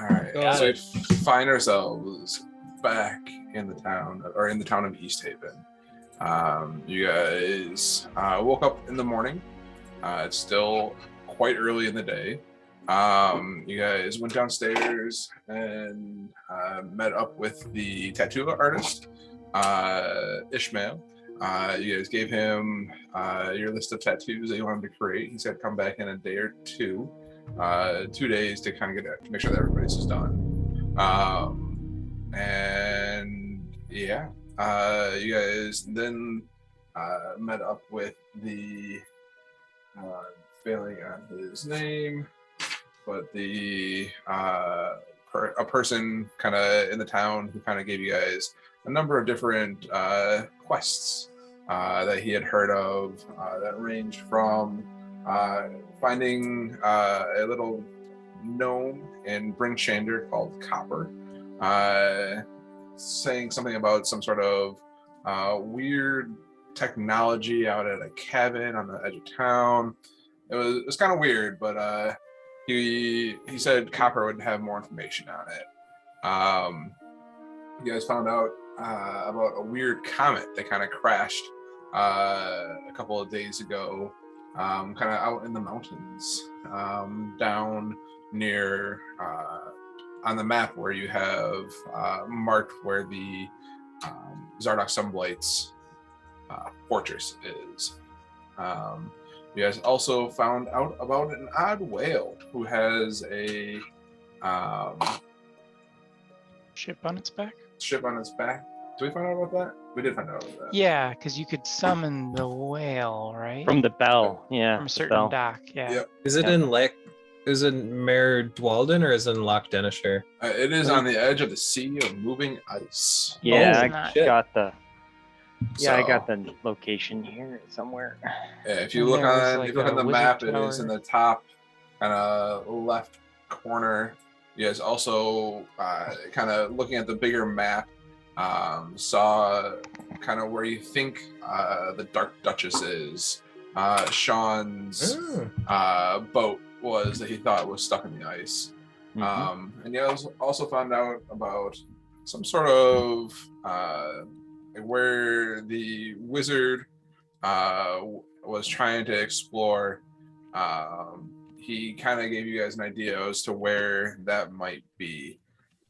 All right. Got So we it. find ourselves back in the town of East Haven. You guys woke up in the morning. It's still quite early in the day. You guys went downstairs and met up with the tattoo artist, Ishmael. You guys gave him your list of tattoos that you wanted to create. He said come back in a day or two. 2 days to kind of to make sure that everybody's is done. And yeah, you guys then met up with the failing on his name, but the a person kind of in the town who kind of gave you guys a number of different quests that he had heard of that ranged from finding a little gnome in Bryn Shander called Copper, saying something about some sort of weird technology out at a cabin on the edge of town. It was kind of weird, but he said Copper would have more information on it. You guys found out about a weird comet that kind of crashed a couple of days ago, kind of out in the mountains, down near on the map where you have marked where the Zardoc Sunblight's fortress is. You guys also found out about an odd whale who has a Ship on its back? ship on its back. Did we find out about that? We did find out about that. Yeah, because you could summon the whale, right? From the bell, yeah. From a the certain bell. dock, yeah. Yep. Is it in is it Mare Dwalden or is it in Loch Dennisher? It is on the edge of the sea of moving ice. Yeah, Oh, I not- got the. Yeah, I So, got the location here somewhere. Yeah, if you And look there was on, like if you look a on the wizard map, it is tower. in the top kind of left corner. You guys also kind of looking at the bigger map, saw kind of where you think the Dark Duchess is. Sean's boat was that he thought was stuck in the ice. And you also found out about some sort of where the wizard was trying to explore. He kind of gave you guys an idea as to where that might be.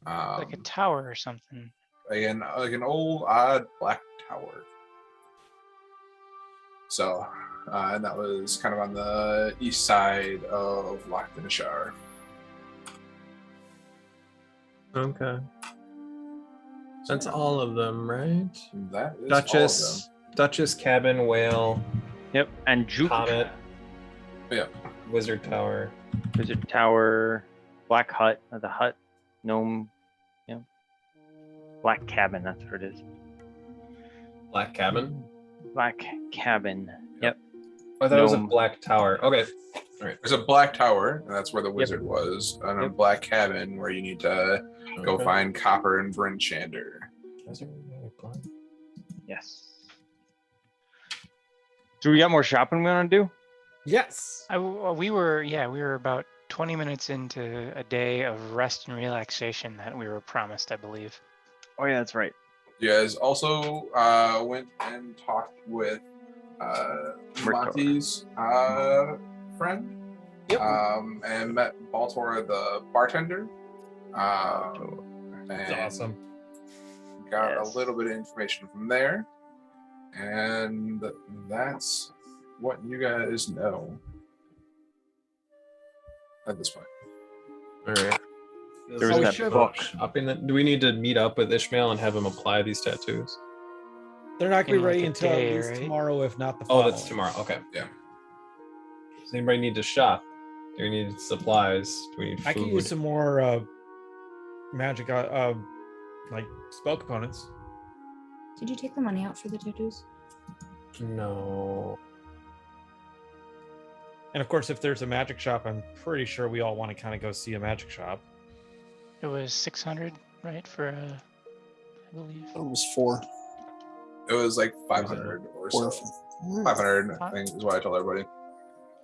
Like a tower or something. like an old odd black tower. So, and that was kind of on the east side of Loch Dennisher. Okay. That's all of them, right? That is Duchess, cabin, whale, Yep, and Juke. comet, Yeah. wizard tower. Wizard Tower, Black Hut, the hut, gnome, yeah. Black Cabin, that's what it is. Black cabin. Black Cabin. Yep. I thought it was a Gnome. black tower. Okay. All right. There's a black tower, and that's where the wizard was, and a Yep. black cabin where you need to go Okay. find Copper and Bryn Shander. Yes. So we got more shopping we want to do? Yes. We were about 20 minutes into a day of rest and relaxation that we were promised, I believe. Oh yeah, that's right. You guys also went and talked with Monty's friend, Yep. and met Baltor the bartender. And That's awesome. got Yes. a little bit of information from there, and that's what you guys know at this point. All right. There was So that should- book. Do we need to meet up with Ishmael and have him apply these tattoos? They're not going In to be ready like a until day, at least right? tomorrow, if not the Oh, following. that's tomorrow. Okay. Yeah. Does anybody need to shop? Do we need supplies? Do we need food? I can use some more magic, like spell components. Did you take the money out for the tattoos? No. And of course, if there's a magic shop, I'm pretty sure we all want to kind of go see a magic shop. It was 600, right? I believe. Almost 4. It was like 500 or so. 500, I think, is what I told everybody.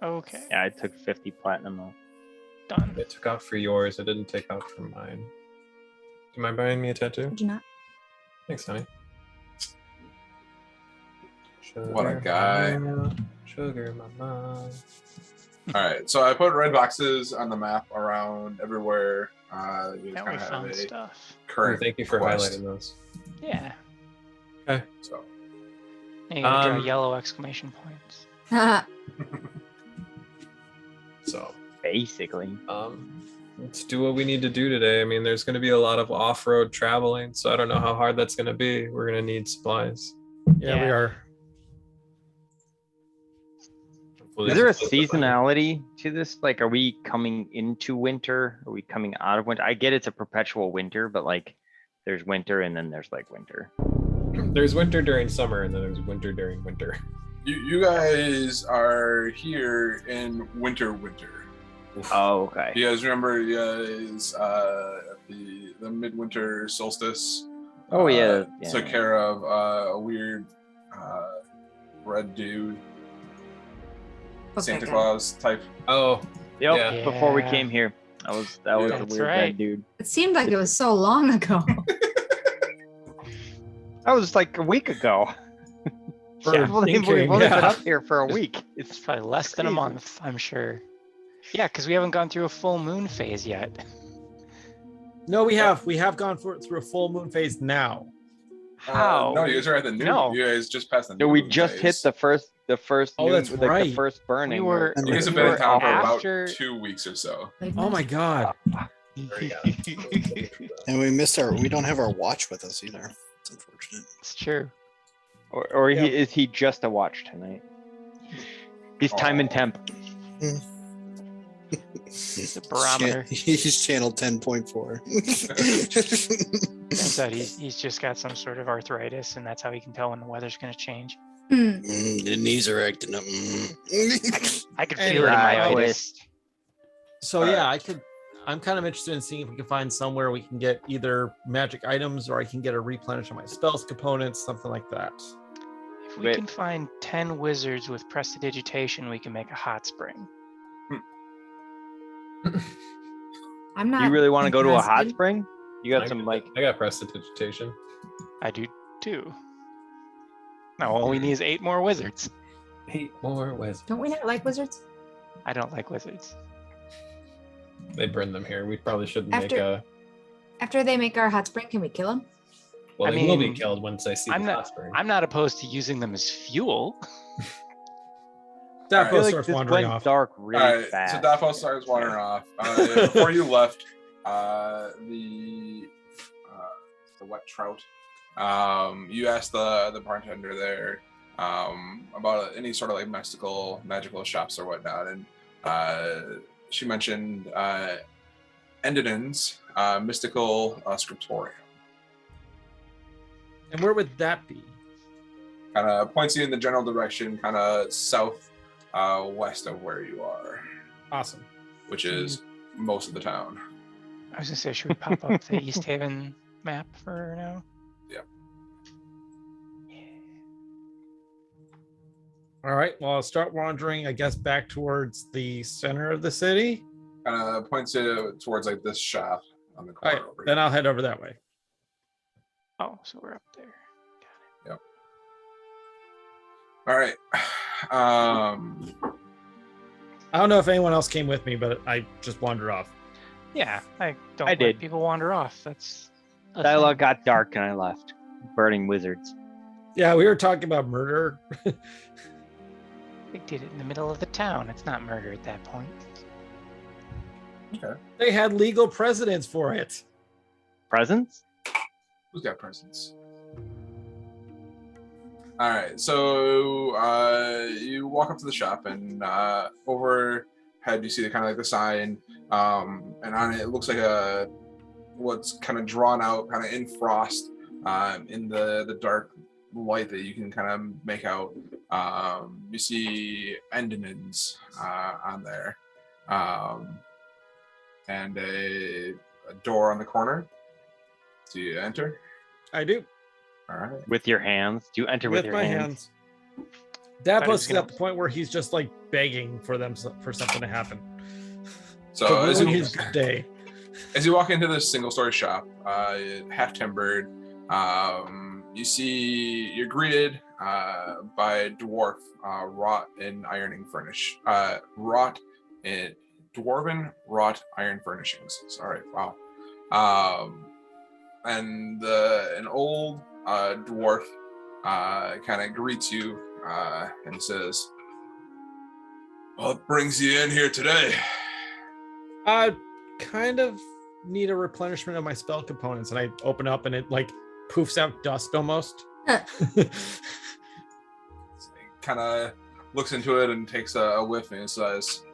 Okay. Yeah, I took 50 platinum off. Done. I took out for yours. I didn't take out for mine. Do you mind buying me a tattoo? Did you not? Thanks, honey. What a guy. Mama, sugar mama. All right, so I put red boxes on the map around everywhere. You Now kind we of have found a stuff. current Thank you for quest. highlighting those. Yeah. So You gotta draw Um, yellow exclamation points. So, Basically. let's do what we need to do today. I mean, there's going to be a lot of off-road traveling, so I don't know how hard that's going to be. We're going to need supplies. Yeah, we Yeah. are. Hopefully Is there a this is- seasonality to this? Like, are we coming into winter? Are we coming out of winter? I get it's a perpetual winter, but like, there's winter and then there's like winter. There's winter during summer, and then there's winter during winter. you guys are here in winter. Oh, okay. You guys remember you guys the midwinter solstice? Oh, yeah, Took yeah. care of a weird red dude, Santa Okay. Claus type. Oh, Yep, Yeah. before we Yeah. came here. That was Yeah. a That's weird right. red dude. It seemed like it was so long ago. That was like a week ago. Yeah. We've only thinking, been yeah. up here for a week. It's probably less than a crazy. month, I'm sure. Yeah, because we haven't gone through a full moon phase yet. No, we have. We have gone through a full moon phase now. How? No, you guys are at the new. No. You guys just passed the new. No, we moon just hit phase. the first Oh, new- that's like the right. first burning. We were- You guys have we been in were town for after- about 2 weeks or so. Like, Oh my god. And we missed we don't have our watch with us either. It's unfortunate. It's true. Or Yeah. is he just a watch tonight? He's time and temp. The barometer. He's channel 10.4. Turns out he's just got some sort of arthritis, and that's how he can tell when the weather's going to change. Hmm. The knees are acting up. I could Hey, feel it in my I itis. So Alright. yeah, I'm kind of interested in seeing if we can find somewhere we can get either magic items or I can get a replenish on my spells components, something like that. If we Wait. can find 10 wizards with prestidigitation, we can make a hot spring. I'm not. You really want to go to a hot interested. spring? You got some like I got prestidigitation. I do too. Now all we need is 8 more wizards. 8 more wizards. Don't we not like wizards? I don't like wizards. They burn them here. We probably shouldn't make After- a. After they make our hot spring, can we kill them? Well, I they will be mean, killed once I see I'm the not- hot spring. I'm not opposed to using them as fuel. Alright. I feel Daphos like starts this wandering went off. dark All really right, fast. so Daphos starts wandering off. Before you left, the wet trout. You asked the bartender there about any sort of like magical shops or whatnot, and she mentioned Endinen's mystical scriptorium. And where would that be? Kind of points you in the general direction, kind of south west of where you are, Awesome. which is most of the town. I was gonna say, should we pop up the East Haven map for now? Yeah. All right. Well, I'll start wandering, I guess, back towards the center of the city. Kind of points you towards like this shop on the All corner right. over Then here. I'll head over that way. Oh, so we're up there. All right. I don't know if anyone else came with me, but I just wandered off. Yeah, I don't I let did. people wander off. That's a Dialogue thing. got dark and I left. Burning wizards. Yeah, we were talking about murder. They did it in the middle of the town. It's not murder at that point. Okay. They had legal precedents for it. Presents? Who's got presents? All right. So you walk up to the shop, and overhead you see the kind of like the sign, and on it looks like what's kind of drawn out, kind of in frost, in the dark light that you can kind of make out. You see Endinen's on there, and a door on the corner. Do you enter? I do. All right. With your hands? Do you enter with, With your my hands? hands. Thought he Daphos was is gonna- at the point where he's just like begging for something to happen. So to ruin his good day. as you walk into this single-story shop, half timbered, you see you're greeted by a dwarf wrought in ironing furnish, dwarven wrought iron furnishings. Sorry, wow. And an old dwarf kind of greets you and says, "What brings you in here today?" I kind of need a replenishment of my spell components, and I open up and it like poofs out dust almost. Kind of looks into it and takes a whiff and says,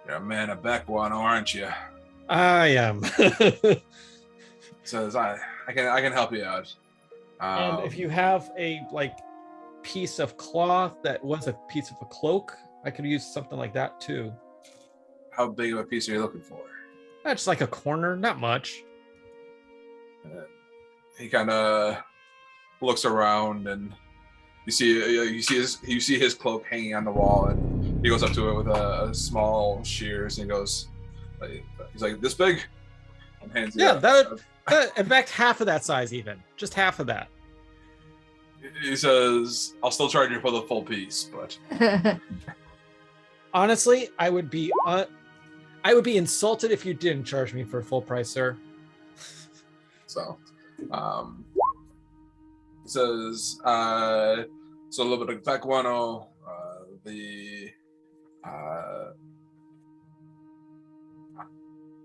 "You're a man of Bekwano, aren't you?" I am. Says, I can help you out. And if you have a like piece of cloth that was a piece of a cloak, I could use something like that too. How big of a piece are you looking for? That's like a corner, not much. He kind of looks around, and you see his cloak hanging on the wall, and he goes up to it with a small shears, and he goes, he's like, "This big?" And hands you that in fact, half of that size, even just half of that. He says, "I'll still charge you for the full piece, but." Honestly, I would be insulted if you didn't charge me for full price, sir. So, it says, so a little bit of Bekwano, the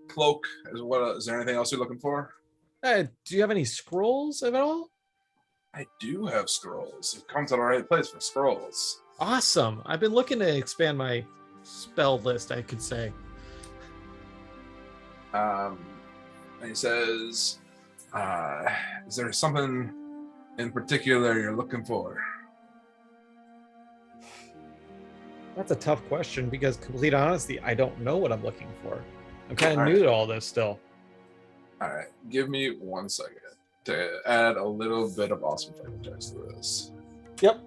cloak. Is there anything else you're looking for? Do you have any scrolls at all? I do have scrolls. You've come to the right place for scrolls. Awesome. I've been looking to expand my spell list, I could say. And he says, is there something in particular you're looking for? That's a tough question because, complete honesty, I don't know what I'm looking for. I'm kind of All new right. to all this still. All right, give me 1 second to add a little bit of awesome flavor text to this. Yep.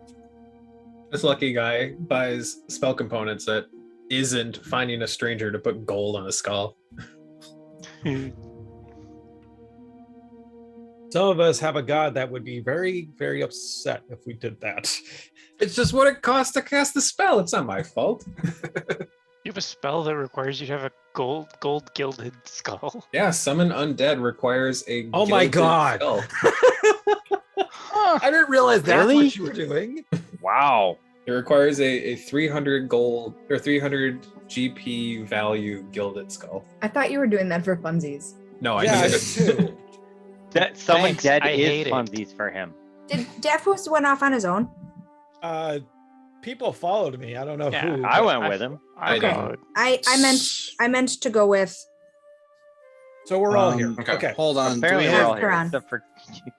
This lucky guy buys spell components that isn't finding a stranger to put gold on a skull. Some of us have a god that would be very, very upset if we did that. It's just what it costs to cast the spell. It's not my fault. You have a spell that requires you to have a gold gilded skull. Yeah, summon undead requires a Oh my gilded God. skull. I didn't realize that's Really? what you were doing. Wow. It requires a 300 gold or 300 GP value gilded skull. I thought you were doing that for funsies. No, I Yeah, I need did it. too. That someone Thanks, dead I is hate it. funsies for him. Did Daphus went off on his own? People followed me. I don't know Yeah, who. I but- went with him. I Okay. don't. I meant to go with. So we're all here. Okay. Okay. Hold on. Do we Apparently, we're have, all here, Quran. except for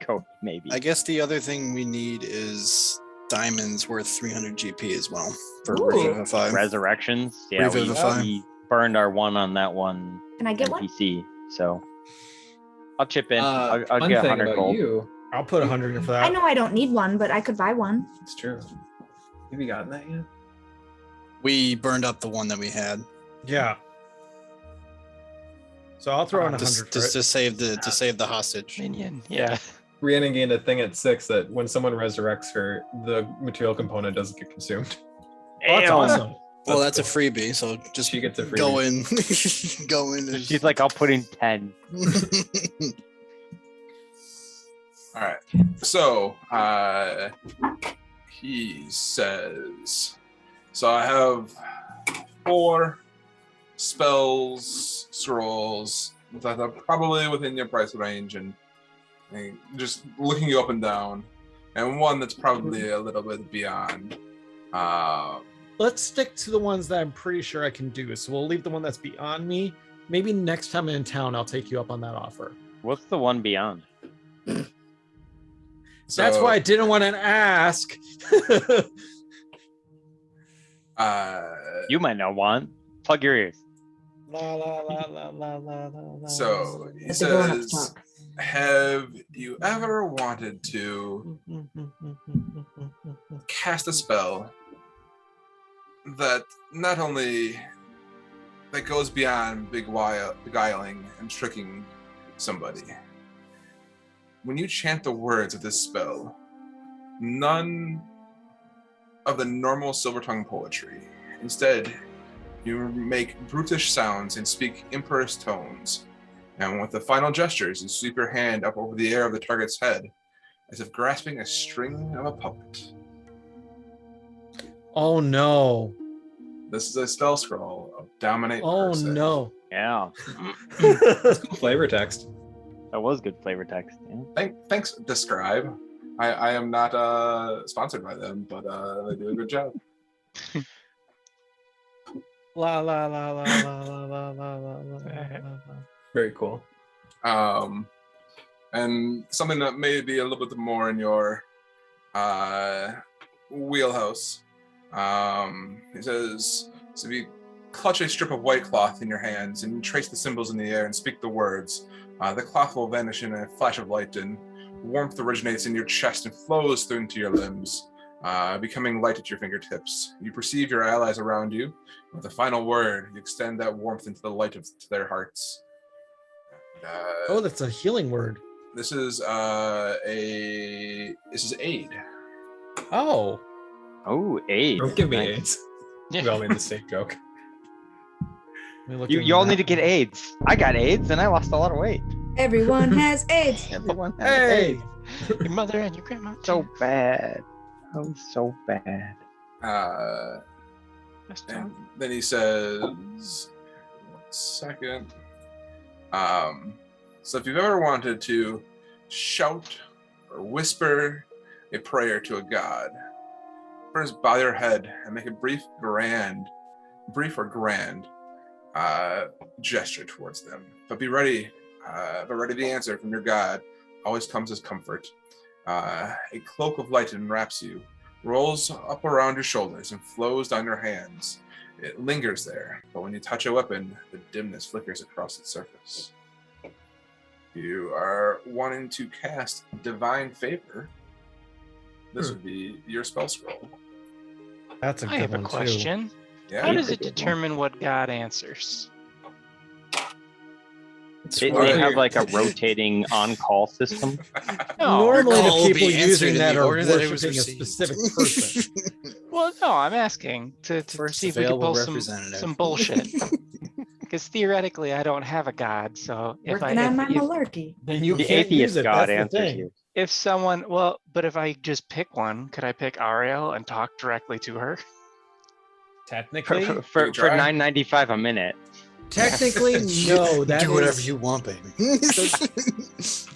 Cody, maybe. I guess the other thing we need is diamonds worth 300 GP as well for Ooh. Revivify. Resurrections. Yeah, Revivify. we burned our one on that one Can I get one? NPC. So I'll chip in. I'll Fun get thing 100 about gold. you, I'll put 100 in for that. I know I don't need one, but I could buy one. it's true. Have you gotten that yet? We burned up the one that we had. Yeah. So I'll throw in 100 Just, for just it. to save the hostage. Minion. Yeah. Rhiannon gained a thing at 6 that when someone resurrects her, the material component doesn't get consumed. Oh, that's Damn. awesome. Well, that's a freebie, so just She gets a freebie. go in. Go in. So and- she's like, I'll put in 10. All right. So he says, so I have 4 spells, scrolls that are probably within your price range, and just looking you up and down, and one that's probably a little bit beyond. Let's stick to the ones that I'm pretty sure I can do. So we'll leave the one that's beyond me. Maybe next time I'm in town, I'll take you up on that offer. What's the one beyond? That's why I didn't want to ask. You might know one. Plug your ears. La, la, la, la, la, la, la, So he Let the grown-ups says, talk. have you ever wanted to cast a spell that not only that goes beyond beguiling and tricking somebody. When you chant the words of this spell, none of the normal silver tongue poetry. Instead, you make brutish sounds and speak imperious tones. And with the final gestures, you sweep your hand up over the air of the target's head, as if grasping a string of a puppet. Oh no. This is a spell scroll of Dominate Oh Person. no. Yeah, Flavor text. that was good flavor text. Yeah. Thanks, Describe. I am not sponsored by them, but they do a good job. La la la la la la la la la la. Very cool. And something that may be a little bit more in your wheelhouse. He says, so if you clutch a strip of white cloth in your hands and trace the symbols in the air and speak the words, the cloth will vanish in a flash of light, and warmth originates in your chest and flows through into your limbs, becoming light at your fingertips. You perceive your allies around you. With the final word, you extend that warmth into the light to their hearts. And, Oh, that's a healing word. this is aid. Oh. Oh, AIDS. Don't give me Nice. AIDS. We all made the same joke. Let me look You into all that. need to get AIDS. I got AIDS and I lost a lot of weight. Everyone has AIDS. Everyone has Hey. AIDS. Your mother and your grandma. So too. bad. Oh, so bad. That's And tough. then he says, 1 second. So if you've ever wanted to shout or whisper a prayer to a god, first bow your head and make a brief or grand gesture towards them. But be ready. The answer from your god always comes as comfort. A cloak of light enwraps you, rolls up around your shoulders, and flows down your hands. It lingers there, but when you touch a weapon, the dimness flickers across its surface. You are wanting to cast Divine Favor. This would be your spell scroll. That's a I good have a one too. question. Yeah. How does it Good one. determine what God answers? They have like a rotating on-call system. No. Normally, Your the call will people be answered using in that the are order that it was worshiping a received. specific person. Well, no, I'm asking to First see if we can available pull some representative. bullshit. Because theoretically, I don't have a god, so if Working on my if, malarkey. Then you The can't use atheist it. god That's the answers thing. you. if someone, well, but if I just pick one, could I pick Ariel and talk directly to her? Technically, For try? $9.95 a minute. technically, no. That do whatever is- you want, baby.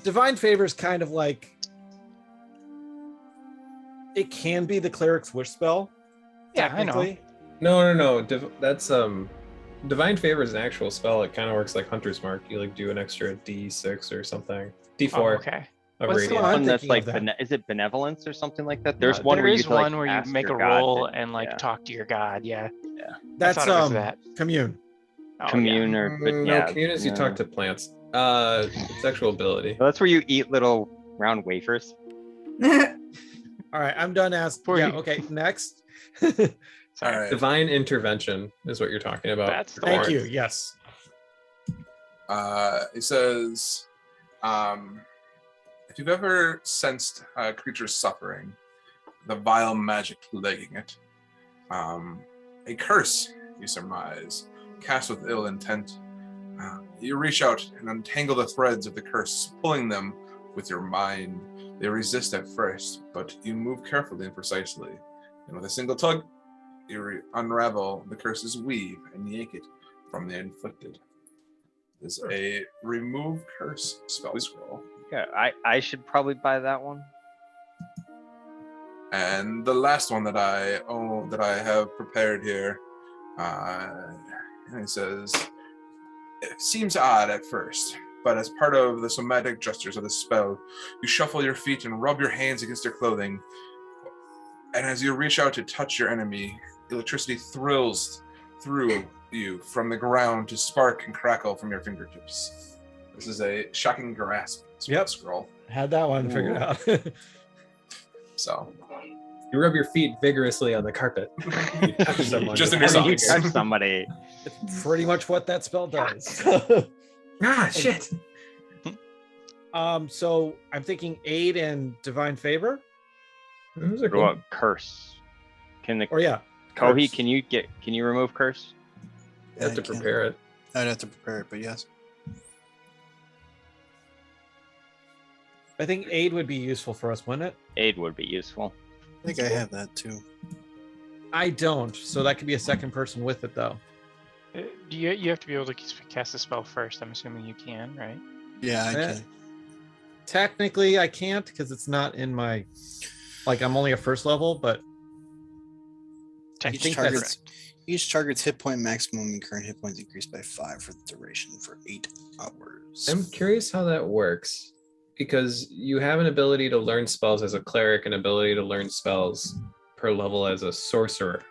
Divine favor is kind of like it can be the cleric's wish spell. Yeah, I know. technically. No. That's Divine Favor is an actual spell. It kind of works like Hunter's Mark. You like do an extra D6 or something. D4 Oh, okay. of What's the radiant. I'm One that's thinking of like, that. is it benevolence or something like that? There's one There where is you like, one where you ask make a your god roll to- and like yeah. talk to your god. Yeah. That's thought it was that. commune. Oh, yeah. commune or but No, yeah, commune is you no. talk to plants. Sexual ability. So that's where you eat little round wafers. All right, I'm done asking. For Yeah, you. okay, next. All right. Divine intervention is what you're talking about. That's the Thank one. you. Yes. It says, if you've ever sensed a creature's suffering, the vile magic plaguing it, a curse, you surmise, cast with ill intent, you reach out and untangle the threads of the curse, pulling them with your mind. They resist at first, but you move carefully and precisely, and with a single tug, you unravel the curse's weave and yank it from the inflicted. This is a remove curse spell scroll. Yeah, I should probably buy that one. And the last one that I own, that I have prepared here, and it says, it seems odd at first, but as part of the somatic gestures of the spell, you shuffle your feet and rub your hands against their clothing. And as you reach out to touch your enemy, electricity thrills through you from the ground to spark and crackle from your fingertips. This is a shocking grasp spell Yep. scroll. Had that one figured Ooh. out. So You rub your feet vigorously on the carpet. You touch someone. Just in And your then you socks. touch somebody. It's pretty much what that spell does. Shit. So I'm thinking aid and divine favor. Those are What cool. about curse? Can the Or yeah, Kohi? curse. Can you remove curse? You have to I can. prepare it. I'd have to prepare it, but yes. I think aid would be useful for us, wouldn't it? Aid would be useful. I think I have that too. I don't, so that could be a second person with it though. You have to be able to cast the spell first. I'm assuming you can, right? Yeah, I Eh, can. Technically, I can't because it's not in my. Like I'm only a first level, but Technically think that's correct. Each target's hit point maximum and current hit points increase by 5 for the duration for 8 hours. I'm curious how that works because you have an ability to learn spells as a cleric and ability to learn spells per level as a sorcerer.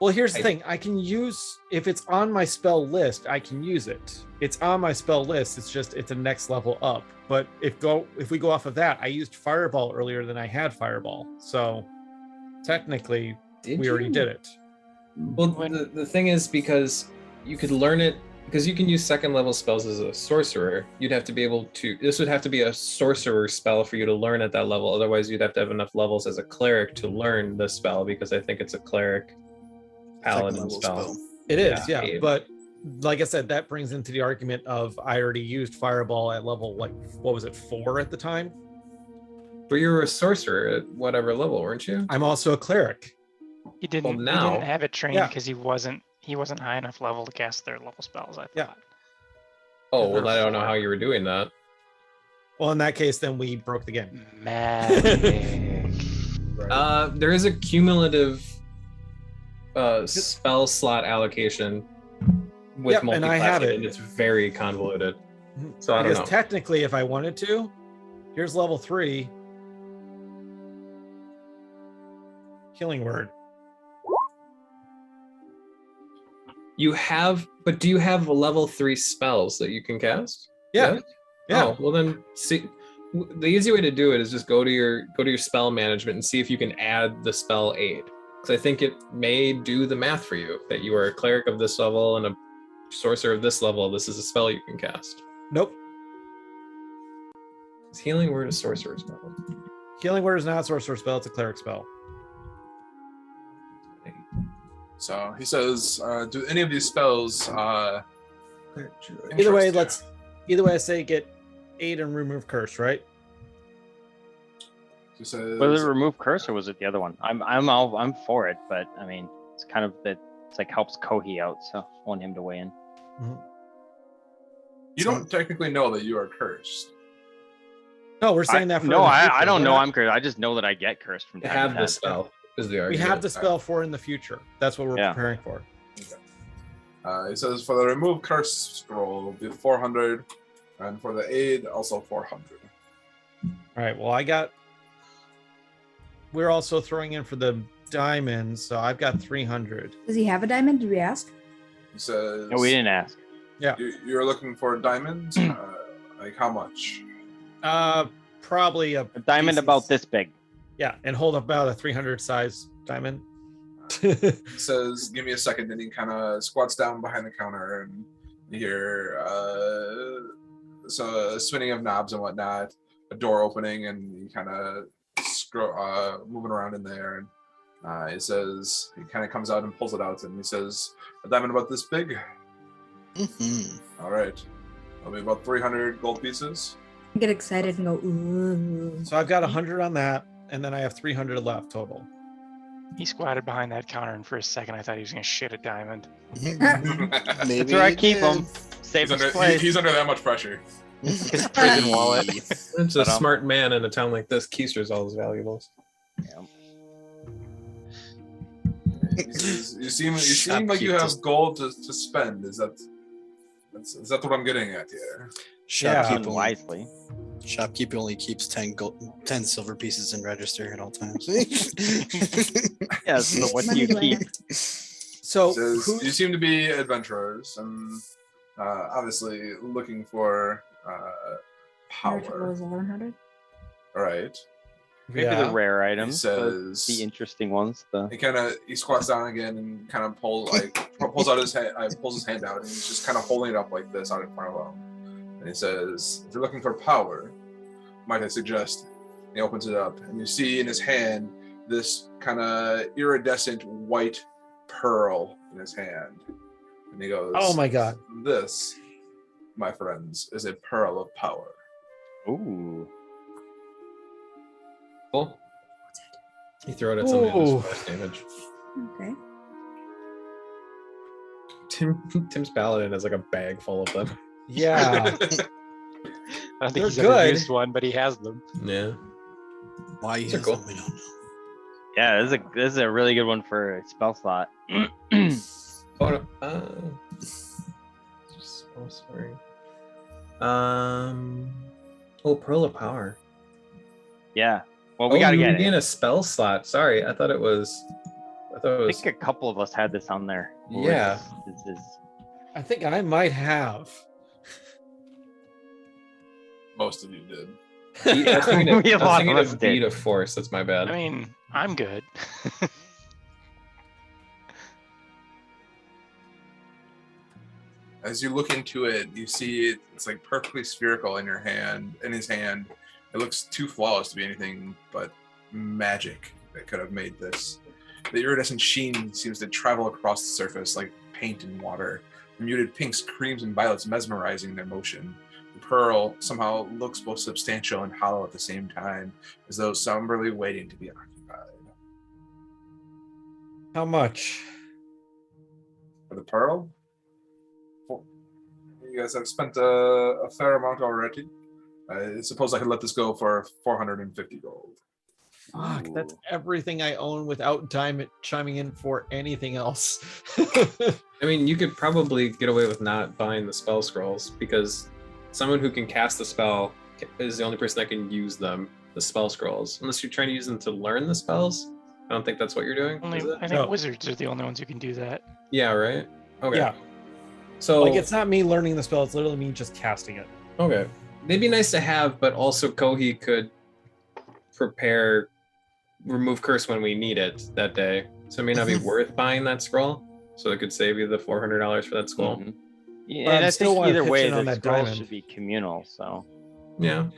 well, here's the thing: I can use if it's on my spell list, I can use it. It's on my spell list. It's just it's a next level up. But if we go off of that, I used Fireball earlier than I had Fireball, so technically we already did it. Well, the thing is because you could learn it because you can use second level spells as a sorcerer. You'd have to be able to. This would have to be a sorcerer spell for you to learn at that level. Otherwise, you'd have to have enough levels as a cleric to learn the spell because I think it's a cleric paladin Second level spell. It is, Yeah. yeah. But like I said, that brings into the argument of I already used Fireball at level like what was it 4 at the time. But you were a sorcerer at whatever level, weren't you? I'm also a cleric. He didn't. He now- didn't have it trained Yeah. because he wasn't high enough level to cast third level spells. I thought. Yeah. Oh well, I don't know how you were doing that. Well, in that case, then we broke the game. Magic. There is a cumulative spell slot allocation with Yep, and I have multi-classing, it. and it's very convoluted. So I don't Because know. technically, if I wanted to, here's level 3. Healing word. You have, but do you have level 3 spells that you can cast? Yeah. Yeah. Oh, well then, see, the easy way to do it is just go to your spell management and see if you can add the spell aid. Because I think it may do the math for you that you are a cleric of this level and a sorcerer of this level. This is a spell you can cast. Nope. Is healing word a sorcerer spell? Healing word is not a sorcerer spell, it's a cleric spell. So he says, do any of these spells Either way, interest I say get aid and remove curse, right? you? He says, Was it remove curse or was it the other one? I'm for it, but I mean it's kind of that it's like helps Kohi out, so I want him to weigh in. you don't technically know that you are cursed. No, we're saying that for No, in the I future. don't We're know not- I'm cursed. I just know that I get cursed from To time have to the time. spell is the We argument. have the spell for in the future. That's what we're Yeah. preparing for. He says for the remove curse scroll will be 400, and for the aid also 400. All right. Well, we're also throwing in for the diamonds, so I've got 300. Does he have a diamond? Did we ask? He says, No, we didn't ask. You're looking for diamonds? Like how much? Probably a A diamond decent- about this big. Yeah, and hold about a 300 size diamond. He says, give me a second, and he kind of squats down behind the counter, and you hear so a spinning of knobs and whatnot, a door opening, and he kind of moving around in there, and he says, he kind of comes out and pulls it out, and he says, a diamond about this big? Mm-hmm. All right. It'll be about 300 gold pieces. Get excited and go, ooh. So I've got 100 on that, and then I have 300 left total. He squatted behind that counter, and for a second, I thought he was gonna shit a diamond. Maybe That's where I you keep did. them. Save He's his under, place. he's under that much pressure. His prison wallet. It's a But, smart man in a town like this. Keisters all his valuables. Yeah. He says, you seem like you have gold to spend. Is that what I'm getting at here? Yeah. Done Shopkeep, wisely. shopkeep only keeps 10 silver pieces in register at all times. Yeah, so what do you Money keep? So He says, who- you seem to be adventurers and obviously looking for Your total power. is 1100. All right. Maybe the Yeah. rare He items, says the interesting ones. The he squats down again and kind of pulls out his hand, pulls his hand out, and he's just kind of holding it up like this out in front of him. And he says, "If you're looking for power, might I suggest?" And he opens it up, and you see in his hand this kind of iridescent white pearl in his hand. And he goes, Oh my god. "This, my friends, is a pearl of power." ooh, Cool. You throw it at somebody and Ooh. it's force damage. Okay. Tim's paladin has like a bag full of them. Yeah. I don't think They're he's ever good. used one, but he has them. Yeah. Why These you are cool. we don't know. yeah, this is a really good one for a spell slot. Oh, sorry. Oh, Pearl of Power. Yeah. Well, we gotta you get would be in it. a spell slot. Sorry, I thought it was. I think a couple of us had this on there. Yeah. This is I think I might have. Most of you did. I was thinking of, We- a I was lot thinking of us of did. beat of force. That's my bad. I mean, I'm good. As you look into it, you see it's like perfectly spherical in his hand. It looks too flawless to be anything but magic that could have made this. The iridescent sheen seems to travel across the surface like paint in water. The muted pinks, creams, and violets mesmerizing their motion. The pearl somehow looks both substantial and hollow at the same time, as though somberly waiting to be occupied. How much? For the pearl? You guys have spent a fair amount already. I suppose I could let this go for 450 gold. Fuck, that's Ooh. everything I own without Diamond chiming in for anything else. I mean, you could probably get away with not buying the spell scrolls because someone who can cast the spell is the only person that can use them, the spell scrolls. Unless you're trying to use them to learn the spells. I don't think that's what you're doing. Only, is it? I think No. wizards are the only ones who can do that. Yeah, right? Okay. Yeah. So, Like, it's not me learning the spell, it's literally me just casting it. okay. They'd be nice to have, but also Kohi could remove curse when we need it that day. So it may not be worth buying that scroll. So it could save you the $400 for that scroll. Mhm. Yeah, But and I I still think wanna either pitch way, in on the that scrolls diamond. should be communal. So Yeah.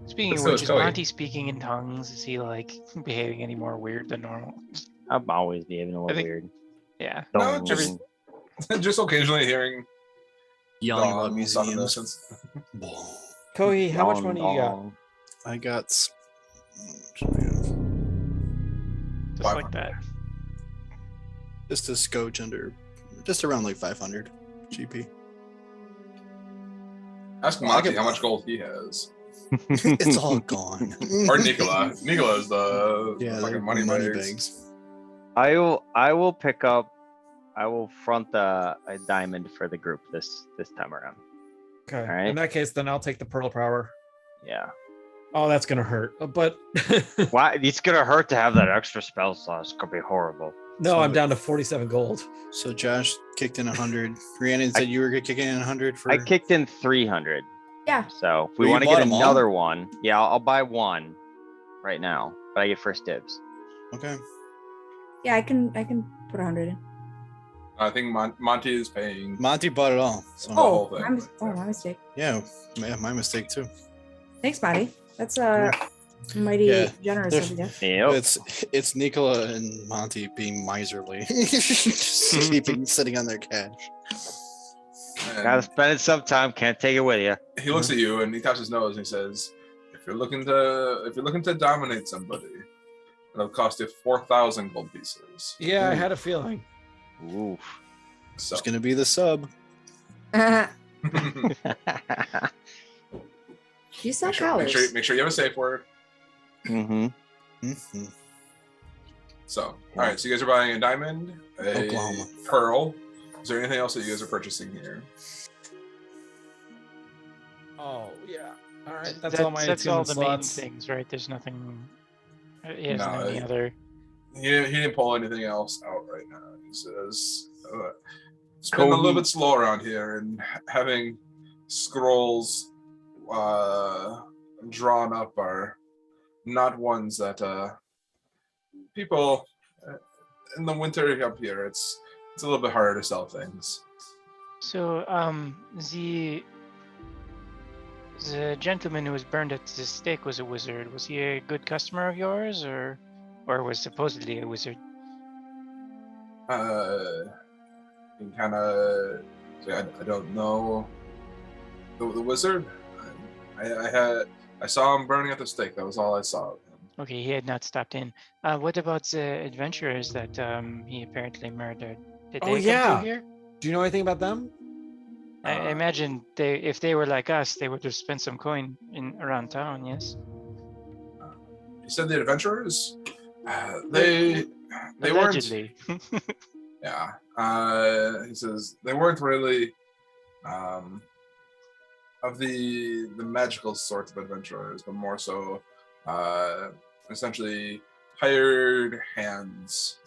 Speaking So of is which, is Koei. Monty speaking in tongues? Is he like behaving any more weird than normal? I'm always behaving a little think- weird. Yeah. No, Don't just- Just occasionally hearing Yelling about gongs on the museums. distance. Whoa. Kohi, how much money you got? Dong. I got. Just like that. Just a scotch under, just around like 500 GP. Ask Well, I Monty can- how much gold he has. It's all gone. Or Nicola. Nicola is the Yeah, fucking they're money bags. bags. I will pick up. I will front a diamond for the group this time around. Okay. Alright. In that case, then I'll take the pearl power. Yeah. Oh, that's gonna hurt. But Why? It's gonna hurt to have that extra spell slot. It's gonna be horrible. no, I'm down to 47 gold. So Josh kicked in 100. Rhiannon said you were kicking in 100 for. I kicked in 300. Yeah. So if we Oh, you want to bought get them all? another one, yeah, I'll buy one right now, but I get first dibs. Okay. Yeah, I can put 100 in. I think Monty is paying. Monty bought it all. So whole Oh, thing. my mistake. yeah, my mistake too. Thanks, Buddy. That's mighty Yeah. generous of you. Yep. It's Nicola and Monty being miserly, just keeping sitting on their cash. And Gotta spend it sometime. Can't take it with you. he looks at you and he taps his nose and he says, "If you're looking to dominate somebody, it'll cost you 4,000 gold pieces." Yeah, I Ooh. had a feeling. Oof. So It's gonna be the sub. You sell make cows. sure you have a safe word. Mm-hmm. Mhm. So, all right. So you guys are buying a diamond, a Oklahoma. pearl. Is there anything else that you guys are purchasing here? Oh yeah. All right. That's all my That's all attunement the main slots. things, right? There's nothing. He hasn't No, any other. He didn't pull anything else out right now. He says, "It's been a little bit slow around here, and having scrolls drawn up are not ones that people in the winter up here. It's a little bit harder to sell things. So, the gentleman who was burned at the stake was a wizard. Was he a good customer of yours, or was supposedly a wizard? Kind of, I don't know the wizard. I saw him burning at the stake. That was all I saw of him. Okay, he had not stopped in. What about the adventurers that he apparently murdered? Did Oh, they yeah. come through here? Do you know anything about them? I imagine if they were like us, they would have spent some coin around town. Yes. You said the adventurers? They weren't. Allegedly. Yeah. He says they weren't really of the magical sorts of adventurers, but more so essentially hired hands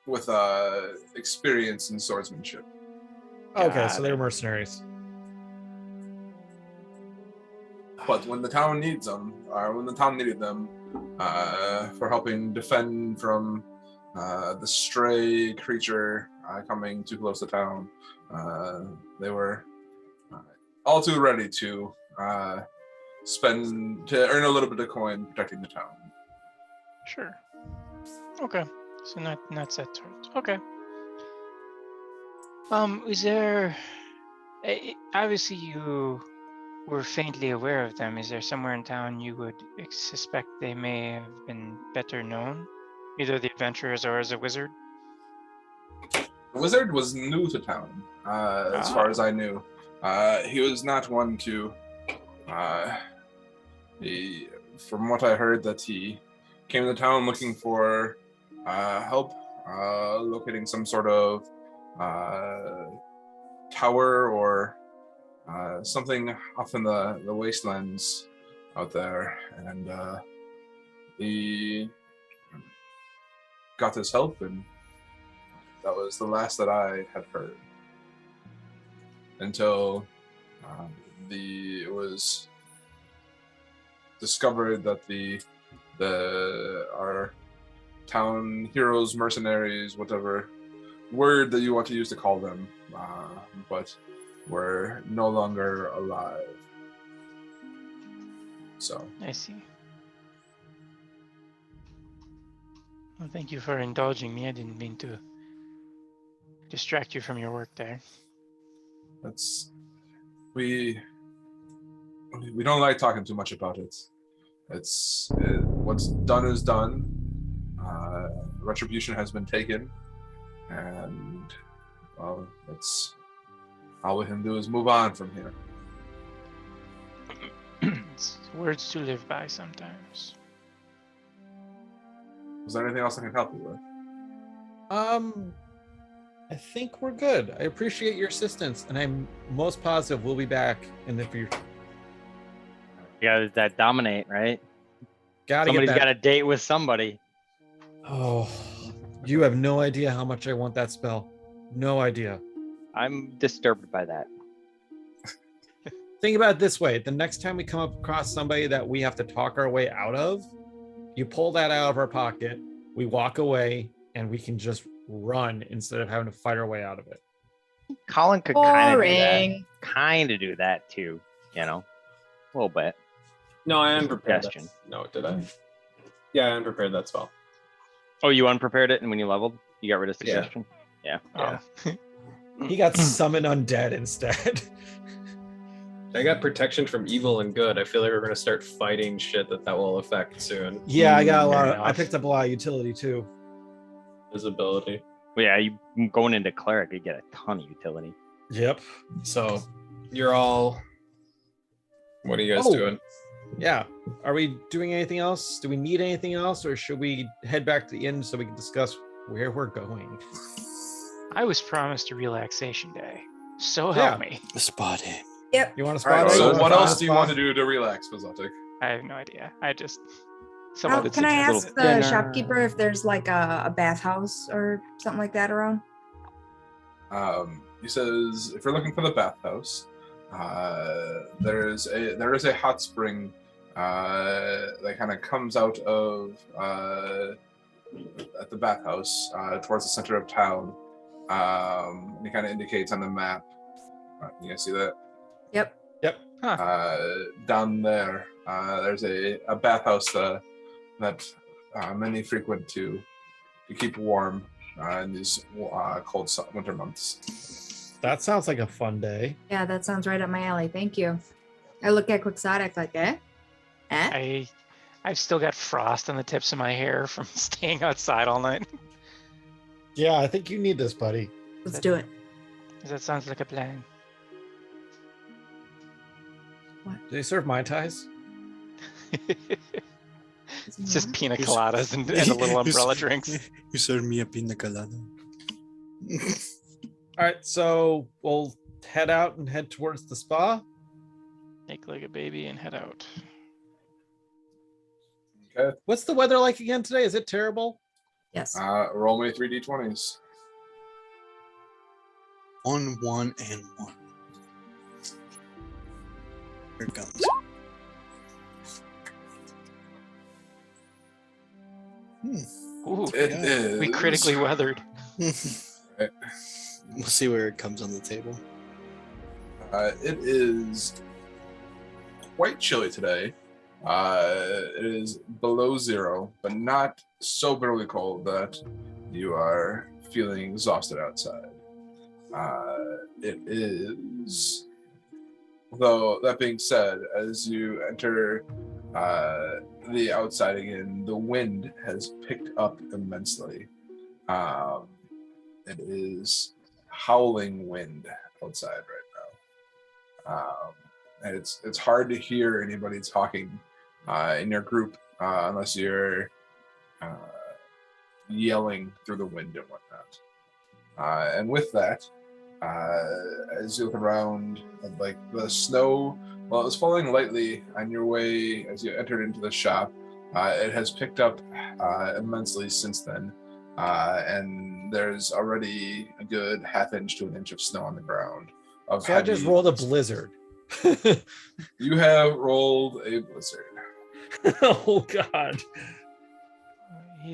with experience in swordsmanship. Okay, so they're mercenaries. But when the town needs them, or when the town needed them for helping defend from the stray creature coming too close to town, they were all too ready to earn a little bit of coin protecting the town. Sure. Okay. So not set towards. Okay. Is there? Obviously, you were faintly aware of them. Is there somewhere in town you would suspect they may have been better known, either the adventurers or as a wizard? The wizard was new to town, as far as I knew. He was not one to. From what I heard, that he came to town looking for help locating some sort of tower or something off in the wastelands out there, and he got his help, and that was the last that I had heard until it was discovered that our town heroes, mercenaries, whatever word that you want to use to call them, but were no longer alive. So I see. Well, thank you for indulging me. I didn't mean to distract you from your work there. we don't like talking too much about it. What's done is done. Retribution has been taken, and well, all we can do is move on from here. It's words to live by sometimes. Is there anything else I can help you with? I think we're good. I appreciate your assistance, and I'm most positive we'll be back in the future. Yeah, that dominate, right? Somebody's got a date with somebody. Oh, you have no idea how much I want that spell. No idea. I'm disturbed by that. Think about it this way. The next time we come across somebody that we have to talk our way out of, you pull that out of our pocket, we walk away, and we can just run instead of having to fight our way out of it. Colin could kind of Boring. do that too, a little bit. No, I unprepared. Suggestion. No, did I? Yeah, I unprepared that spell. Oh, you unprepared it, and when you leveled, you got rid of suggestion? Yeah. Yeah. He got summon undead instead. I got protection from evil and good. I feel like we're gonna start fighting shit that will affect soon. Yeah, I got a lot. Fair I enough. picked up a lot of utility too. Visibility. Well, yeah, you going into cleric, you get a ton of utility. Yep. So you're all. What are you guys Oh. doing? Yeah. Are we doing anything else? Do we need anything else, or should we head back to the inn so we can discuss where we're going? I was promised a relaxation day. So help Yeah. me. Spotty. You want to All right, spot it? so You what wanna else spot do you it? want to do to relax, Pazotic? I have no idea. I just Can I suggested. ask the dinner. shopkeeper if there's like a bathhouse or something like that around? He says if you're looking for the bathhouse, there is a hot spring that kind of comes out of at the bathhouse towards the center of town. And it kind of indicates on the map. You guys see that? Yep. Down there, there's a bathhouse that many frequent to keep warm in these cold winter months. That sounds like a fun day. Yeah, that sounds right up my alley. Thank you. I look at Quixotic like, I've still got frost on the tips of my hair from staying outside all night. Yeah, I think you need this, buddy. Let's do it. That sounds like a plan. Do they serve Mai Tais? It's just pina coladas and a little umbrella drinks. You served me a pina colada. All right, so we'll head out and head towards the spa. Make like a baby and head out. Okay. What's the weather like again today? Is it terrible? Yes. Roll me 3d20s. 1, 1, and 1. Here it comes. Ooh, It is. we critically weathered. We'll see where it comes on the table. It is quite chilly today. It is below 0, but not so bitterly cold that you are feeling exhausted outside. It is, though, that being said, as you enter the outside again, the wind has picked up immensely. It is howling wind outside right now. And it's hard to hear anybody talking in your group unless you're yelling through the wind and whatnot. And with that, as you look around, like the snow, well, it was falling lightly on your way as you entered into the shop. It has picked up immensely since then, and there's already a good half inch to an inch of snow on the ground. So I just rolled a blizzard. You have rolled a blizzard. Oh God.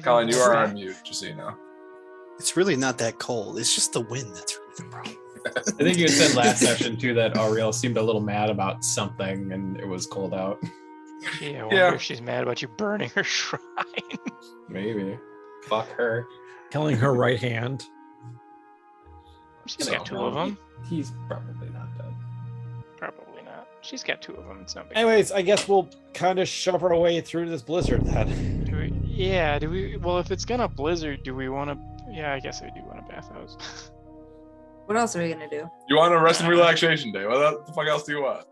Colin, you are on mute, just so you know. It's really not that cold. It's just the wind that's really the problem. I think you had said last session too that Auriel seemed a little mad about something and it was cold out. Yeah, I wonder if she's mad about you burning her shrine. Maybe. Fuck her. Killing her right hand. She's got 2 of them. He's probably not dead. Probably not. She's got 2 of them. It's not big. Anyways, I guess we'll kind of shove our way through this blizzard then. Do we? Well, if it's gonna blizzard, do we want to? Yeah, I guess I do want a bathhouse. What else are we gonna do? You want a rest and relaxation day? What the fuck else do you want?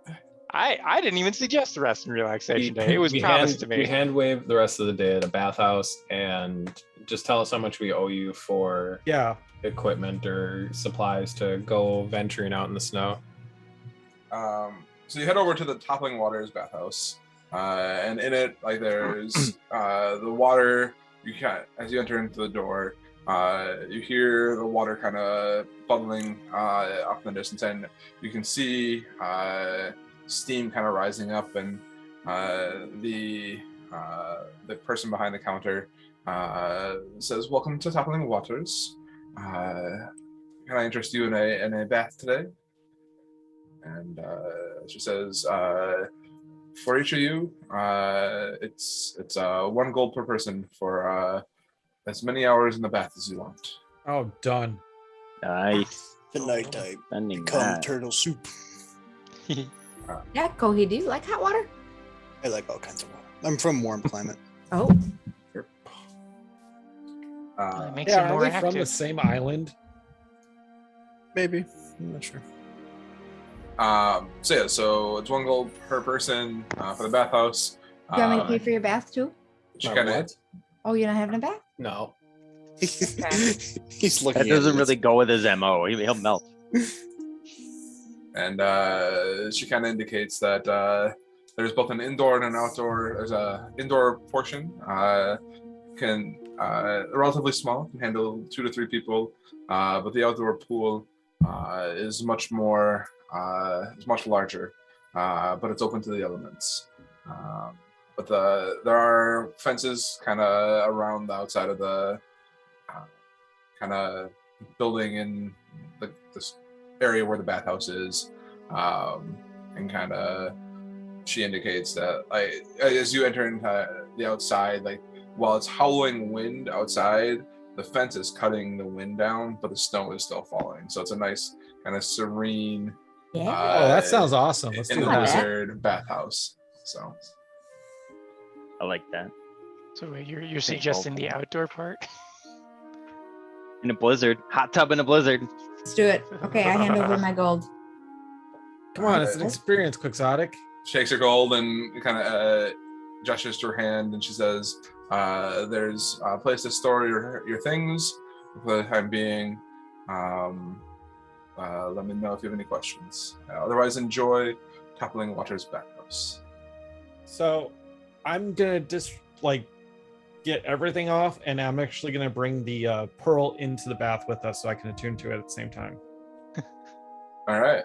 I didn't even suggest the rest and relaxation day. It was promised to me. We hand wave the rest of the day at a bathhouse and just tell us how much we owe you for equipment or supplies to go venturing out in the snow. So you head over to the Toppling Waters bathhouse, and in it, like there's the water. You can, as you enter into the door, you hear the water kind of bubbling up in the distance, and you can see steam kind of rising up, and the person behind the counter says, "Welcome to Toppling Waters. Can I interest you in a bath today?" And she says, "For each of you, it's 1 gold per person for as many hours in the bath as you want." Oh, done. Nice. The night I Spending become that. turtle soup. Yeah, Kohi, do you like hot water? I like all kinds of water. I'm from warm climate. Oh, It makes Yeah, you are more we from the active. same island? Maybe. I'm not sure. So it's 1 gold per person for the bathhouse. you want me to pay for your bath too? She My kinda- what? Oh, you're not having a bath? No. He's looking That at doesn't it. really go with his MO. He'll melt. And she kind of indicates that there's both an indoor and an outdoor. There's a indoor portion, relatively small, can handle 2 to 3 people, but the outdoor pool is much larger, but it's open to the elements. But there are fences kind of around the outside of the kind of building in this area where the bathhouse is, and kind of she indicates that as you enter into the outside, like while it's howling wind outside, the fence is cutting the wind down, but the snow is still falling. So it's a nice kind of serene. Yeah. Oh, that sounds awesome. Let's in do the that. blizzard bathhouse. So I like that. So wait, you're suggesting the outdoor part? In a blizzard, hot tub in a blizzard. Let's do it. Okay, I hand over my gold. Come on, it's an experience, Quixotic. shakes her gold and kind of gestures to her hand, and she says, "There's a place to store your things for the time being. Let me know if you have any questions. Otherwise, enjoy Toppling Water's bathhouse." So I'm gonna just like get everything off, and I'm actually gonna bring the pearl into the bath with us so I can attune to it at the same time. All right.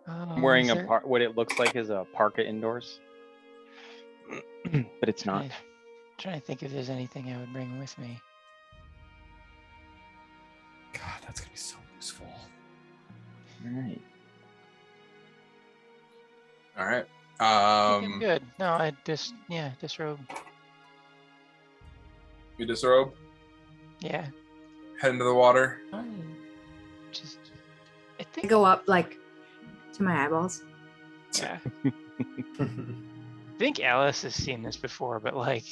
I'm wearing what it looks like is a parka indoors, but it's not. Trying to think if there's anything I would bring with me. God, that's gonna be so useful. All right. All I'm right. good. No, I disrobe. You disrobe, Yeah. head into the water. Just, I I think. go up like to my eyeballs. Yeah. I think Alice has seen this before, but like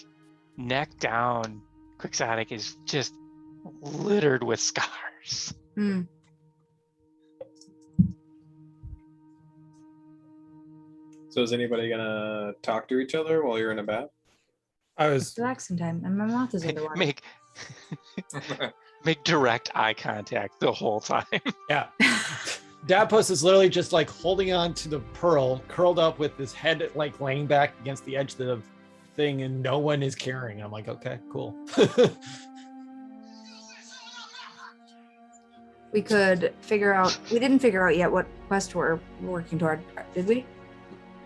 neck down, Quixotic is just littered with scars. Hmm. So is anybody gonna talk to each other while you're in a bath? I was Relaxing time, and my mouth is underwater. Make direct eye contact the whole time. yeah. Dadpus is literally just like holding on to the pearl, curled up with his head like laying back against the edge of the thing, and no one is caring. I'm like, okay, cool. We could figure out. We didn't figure out yet what quest we're working toward, did we?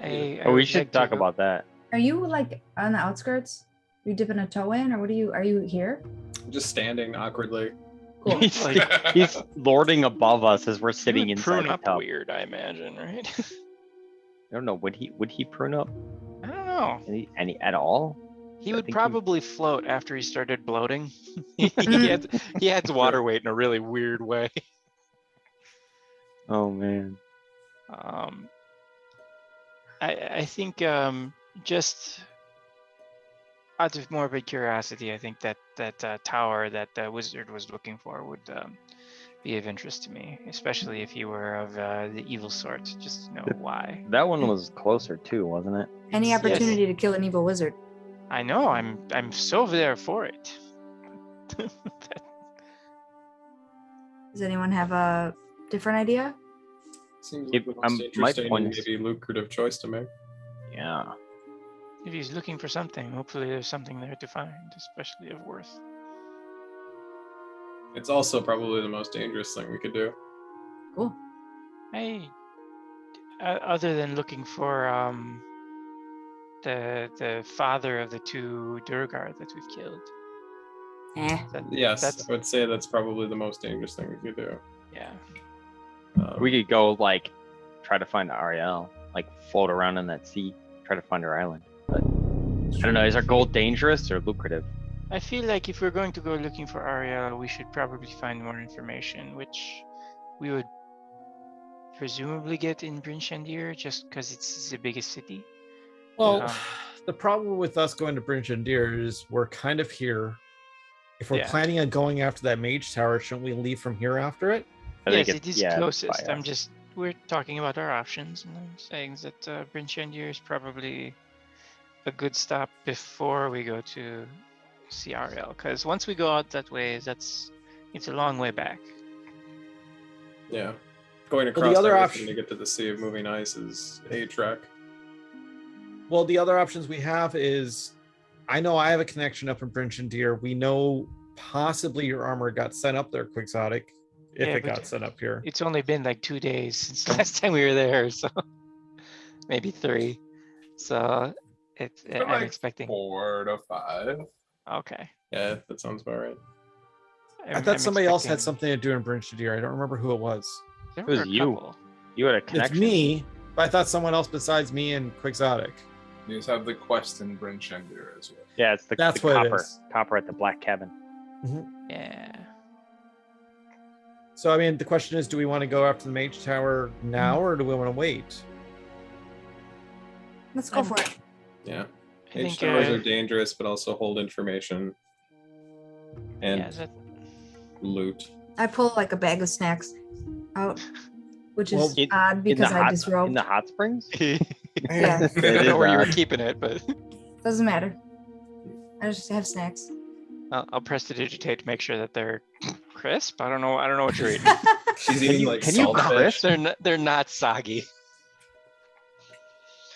I Oh, we would should like to talk go- about that. Are you like on the outskirts? Are you dipping a toe in, or what are you? Are you here? Just standing awkwardly. Cool. He's lording above us as we're sitting He would inside prune the up tub. weird, I imagine, right? I don't know. Would he prune up I don't know. any at all? He I would think probably float after he started bloating. he adds water weight in a really weird way. Oh man. I think just out of morbid curiosity, I think that tower that the wizard was looking for would be of interest to me, especially if he were of the evil sort. Just to know why. That one was closer too, wasn't it? Any Yes. opportunity to kill an evil wizard? I know. I'm so there for it. Does anyone have a different idea? Seems If- like the most my interesting point and is- maybe lucrative choice to make. Yeah. If he's looking for something, hopefully there's something there to find, especially of worth. It's also probably the most dangerous thing we could do. Cool. Other than looking for the father of the two Durgar that we've killed. Yes, That's I would say that's probably the most dangerous thing we could do. yeah. We could go like try to find Ariel, like float around in that sea, try to find her island. But I don't know. Is our gold dangerous or lucrative? I feel like if we're going to go looking for Arya, we should probably find more information, which we would presumably get in Bryn Shandir just because it's the biggest city. Well, Um, the problem with us going to Bryn Shandir is we're kind of here. If we're Yeah. planning on going after that mage tower, shouldn't we leave from here after it? I Yes, think it is yeah, closest. by I'm us. just we're talking about our options, and I'm saying that Bryn Shandir is probably a good stop before we go to CRL. Because once we go out that way, it's a long way back. Yeah. Going the across other everything option- to get to the Sea of Moving Ice is a trek. Well, the other options we have is, I know I have a connection up in Bryn Shandir. We know possibly your armor got sent up there, Quixotic, if Yeah, it but got sent up here. It's only been like 2 days since the last time we were there, so maybe 3. So But I'm like expecting. 4 to 5. Okay. Yeah, that sounds about right. I thought I'm somebody else had expecting- something to do in Bryn Shadir. I don't remember who it was. There It was were a you. couple. You had a It's connection. me, but I thought someone else besides me and Quixotic. You just have the quest in Bryn Shadir as well. Yeah, it's the That's the what it copper. is. Copper at the black cabin. Yeah. So I mean, the question is, do we want to go after the Mage Tower now, or do we want to wait? Let's go for it. Yeah. I Mage think. towers are dangerous, but also hold information and Yeah, that, loot. I pull like a bag of snacks out, which is Well, odd because I in disrobed. the hot springs. Yeah, I don't know where you were keeping it, but doesn't matter. I just have snacks. I'll prestidigitate to make sure that they're crisp. I don't know what you're eating. She's Can eating you- like can you salt crisp? fish. They're not soggy.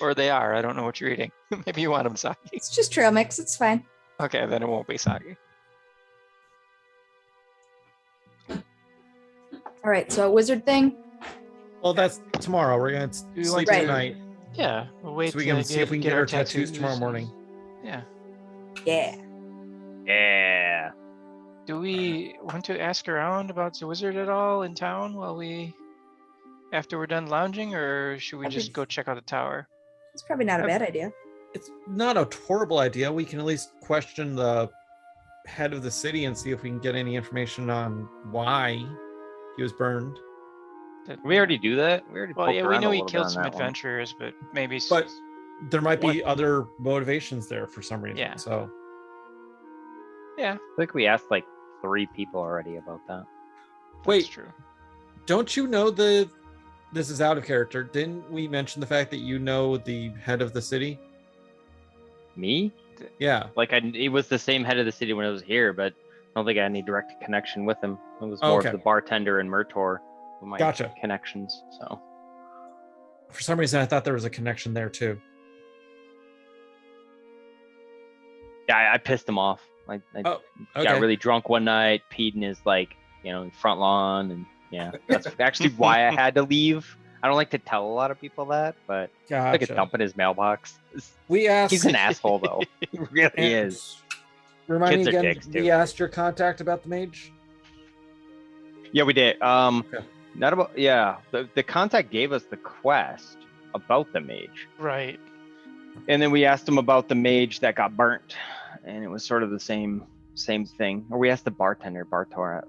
Or they are. I don't know what you're eating. Maybe you want them soggy. It's just trail mix. It's fine. Okay, then it won't be soggy. All right. So a wizard thing. Well, that's tomorrow. We're gonna we sleep want to- tonight, Yeah, we'll wait. so we can see if we can get our tattoos tomorrow morning. Yeah. Yeah. Yeah. Do we want to ask around about the wizard at all in town after we're done lounging, or should we That'd be- just go check out the tower? It's probably not a bad idea. It's not a horrible idea. We can at least question the head of the city and see if we can get any information on why he was burned. That- We already do that. We already. Well, poked yeah, we around a know he little bit killed on some that one. adventurers, but maybe. But there might be What- other motivations there for some reason. Yeah. So Yeah, I think we asked like 3 people already about that. that's Wait. true. don't you know this is out of character? Didn't we mention the fact that you know the head of the city? Me? Yeah. Like it was the same head of the city when I was here, but I don't think I had any direct connection with him. It was more Okay. of the bartender and Murtor with my Gotcha. connections. So For some reason, I thought there was a connection there too. yeah, I pissed him off. I Oh, okay. got really drunk one night, peed in his front lawn, and yeah, that's actually why I had to leave. I don't like to tell a lot of people that, but I could Gotcha. dump in his mailbox. We asked. He's an asshole though. He really is. Remind Kids me are again. dicks, We too. asked your contact about the mage. Yeah, we did. Okay. Not about the contact gave us the quest about the mage. Right. And then we asked him about the mage that got burnt, and it was sort of the same thing. Or we asked the bartender, Baltor.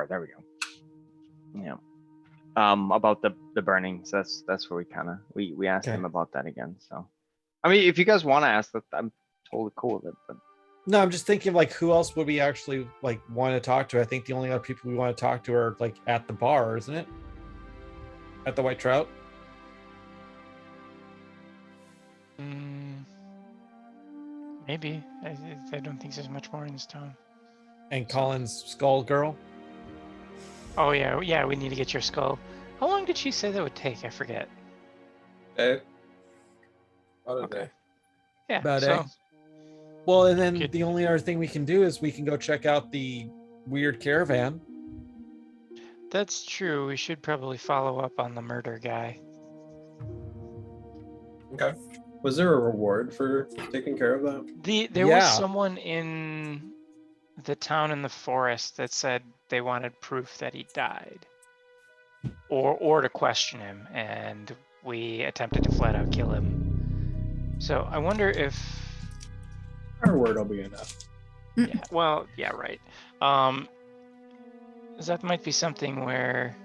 There we go. Yeah. About the burning. So that's where we asked Okay. him about that again. So, I mean, if you guys want to ask that, I'm totally cool with it. But No, I'm just thinking like who else would we actually like want to talk to? I think the only other people we want to talk to are like at the bar, isn't it? At the White Trout. Maybe. I don't think there's much more in this town. And Colin's Skull Girl. Oh yeah, we need to get your skull. How long did she say that would take? I forget. About a Okay. day. Yeah. About so it. Well, and then Good. the only other thing we can do is we can go check out the weird caravan. that's true. We should probably follow up on the murder guy. Okay. Was there a reward for taking care of that? There was Yeah. someone in the town in the forest that said they wanted proof that he died, or to question him, and we attempted to flat out kill him. So I wonder if Our word will be enough. yeah, well, yeah, right. That might be something where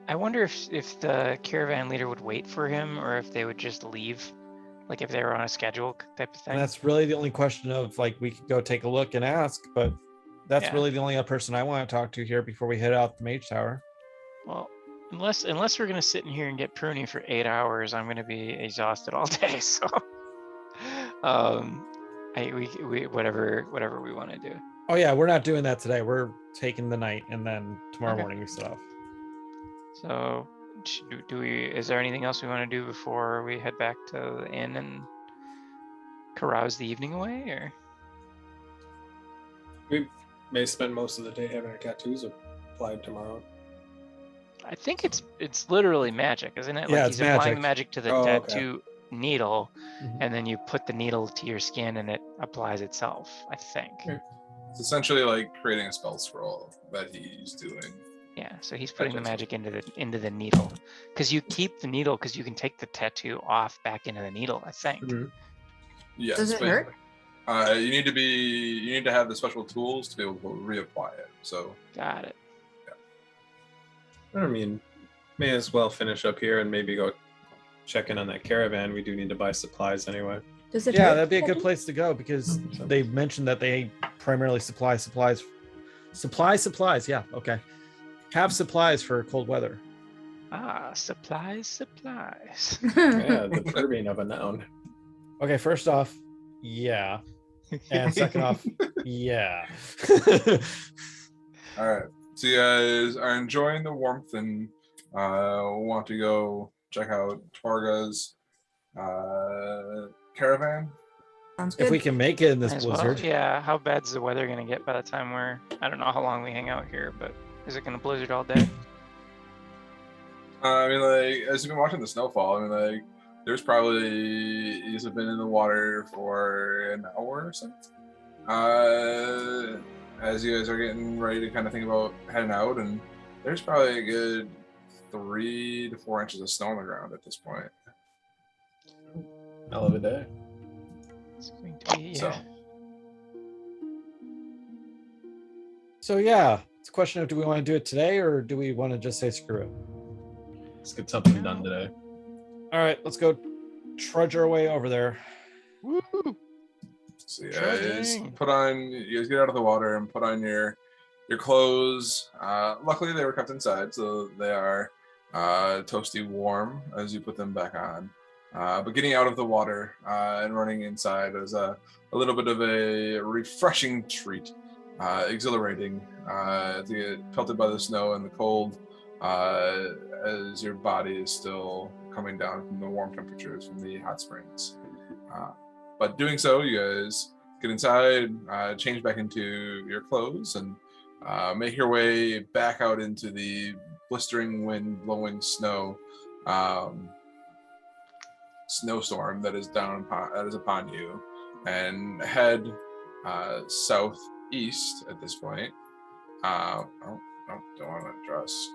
I wonder if the caravan leader would wait for him or if they would just leave, like if they were on a schedule type of thing. And that's really the only question of like we could go take a look and ask, but that's Yeah. really the only other person I want to talk to here before we head out the Mage Tower. Well, unless we're gonna sit in here and get pruny for 8 hours, I'm gonna be exhausted all day. So, we whatever we want to do. Oh yeah, we're not doing that today. We're taking the night and then tomorrow Okay. morning we set off. So, do we? Is there anything else we want to do before we head back to the inn and carouse the evening away? Or may spend most of the day having our tattoos applied tomorrow. I think it's literally magic, isn't it? Yeah, Like it's he's applying magic. the magic to the Oh, okay. tattoo needle, Mhm. and then you put the needle to your skin, and it applies itself. I think. It's essentially like creating a spell scroll that he's doing. Yeah. So he's putting the Gotcha. magic into the needle, because you keep the needle because you can take the tattoo off back into the needle. I think. Mhm. Yes, Does it hurt? you need to have the special tools to be able to reapply it. So Got it. I mean, may as well finish up here and maybe go check in on that caravan. We do need to buy supplies anyway. Does it Yeah, hurt? that'd be a good place to go because they mentioned that they primarily supply supplies. Supplies. Yeah, okay. Have supplies for cold weather. Ah, supplies. Yeah, the turbine of a noun. Okay, first off, yeah, and second off, yeah. all right. So you guys are enjoying the warmth and want to go check out Torga's caravan. Sounds If good. we can make it in this Might as well. blizzard, Yeah. How bad's the weather gonna get by the time I don't know how long we hang out here, but is it gonna blizzard all day? I mean, like, as you've been watching the snowfall, I mean, like, there's probably you have been in the water for an hour or so. As you guys are getting ready to kind of think about heading out, and there's probably a good 3 to 4 inches of snow on the ground at this point. Hell of a day. It's going to be So, so yeah, it's a question of do we want to do it today or do we want to just say screw it? Let's get something done today. All right, let's go trudge our way over there. Woo! so you Trudging. you guys get out of the water and put on your clothes. Luckily, they were kept inside, so they are toasty warm as you put them back on. But getting out of the water and running inside is a little bit of a refreshing treat, exhilarating to get pelted by the snow and the cold as your body is still coming down from the warm temperatures from the hot springs. But doing so, you guys get inside, change back into your clothes, and make your way back out into the blistering wind, blowing snow snowstorm that is upon you, and head southeast at this point. Don't want to dress.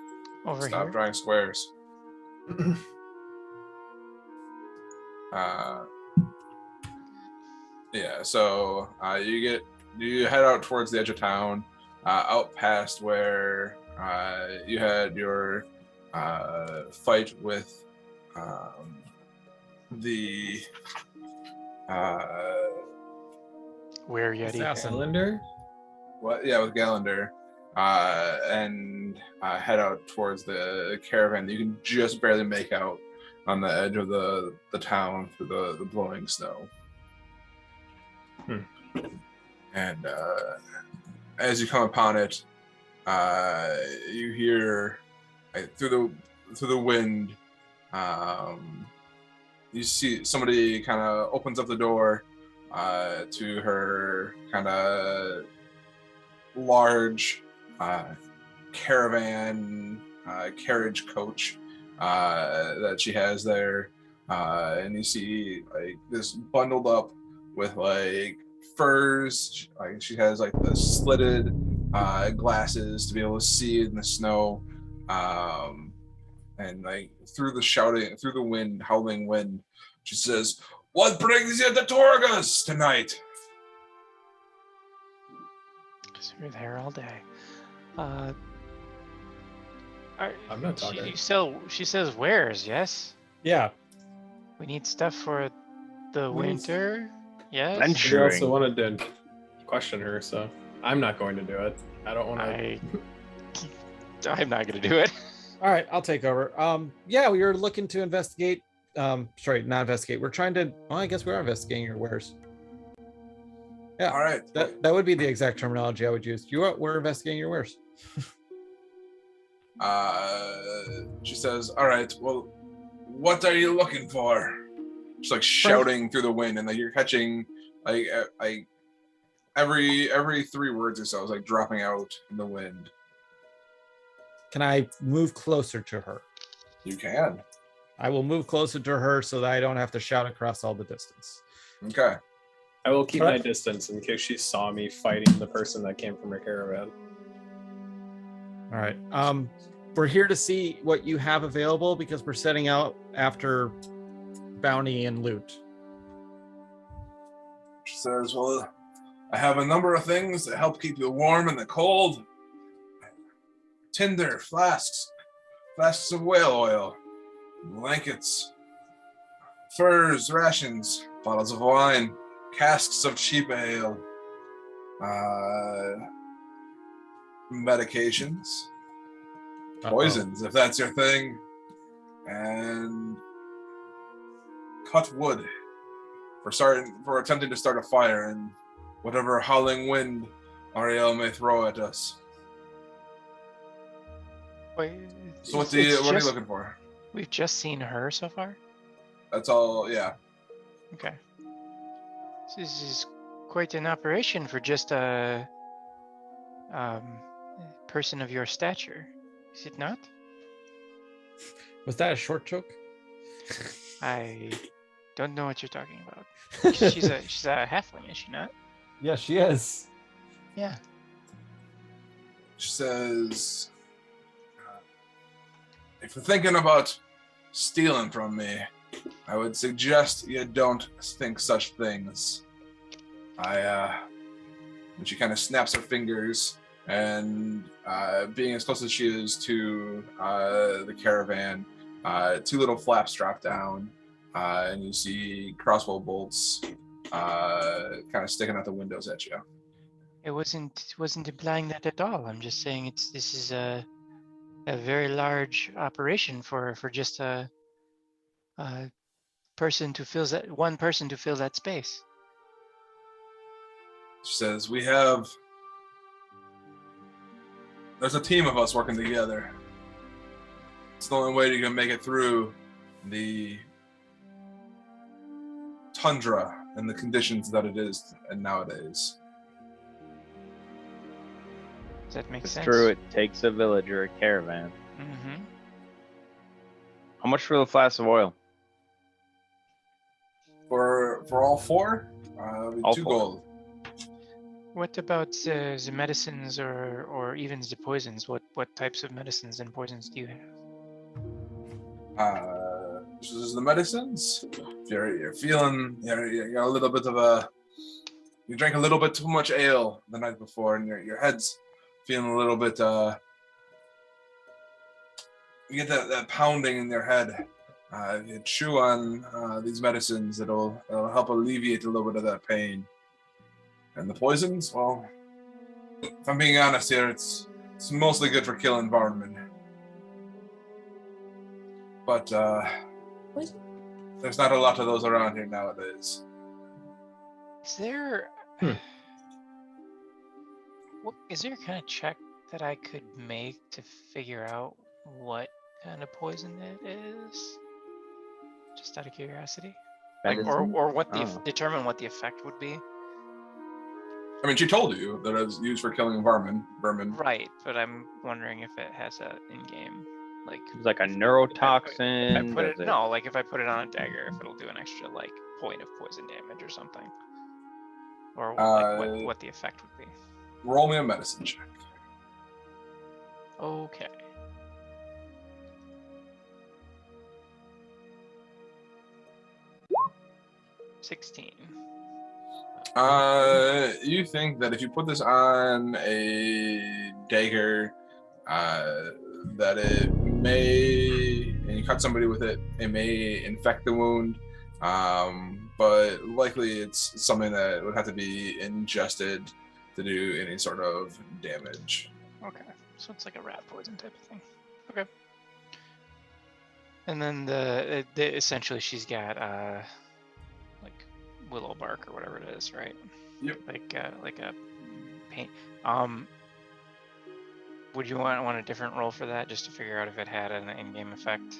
Over Stop here. drawing squares. Yeah, so you head out towards the edge of town, out past where you had your fight with the Where Yeti? Assassin. Cylinder? with Gallander, and head out towards the caravan that you can just barely make out on the edge of the town through the blowing snow. And as you come upon it, you hear through the wind. You see somebody kind of opens up the door to her kind of large caravan carriage coach that she has there, and you see like this bundled up with like furs. Like she has like the slitted glasses to be able to see in the snow, and like through the wind, howling wind, she says, "What brings you to Torga's tonight?" Because we're there all day. I'm not talking. She says wares, yes? Yeah, We need stuff for the winter, yes? I Venturing. also wanted to question her, so I'm not going to do it. I don't want to. I'm not gonna do it. all right, I'll take over. Yeah, we were looking to investigate. Sorry, not investigate. We're trying to. Well, I guess we are investigating your wares. Yeah, All right. that would be the exact terminology I would use. We're investigating your wares. She says, "All right. Well, what are you looking for?" She's like shouting through the wind, and like you're catching like every 3 words or so is like dropping out in the wind. Can I move closer to her? You can. I will move closer to her so that I don't have to shout across all the distance. Okay. I will keep my distance in case she saw me fighting the person that came from her caravan. All right. We're here to see what you have available because we're setting out after bounty and loot. She says, well, I have a number of things that help keep you warm in the cold. Tinder, flasks of whale oil, blankets, furs, rations, bottles of wine, casks of cheap ale, medications, poisons, if that's your thing, and cut wood for attempting to start a fire and whatever howling wind Ariel may throw at us. Wait, So what are you looking for? We've just seen her so far? That's all, yeah. Okay. So this is quite an operation for just a person of your stature, is it not? Was that a short joke? I don't know what you're talking about. She's a halfling, is she not? Yeah, she is. Yeah. She says, if you're thinking about stealing from me, I would suggest you don't think such things. And she kind of snaps her fingers, and being as close as she is to the caravan, 2 little flaps drop down, and you see crossbow bolts kind of sticking out the windows at you. It wasn't implying that at all. I'm just saying this is a very large operation for just a person to fill one person to fill that space. She says, there's a team of us working together. It's the only way you can make it through the tundra and the conditions that it is and nowadays. Does that make It's sense? true. It takes a village or a caravan. Mm-hmm. How much for the flask of oil? For all 4, All 2 4. gold. What about the medicines or even the poisons? What types of medicines and poisons do you have? This is the medicines. If you're feeling, you got a little bit of you drank a little bit too much ale the night before, and your head's feeling a little bit. You get that pounding in your head. You chew on these medicines, it'll help alleviate a little bit of that pain. And the poisons, well, if I'm being honest here, it's mostly good for killing varmint. But there's not a lot of those around here nowadays. Is there is there a kind of check that I could make to figure out what kind of poison that is? Just out of curiosity. Like, or what determine what the effect would be. I mean, she told you that it's used for killing vermin. Right, but I'm wondering if it has a in-game, like. It's like a neurotoxin. Like if I put it on a dagger, if it'll do an extra like point of poison damage or something, or like what the effect would be. Roll me a medicine check. Okay. $16. You think that if you put this on a dagger, that it may, and you cut somebody with it, it may infect the wound. But likely it's something that would have to be ingested to do any sort of damage. Okay, so it's like a rat poison type of thing. Okay. And then the essentially she's got like willow bark or whatever it is, right? Yep. Like a paint. Would you want a different roll for that just to figure out if it had an in-game effect?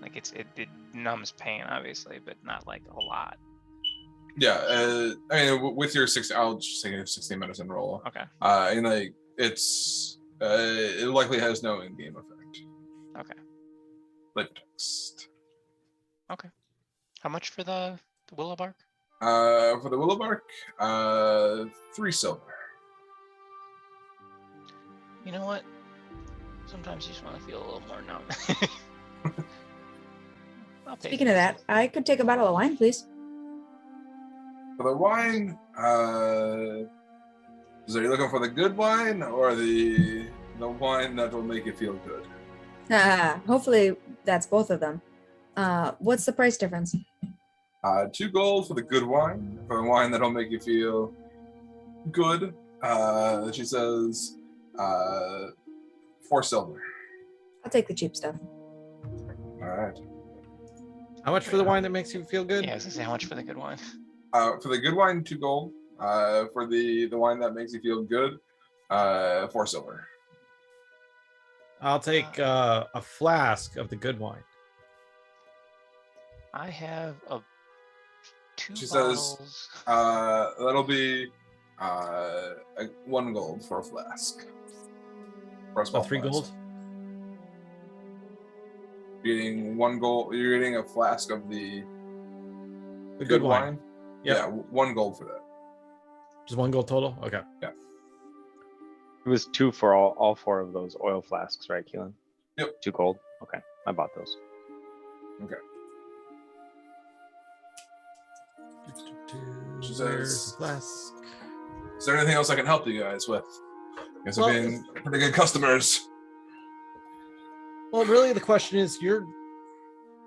Like it numbs pain obviously, but not like a lot. Yeah, I mean, with your 6, I'll just take a 16 medicine roll. Okay. And like it's it likely has no in-game effect. Okay. Live text. How much for the willow bark? For the willow bark, 3 silver. You know what? Sometimes you just want to feel a little more numb. I'll pay Speaking for of this. that, I could take a bottle of wine, please. For the wine, so are you looking for the good wine or the wine that will make you feel good? Hopefully that's both of them. What's the price difference? 2 gold for the good wine. For the wine that'll make you feel good, she says 4 silver. I'll take the cheap stuff. All right. How much for the wine that makes you feel good? Yeah, I was gonna say how much for the good wine. For the good wine, 2 gold. For the wine that makes you feel good, 4 silver. I'll take a flask of the good wine. I have 2 She says, bottles. that'll be 1 gold for a flask. For a So small 3 flask. gold. You're getting 1 gold. You're getting a flask of the The good wine. Yep. Yeah, 1 gold for that. Just 1 gold total. Okay. It was 2 for all 4 of those oil flasks, right, Keelan? Yep. 2 gold. Okay, I bought those. Okay. She Where's says, the flask? is there anything else I can help you guys with? You guys Well, have been pretty good customers. Well, really, the question is,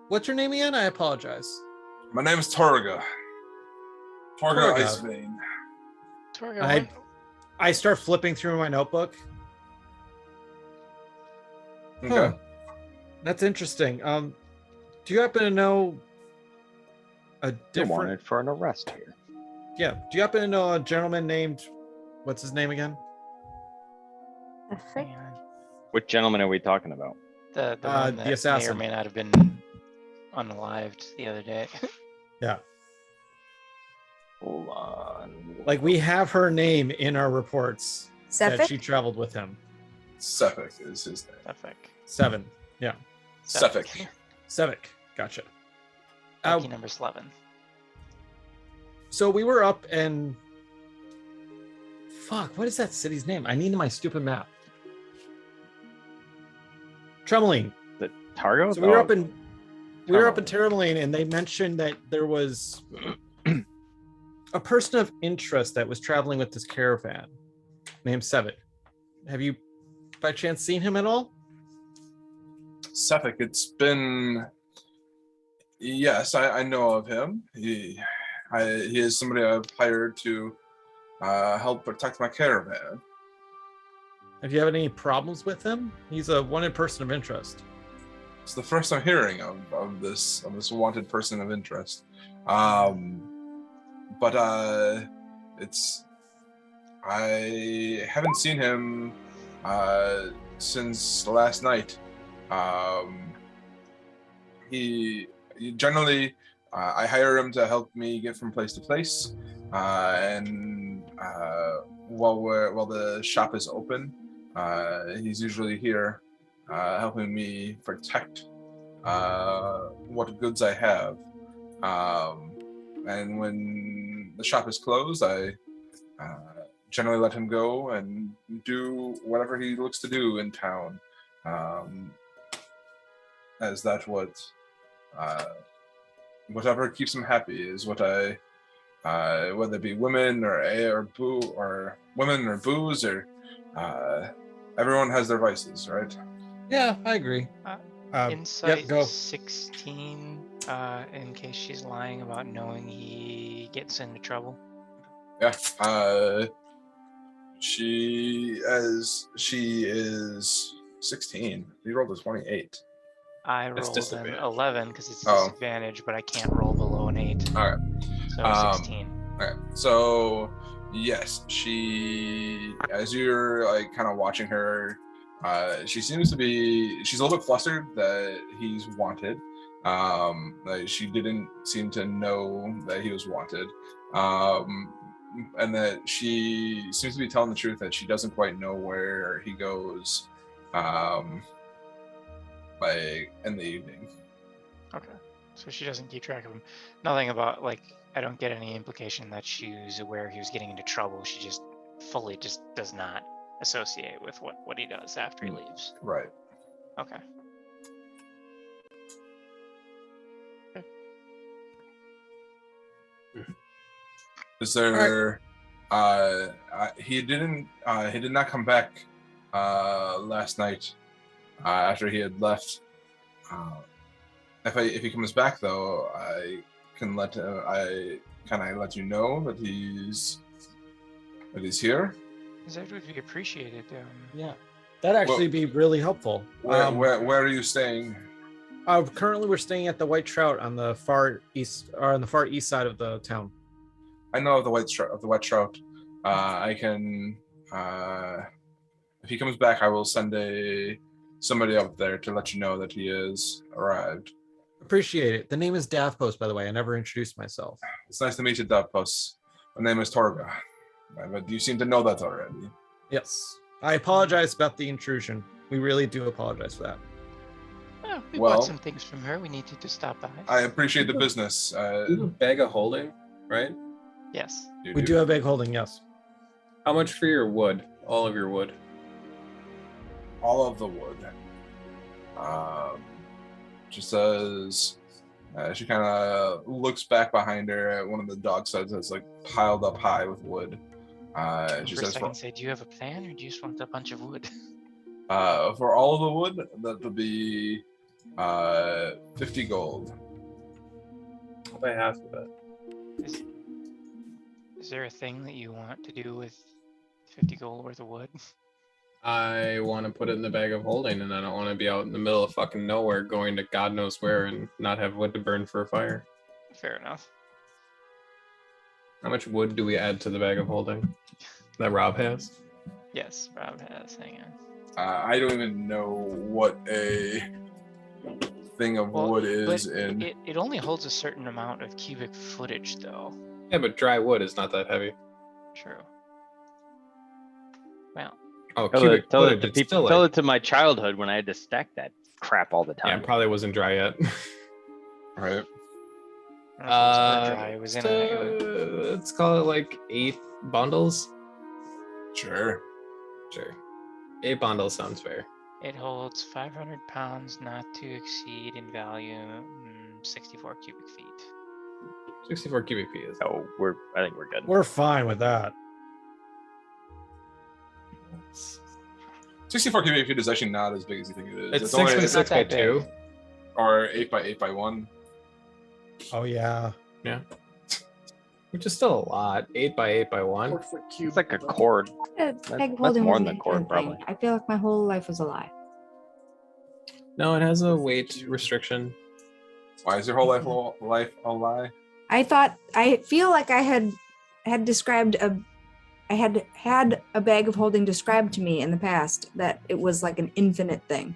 what's your name again? I apologize. My name is Torga. Torga Torga. Icevein. Torgo, I start flipping through my notebook. Okay. Huh. That's interesting. Do you happen to know a You're different? wanted for an arrest here. Yeah. Do you happen to know a gentleman named? What's his name again? hang on. What gentleman are we talking about? The The one that may or assassin. may not have been unalived the other day. Yeah. Hold on. Like we have her name in our reports that Sephic? she traveled with him. Sefik is his name. Epic. 7. Yeah. Sefik. Sevik. Gotcha. Lucky number 11. So we were up and fuck, what is that city's name? I need my stupid map. Tremoline. The Targo? So we were Oh, up in Tremoline, and they mentioned that there was a person of interest that was traveling with this caravan named Sevik. Have you by chance seen him at all? Sefik, it's been. Yes, I know of him. He is somebody I've hired to help protect my caravan. Have you had any problems with him? He's a wanted person of interest. It's the first I'm hearing of this wanted person of interest. But I haven't seen him since last night. He generally I hire him to help me get from place to place, and while the shop is open, he's usually here helping me protect what goods I have. And when the shop is closed, I generally let him go and do whatever he looks to do in town, as that's whatever keeps him happy is what I, whether it be women or women or booze or everyone has their vices, right? Yeah, I agree. Insight go. 16, in case she's lying about knowing he gets into trouble. Yeah. She is 16. He rolled a 28. I It's rolled an disadvantage. 11 because it's a Oh. disadvantage, but I can't roll below an 8. All right. So 16. Okay, so yes, she, as you're like kind of watching her, she seems to be, she's a little bit flustered that he's wanted, Like she didn't seem to know that he was wanted, and that she seems to be telling the truth that she doesn't quite know where he goes, like in the evening. Okay. So she doesn't keep track of him. Nothing about, like, I don't get any implication that she was aware he was getting into trouble. She just fully just does not associate with what he does after he leaves. Right. Okay. Is there? He didn't. He did not come back last night after he had left. If he comes back though, I can let I let you know that he's here. That would be appreciated. Yeah, that'd actually be really helpful. Where are you staying? Currently, we're staying at the White Trout on the far east, or on the far east side of the town. I know of the White Trout. I can. If he comes back, I will send somebody up there to let you know that he has arrived. Appreciate it. The name is Davpost, by the way. I never introduced myself. It's nice to meet you, Davpost. My name is Torga. But you seem to know that already. Yes. I apologize about the intrusion. We really do apologize for that. Well, we Well- bought some things from her. We needed to stop by. I appreciate the business. You have a bag of holding, right? Yes. We do have big holding, yes. How much for your wood? All of your wood. all of the wood. Just as she kind of looks back behind her at one of the dog studs that's like piled up high with wood. She For a says, second, say, do you have a plan, or do you just want a bunch of wood? for all of the wood, that would be 50 gold. I'll pay half of it. Is there a thing that you want to do with 50 gold worth of wood? I want to put it in the bag of holding, and I don't want to be out in the middle of fucking nowhere going to God knows where and not have wood to burn for a fire. Fair enough. How much wood do we add to the bag of holding that Rob has? Yes, Rob has. Hang on. I don't even know what a thing of Well, wood is in. It only holds a certain amount of cubic footage, though. Yeah, but dry wood is not that heavy. True. Well, Oh, Tell cubic it, tell it footage. to It's people. still Tell like, it to my childhood when I had to stack that crap all the yeah, time. it probably wasn't dry yet. Right. I don't know if it was ever dry. It was in a. Let's call it like 8 bundles. Sure. Sure. 8 bundles sounds fair. It holds 500 pounds, not to exceed in value 64 cubic feet. 64 cubic feet is. So I think we're good. We're fine with that. 64 cubic feet is actually not as big as you think it is. It's 6 only, by it's 6 by not that 2. big. or 8 by 8 by 1. Oh yeah. Yeah. Which is still a lot. 8 by 8 by 1. 4-foot cube. It's like a cord. Bag that's holding more wasn't than a a cord, good probably. thing. I feel like my whole life was a lie. No, it has a weight restriction. Why is your whole life a lie? I feel like I had described I had a bag of holding described to me in the past that it was like an infinite thing.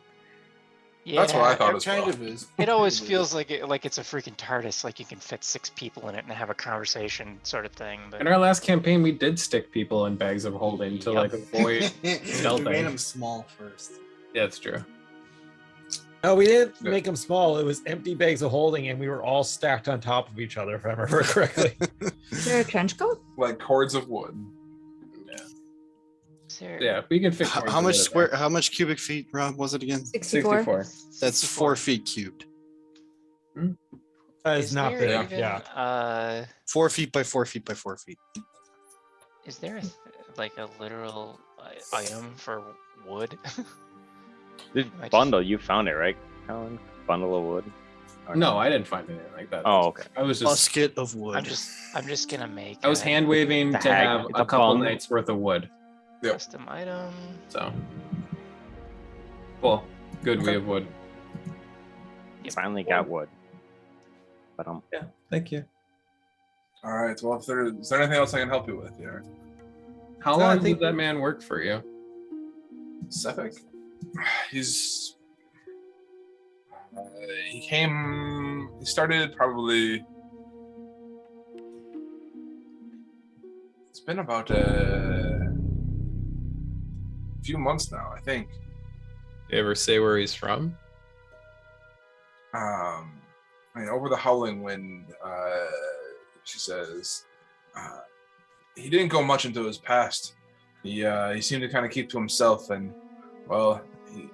Yeah, That's what I thought It as kind well. of is. It always feels like it's a freaking TARDIS, like you can fit 6 people in it and have a conversation, sort of thing. But In our last campaign, we did stick people in bags of holding to like avoid. we stealthing. made them small first. Yeah, it's true. No, we didn't Yeah. make them small. It was empty bags of holding, and we were all stacked on top of each other, if I remember correctly. Is there a trench coat? Like cords of wood. Sarah, Yeah, we can fit. How cords much in square? How much cubic feet, Rob? Was it again? 64. 64. That's 4 feet cubed. That is not there big. even, Yeah. 4 feet by 4 feet by 4 feet. Is there like a literal item for wood? This I just- bundle, you found it, right, Colin? Bundle of wood. Or No, I didn't find anything like that. Oh, okay. I was just. Musket of wood. I'm just gonna make. I was hand waving It's to a hag. have It's a a couple bundle. nights worth of wood. Yep. Custom item. So. Cool. Good. We have wood. Finally got wood. But Yeah. Thank you. All right. Well, is there anything else I can help you with here? How No, I long think- did that man work for you? Sefik? He's He started probably, it's been about a few months now, I think. You ever say where he's from? I mean, over the howling wind, she says, he didn't go much into his past. He seemed to kind of keep to himself, and well,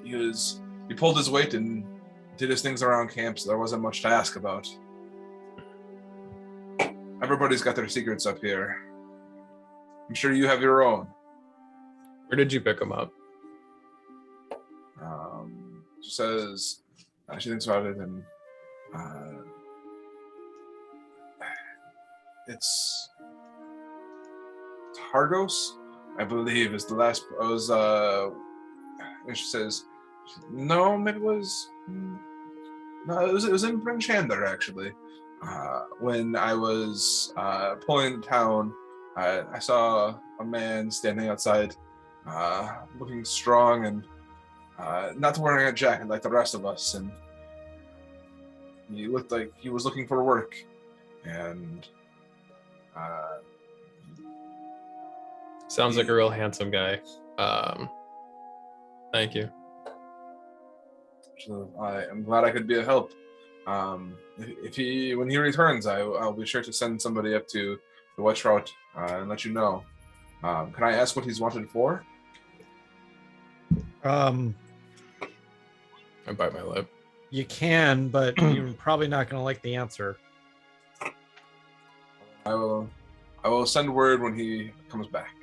he pulled his weight and did his things around camp, so there wasn't much to ask about. Everybody's got their secrets up here. I'm sure you have your own. Where did you pick him up? She says, she thinks about it, and it's Targos, I believe, is the last. And she says, no, maybe it was. No, it was in Bryn Chandler, actually. When I was pulling the town, I saw a man standing outside, looking strong and not wearing a jacket like the rest of us, and he looked like he was looking for work. And Sounds like a real handsome guy. Thank you. so I'm glad I could be of help. If when he returns, I'll be sure to send somebody up to the Wet Trout and let you know. Can I ask what he's wanted for? I bite my lip. You can, but you're probably not going to like the answer. I will send word when he comes back.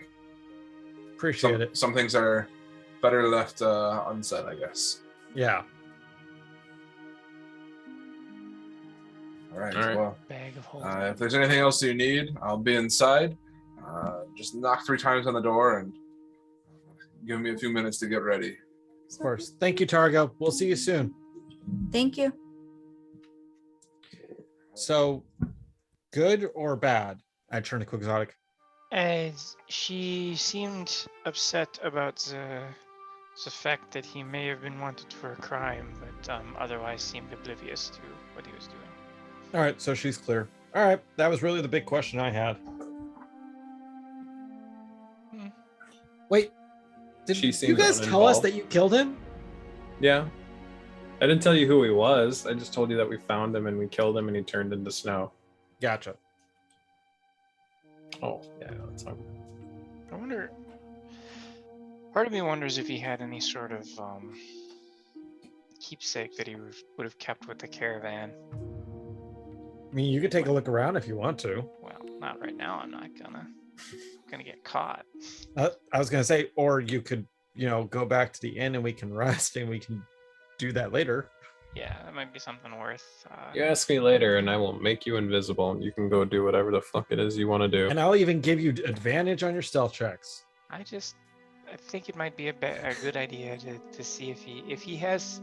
Appreciate it. Some things are better left unsaid, I guess. Yeah. All right. All right. Well, Bag of holding. if there's anything else you need, I'll be inside. Just knock 3 times on the door and give me a few minutes to get ready. Of course. Thank you, Targo. We'll see you soon. Thank you. So, good or bad? I turn to Quixotic. She seemed upset about the fact that he may have been wanted for a crime, but otherwise seemed oblivious to what he was doing. All right, so she's clear. All right, that was really the big question I had. Wait, did She you seems guys tell us uninvolved. that you killed him? Yeah. I didn't tell you who he was. I just told you that we found him and we killed him and he turned into snow. Gotcha. Oh, yeah, that's not. I wonder. Part of me wonders if he had any sort of keepsake that he would have kept with the caravan. I mean, you could take a look around if you want to. Well, not right now. I'm not gonna get caught. I was gonna say, or you could, go back to the inn and we can rest and we can do that later. Yeah, that might be something worth. You ask me later and I will make you invisible and you can go do whatever the fuck it is you want to do. And I'll even give you advantage on your stealth checks. I think it might be a good idea to see if he has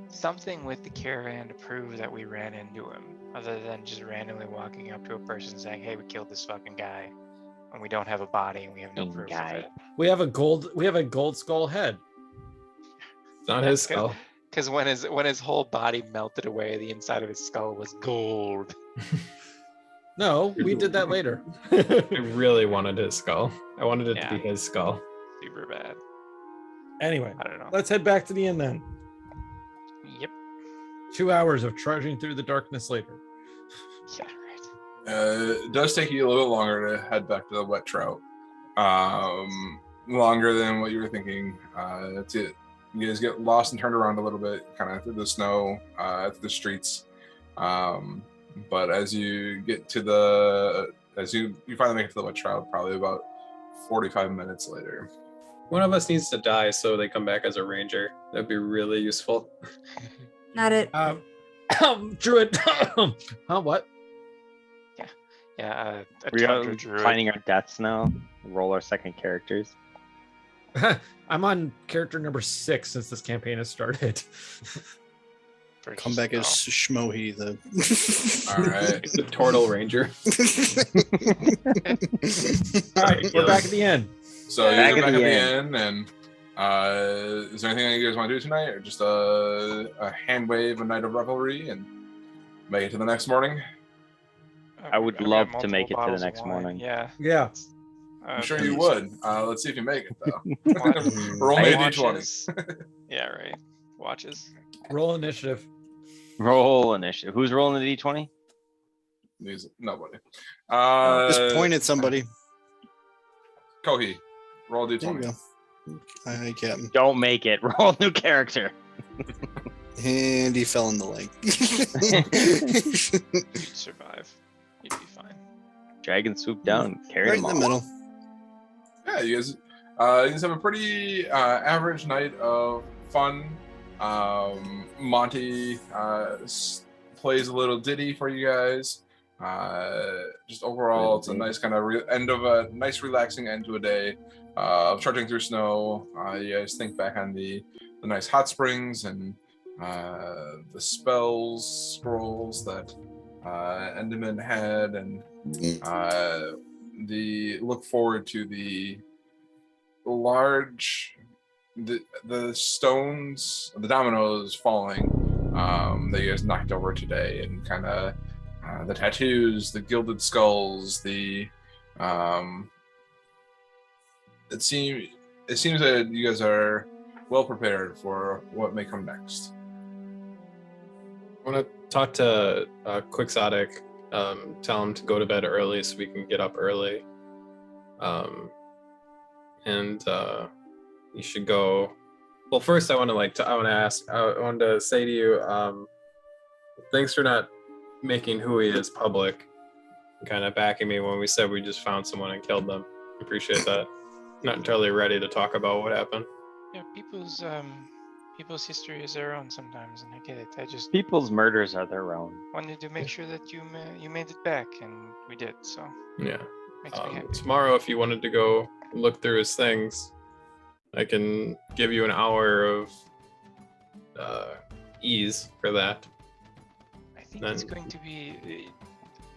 something with the caravan to prove that we ran into him, other than just randomly walking up to a person saying, "Hey, we killed this fucking guy," and we don't have a body and we have no proof of it. We have a gold skull head. It's not his skull. Because when his whole body melted away, the inside of his skull was gold. No, we did that later. I really wanted his skull. I wanted it to be Yeah. his skull. Super bad. Anyway, I don't know. let's head back to the inn then. Yep. 2 hours of trudging through the darkness later. Yeah, right. It does take you a little longer to head back to the Wet Trout. Longer than what you were thinking. That's it. You guys get lost and turned around a little bit, kind of through the snow, through the streets. But as you get to you finally make it to the Wet Trout, probably about 45 minutes later. One of us needs to die so they come back as a ranger. That'd be really useful. Not it. Druid. Huh? What? Yeah, a We are tundra druid. finding our deaths now. Roll our second characters. I'm on character number 6 since this campaign has started. for Come back as snow. Shmohi, the. All right. The Turtle Ranger. All right, we're back at the end. So Back you're at back at the the end. inn, and Is there anything that you guys want to do tonight, or just a hand wave, a night of revelry, and make it to the next morning? I would I've got love to multiple make it to the bottles of next wine, morning. Yeah. Yeah. I'm sure you would. Let's see if you make it, though. Watches. Roll me a d20. Yeah, right. Watches. Roll initiative. Roll initiative. Who's rolling the d20? Nobody. Just point at somebody. Kohi, roll a There you d20. go. Hi, Captain. Don't make it. Roll a new character. And he fell in the lake. You'd survive. You'd be fine. Dragon swooped down and carried Right him in the off. middle. Yeah, you guys have a pretty average night of fun. Monty plays a little ditty for you guys. Just overall, it's a nice kind of end of a nice relaxing end to a day of trudging through snow. You guys think back on the nice hot springs and the spells scrolls that Enderman had, and the look forward to the large the stones, the dominoes falling that you guys knocked over today, and kind of the tattoos, the gilded skulls, the it seems that you guys are well prepared for what may come next. I want to talk to Quixotic, tell him to go to bed early so we can get up early. And you should go. Well, first I want to say to you, thanks for not making who he is public, and kind of backing me when we said we just found someone and killed them. Appreciate that. Not entirely ready to talk about what happened. Yeah, people's history is their own sometimes, and I get it. I just People's murders are their own. wanted to make sure that you made it back, and we did. So Yeah. makes me happy. Tomorrow, if you wanted to go look through his things, I can give you an hour of ease for that. I think it's going to be.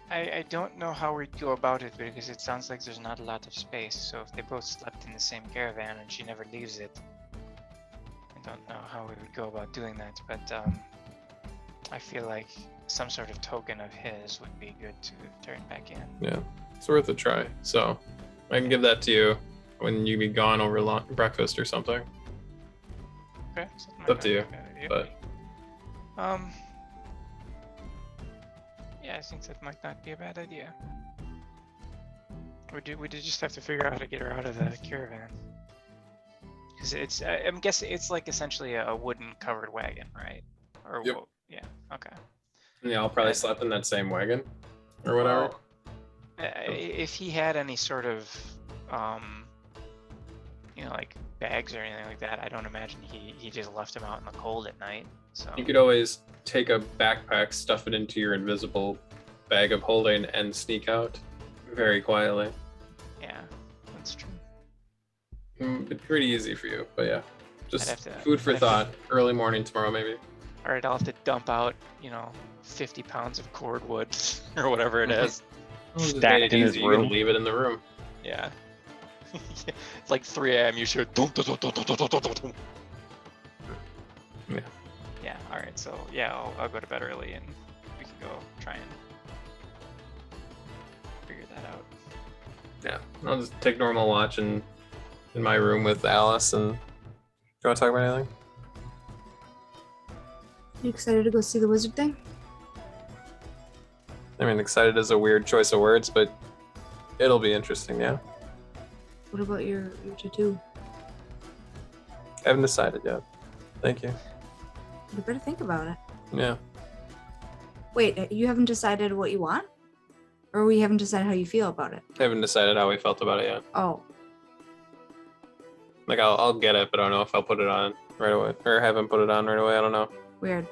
I don't know how we'd go about it, because it sounds like there's not a lot of space. So if they both slept in the same caravan and she never leaves it, I don't know how we would go about doing that. But I feel like some sort of token of his would be good to turn back in. Yeah, it's worth a try. So I can give that to you when you be gone over breakfast or something. Okay, so It's up to you, but yeah, I think that might not be a bad idea. We did just have to figure out how to get her out of the caravan. Because it's, I'm guessing it's like essentially a wooden covered wagon, right? Or Yep. Yeah, okay. yeah, I'll probably slept in that same wagon or whatever. If he had any sort of, like bags or anything like that, I don't imagine he just left them out in the cold at night. So You could always take a backpack, stuff it into your invisible bag of holding, and sneak out very quietly. yeah, that's true. It's pretty easy for you, but yeah, just have to- food for I'd have to- thought. Early morning tomorrow, maybe. All right, I'll have to dump out, 50 pounds of cordwood or whatever it is. Just Stacked made it in his easy. You can room. leave it in the room. Yeah. It's like 3 a.m. You should. Yeah. Yeah. All right. So yeah, I'll go to bed early, and we can go try and figure that out. Yeah, I'll just take normal watch in my room with Alice. And do you want to talk about anything? You excited to go see the wizard thing? I mean, excited is a weird choice of words, but it'll be interesting. Yeah, What about your tattoo? I haven't decided yet. Thank you. You better think about it. Yeah. Wait, you haven't decided what you want? Or we haven't decided how you feel about it? I haven't decided how we felt about it yet. Oh, Like, I'll get it, but I don't know if I'll put it on right away or have him put it on right away. I don't know. weird.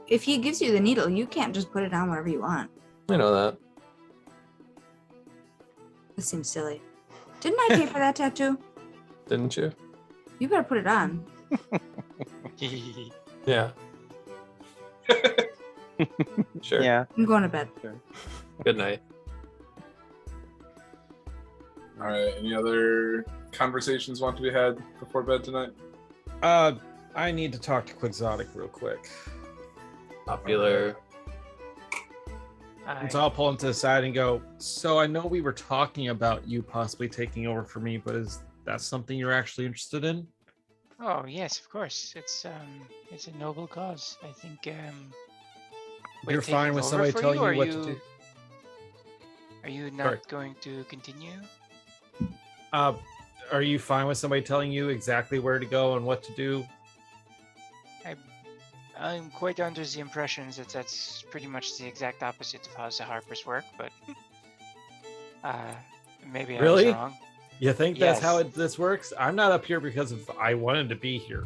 If he gives you the needle, you can't just put it on whenever you want. I know that. This seems silly. Didn't I pay for that tattoo? Didn't you? You better put it on. Yeah. Sure. Yeah. I'm going to bed. Good night. All right. Any other conversations want to be had before bed tonight? I need to talk to Quixotic real quick. Popular. So I'll pull him to the side and go, so I know we were talking about you possibly taking over for me, but is that something you're actually interested in? Oh yes, of course. It's a noble cause. I think. You're fine with somebody telling you what to do? Are you not going to continue? Are you fine with somebody telling you exactly where to go and what to do? I'm quite under the impression that that's pretty much the exact opposite of how the Harpers work, but maybe I was wrong. You think that's how this works? I'm not up here because of I wanted to be here.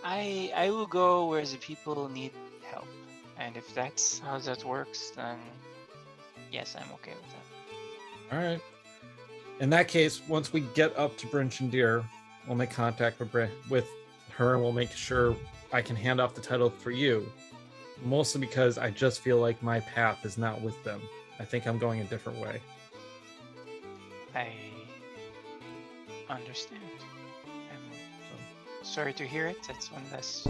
I will go where the people need help, and if that's how that works, then yes, I'm okay with that. All right. In that case, once we get up to Brynch and Deer, we'll make contact with her, and we'll make sure I can hand off the title for you. Mostly because I just feel like my path is not with them. I think I'm going a different way. I understand. I'm sorry to hear it. That's one less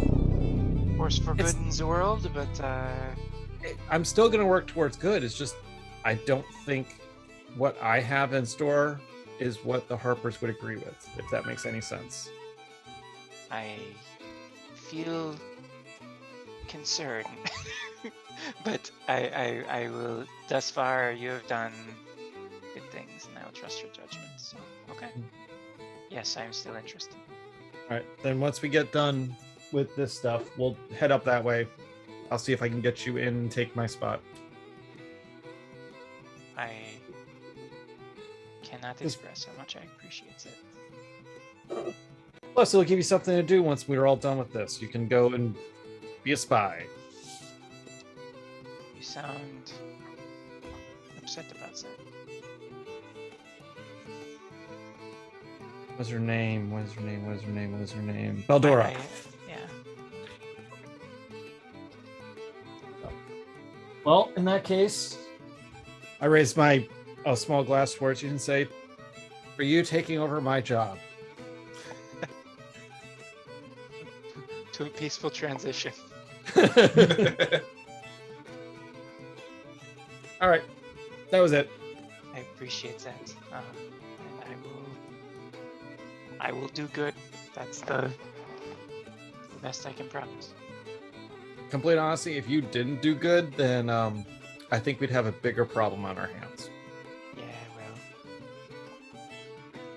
force for good in the world, but I'm still going to work towards good. It's just I don't think what I have in store is what the Harpers would agree with, if that makes any sense. I feel concerned, but I will. Thus far, you have done good things, and I will trust your judgment. So, okay. Yes, I'm still interested. All right. Then once we get done with this stuff, we'll head up that way. I'll see if I can get you in and take my spot. I cannot express how much I appreciate it. Plus, it'll give you something to do once we're all done with this. You can go and be a spy. You sound upset about that. What's her name? Baldora. Yeah. Well, in that case, I raise my small glass towards you and say, for you taking over my job. To a peaceful transition. All right. That was it. I appreciate that. And I will do good. That's the best I can promise. Complete honesty, if you didn't do good, then I think we'd have a bigger problem on our hands. Yeah, well,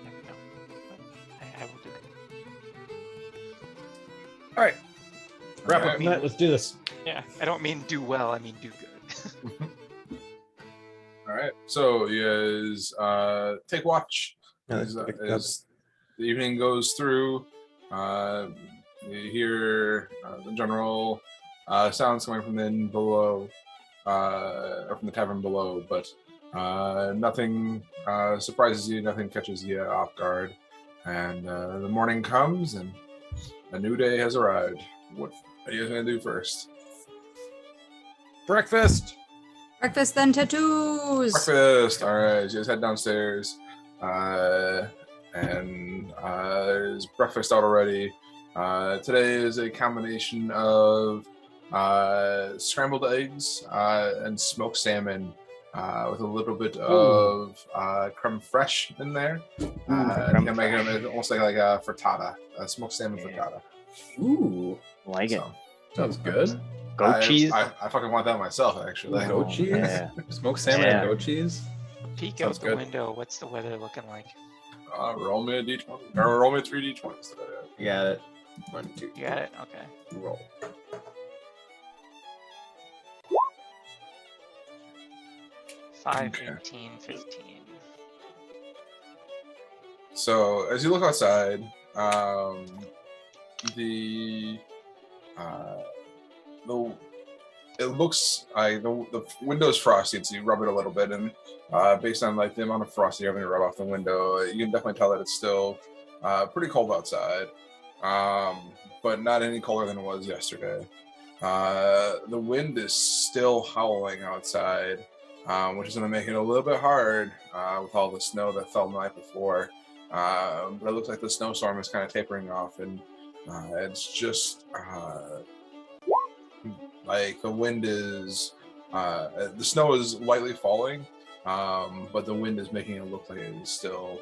never know. But I will do good. All right. Wrap All up tonight. Let's do this. Yeah, I don't mean do well. I mean do good. All right. So you guys take watch as the evening goes through. You hear the general sounds coming from the inn below, or from the tavern below, but nothing surprises you. Nothing catches you off guard. And the morning comes, and a new day has arrived. What are you guys gonna do first? Breakfast. Breakfast, then tattoos. Breakfast. All right, you guys head downstairs, and there's breakfast out already. Today is a combination of scrambled eggs and smoked salmon with a little bit of creme fraiche in there. You can make it almost like a frittata, a smoked salmon frittata. Ooh, Like it. So, sounds good. Goat cheese. I fucking want that myself, actually. Goat cheese? Yeah. Smoked salmon Yeah. and goat cheese? Peek Sounds out the good. window. What's the weather looking like? Roll me a d20. Or roll me 3 d20s today. You got it. 1, 2, You got it? Okay. roll. 5, Okay. 18, 15. So as you look outside, it looks like the window's frosty, so you rub it a little bit, and based on like the amount of frost you're having to rub off the window, you can definitely tell that it's still pretty cold outside, but not any colder than it was yesterday. The wind is still howling outside, which is going to make it a little bit hard with all the snow that fell the night before. But it looks like the snowstorm is kind of tapering off, and it's just like the wind is, the snow is lightly falling, but the wind is making it look like it is still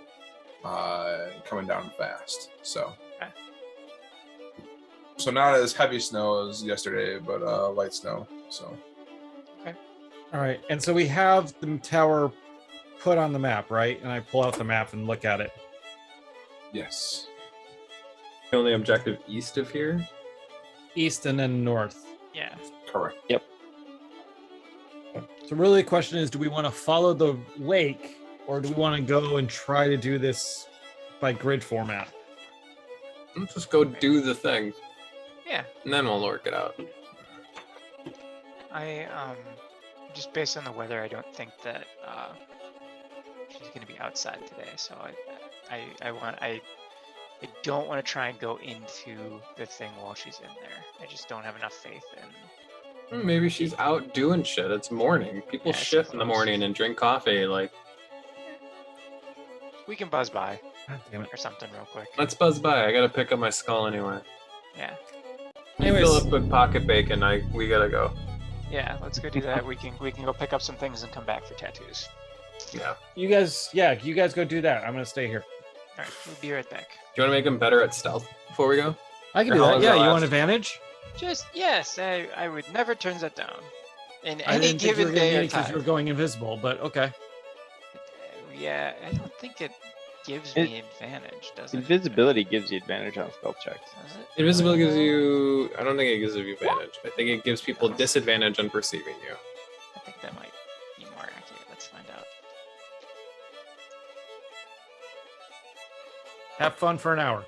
coming down fast. So not as heavy snow as yesterday, but light snow. So All right, and so we have the tower put on the map, right? And I pull out the map and look at it. yes. The only objective east of here. East and then north. Yeah. Correct. So really the question is, do we want to follow the lake or do we want to go and try to do this by grid format? Let's just go do the thing, Yeah. and then we'll work it out. I just based on the weather, I don't think that she's gonna be outside today. So I don't want to try and go into the thing while she's in there. I just don't have enough faith in. Maybe she's out doing shit. It's morning. People Yeah, I shift in the suppose. morning and drink coffee. Like, We can buzz by God damn it. or something real quick. let's buzz by. I gotta pick up my skull anyway. Yeah. Anyways. Fill up with pocket bacon. We gotta go. Yeah. Let's go do that. We can go pick up some things and come back for tattoos. Yeah. You guys go do that. I'm gonna stay here. All right. We'll be right back. Do you want to make him better at stealth before we go? I can Or do how that. was Yeah, our you last- want advantage? Just yes, I would never turn that down. In I any didn't think you given were gonna day need or it because time. you were going invisible, but okay. Yeah, I don't think it gives me advantage, does it? Invisibility gives you advantage on spell checks. Does it? Invisibility gives you. I don't think it gives you advantage. I think it gives people disadvantage on perceiving you. I think that might be more accurate. Let's find out. Have fun for an hour.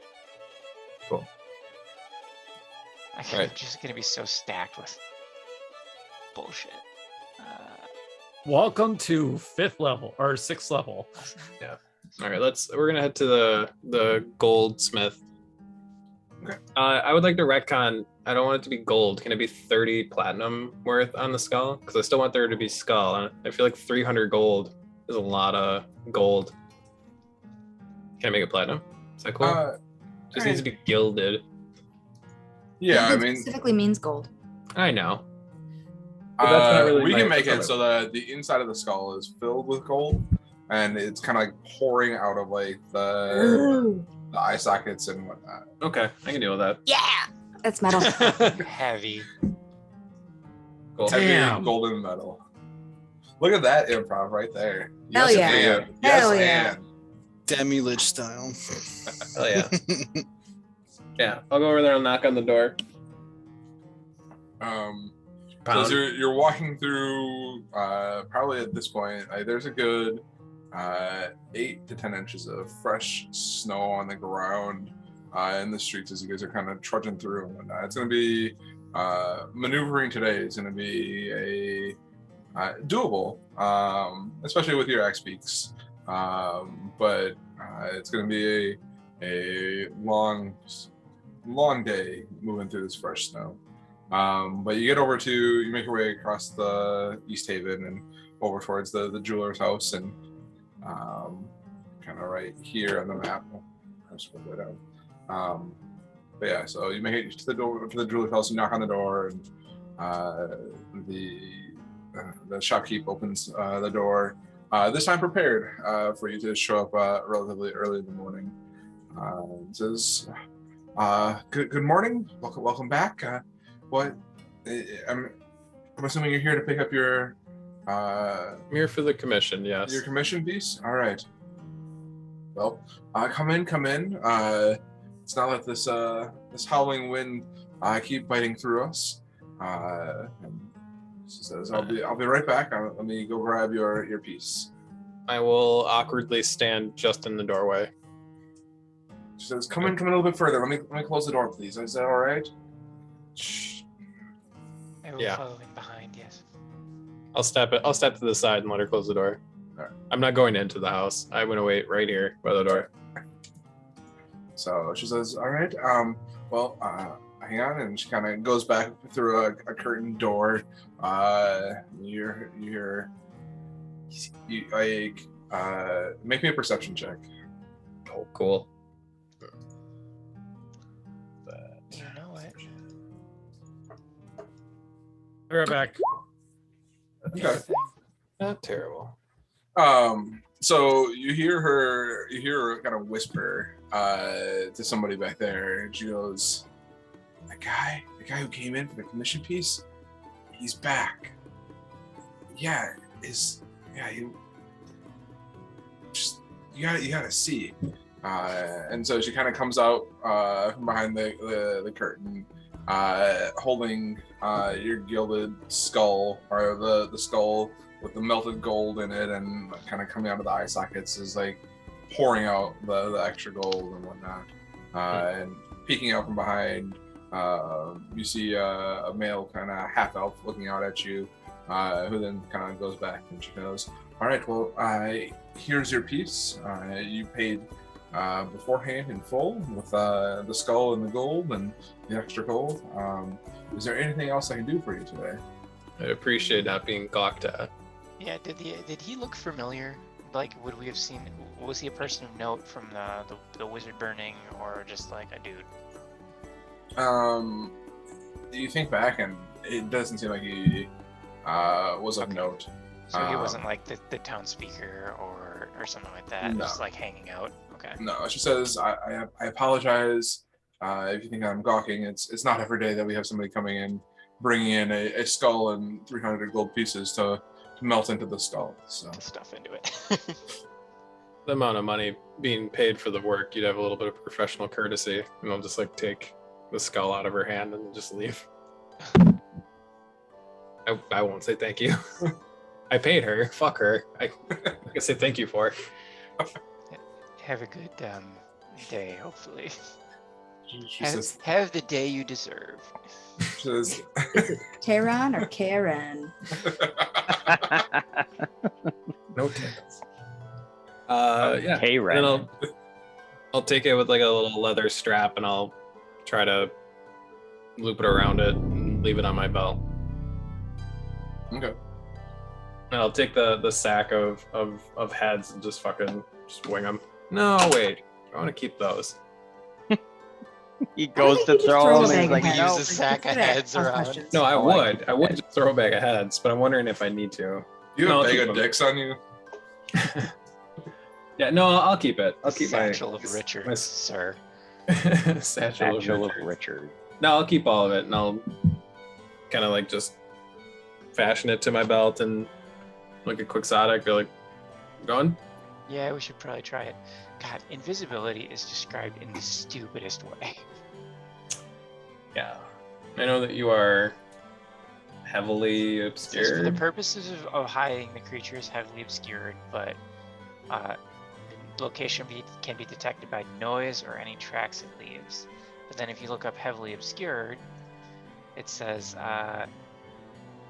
Cool. I'm Right. just gonna be so stacked with bullshit. Welcome to 5th level or 6th level. All right, we're gonna head to the goldsmith. Okay. I would like to retcon. I don't want it to be gold. Can it be 30 platinum worth on the skull? Because I still want there to be skull. And I feel like 300 gold is a lot of gold. Can I make it platinum? Is that cool? Just needs to be gilded. Yeah, I Gilded mean, specifically means gold. I know. But that's not really we my can make it preference. so that the inside of the skull is filled with gold, and it's kind of like pouring out of like the eye sockets and whatnot. Okay, I can deal with that. Yeah, that's metal. Heavy. Cool. Heavy Damn. golden metal. Look at that improv right there. Hell Yes, yeah. and. Yes, Hell yeah. and. Demi-lich style. Hell yeah. Yeah, I'll go over there and knock on the door. So as you're walking through, probably at this point, there's a good 8 to 10 inches of fresh snow on the ground in the streets as you guys are kind of trudging through and whatnot. It's going to be maneuvering today is going to be doable, especially with your axe beaks. But it's going to be a long day moving through this fresh snow. But you make your way across the East Haven and over towards the jeweler's house, and kind of right here on the map. I'll scroll that down. But yeah, so you make it to the jeweler's house, you knock on the door, and the shopkeep opens the door. This time prepared for you to show up relatively early in the morning. It says, "Good morning, welcome back. What? I'm assuming you're here to pick up your I'm here for the commission, yes. your commission piece. All right. Well, come in. It's not that this howling wind keep biting through us. And she says, "I'll be right back. Let me go grab your piece." I will awkwardly stand just in the doorway. She says, "Come in a little bit further. Let me close the door, please. Is that all right?" Shh. I will Yeah. follow in behind. Yes. I'll step to the side and let her close the door. Alright. I'm not going into the house. I'm gonna wait right here by the door. So she says, "All right. Well, hang on," and she kind of goes back through a curtained door. You hear You like make me a perception check. Oh, cool. You know it. Be right back. Okay. Not terrible. So you hear her kind of whisper to somebody back there, and she goes, the guy who came in for the commission piece, he's back. Yeah, he just you gotta see. And so she kind of comes out from behind the curtain, holding your gilded skull, or the skull with the melted gold in it, and kind of coming out of the eye sockets is like pouring out the extra gold and whatnot. And peeking out from behind, you see a male kind of half elf looking out at you, who then kind of goes back and she goes, all right, well, here's your piece. You paid beforehand in full with the skull and the gold and the extra gold. Is there anything else I can do for you today? I appreciate not being gawked at. Yeah, did he look familiar? Like, would we have seen? Was he a person of note from the wizard burning, or just like a dude? You think back, and it doesn't seem like he was of note. So he wasn't like the town speaker or something like that. No. Just like hanging out. Okay. No, she says, I apologize if you think I'm gawking. It's not every day that we have somebody coming in, bringing in a skull and 300 gold pieces to melt into the skull. So To stuff into it. The amount of money being paid for the work, you'd have a little bit of professional courtesy, and I'll just like take the skull out of her hand and just leave. I won't say thank you. I paid her. Fuck her. I can say thank you for it. Have a good day, hopefully. she says, Have the day you deserve. she says Karen or Karen? No tickets. Yeah. Hey, And Ren. then I'll take it with like a little leather strap, and I'll try to loop it around it and leave it on my belt. okay. And I'll take the sack of heads and just fucking wing them. No, wait. I want to keep those. He goes to think you throw throw him, a and he's bag like, of Use no. a sack of heads around. No, I Oh, would. I would just throw a bag of heads, but I'm wondering if I need to. You No, have I'll a bag keep of them. dicks on you? Yeah, no, I'll keep it. I'll keep Satchel my of Richard, my sir. satchel of Satchel of Richard. Richard. No, I'll keep all of it, and I'll kind of like just fashion it to my belt and like a quixotic. Be like, going? Yeah, we should probably try it. God, invisibility is described in the stupidest way. Yeah. I know that you are heavily It says, for the obscured. purposes of hiding, the creature is heavily obscured, but the location can be detected by noise or any tracks it leaves. But then if you look up heavily obscured, it says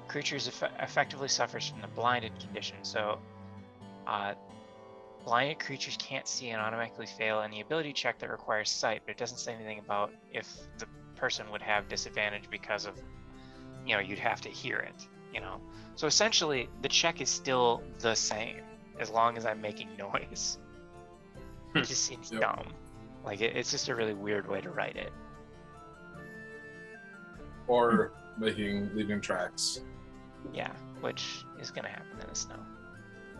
creatures effectively suffers from the blinded condition. So blinded creatures can't see and automatically fail any ability check that requires sight, but it doesn't say anything about if the person would have disadvantage because of, you'd have to hear it, So essentially, the check is still the same as long as I'm making noise. It just seems Yep. dumb. Like, it's just a really weird way to write it. Or leaving tracks. Yeah, which is going to happen in the snow.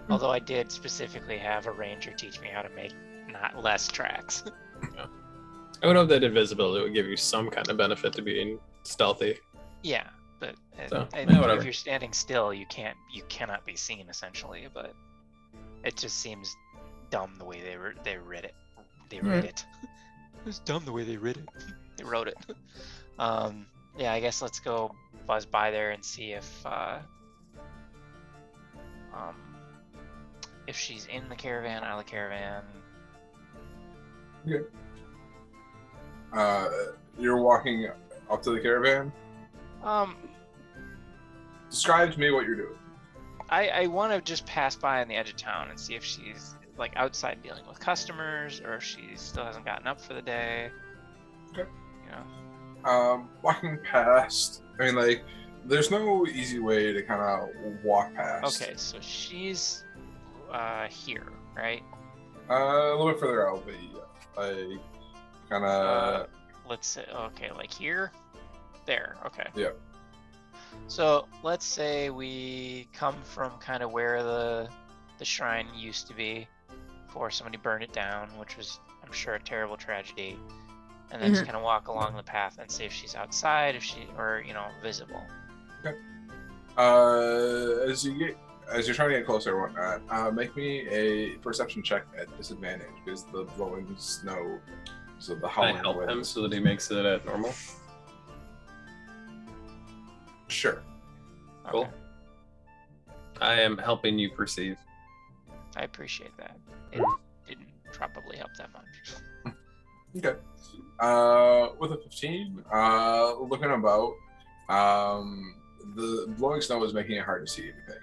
Although I did specifically have a ranger teach me how to make not less tracks. I would hope that invisibility would give you some kind of benefit to being stealthy. Yeah, but So, I yeah, think whatever. if you're standing still, you cannot be seen essentially. But it just seems dumb the way they read it. They read it. It's dumb the way they read it. They wrote it. Yeah, I guess let's go buzz by there and see if she's in the caravan, out of the caravan. You're walking up to the caravan. Describe to me what you're doing. I want to just pass by on the edge of town and see if she's like outside dealing with customers, or if she still hasn't gotten up for the day. Okay. You Walking past. I mean, like, there's no easy way to kind of walk past. Okay, so she's here, right? A little bit further out, but yeah, like kind of. Let's say, okay, like here, there, okay. Yeah. So let's say we come from kind of where the shrine used to be before somebody burned it down, which was, I'm sure, a terrible tragedy. And then just kind of walk along the path and see if she's outside, or visible. Okay. As you're trying to get closer or whatnot, make me a perception check at disadvantage because the blowing snow, so the Can I howling help wind. him so that he makes it at normal? Sure. Cool. Okay. I am helping you perceive. I appreciate that. It didn't probably help that much. Okay. With a 15, looking about, the blowing snow is making it hard to see anything.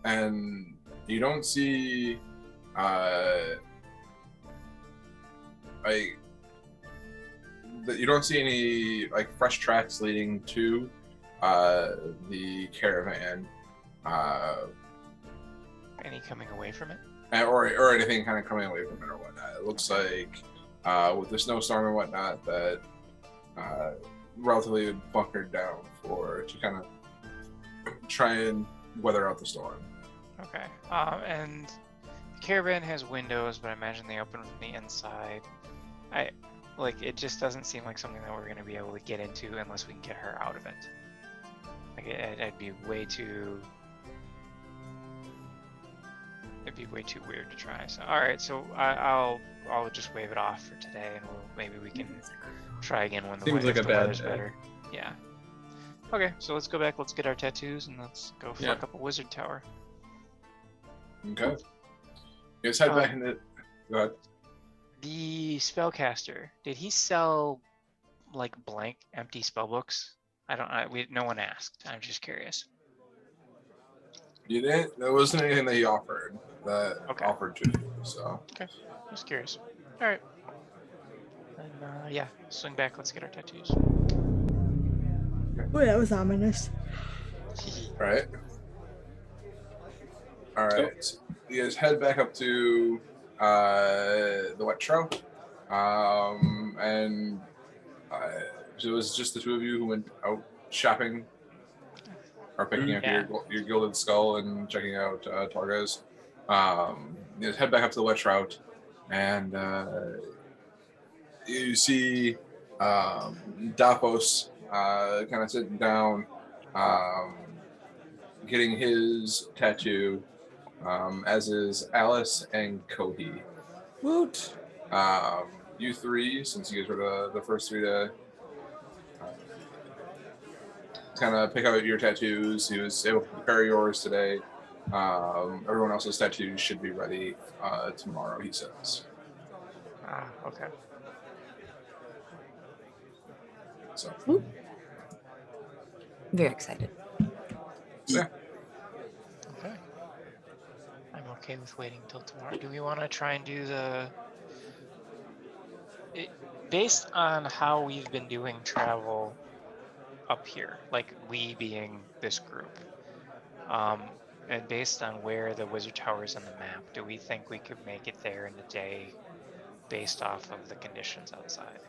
And you don't see, you don't see any like fresh tracks leading to the caravan, Any coming away from it? or anything kind of coming away from it or whatnot. It looks like with the snowstorm and whatnot that relatively bunkered down to kind of try and weather out the storm. Okay. And the caravan has windows, but I imagine they open from the inside. It just doesn't seem like something that we're going to be able to get into unless we can get her out of it. Like, it'd be way too weird to try. So, all right. So I'll just wave it off for today, and maybe we can try again when Seems like a bad weather's day. better. Yeah. Okay. So let's go back. Let's get our tattoos, and let's go fuck up a wizard tower. Okay. You guys head back into. Go ahead. The spellcaster, did he sell like blank, empty spell books? No one asked. I'm just curious. You didn't. There wasn't anything that he offered offered to you. So. Okay, just curious. All right. And yeah, swing back. Let's get our tattoos. Oh, that was ominous. Right. All right. You guys head back up to the wet trout, and so it was just the two of you who went out shopping or picking up your gilded skull and checking out Targa's. You guys head back up to the wet trout, and you see Davos kind of sitting down, getting his tattoo. As is Alice and Kohi. Woot! You three, since you guys were the first three to kind of pick out your tattoos, he was able to prepare yours today. Everyone else's tattoos should be ready tomorrow, he says. Okay. So. Very excited. Yeah. Okay. I'm okay with waiting till tomorrow. Do we want to try and do based on how we've been doing travel up here, like we being this group, and based on where the wizard tower is on the map, do we think we could make it there in a day based off of the conditions outside?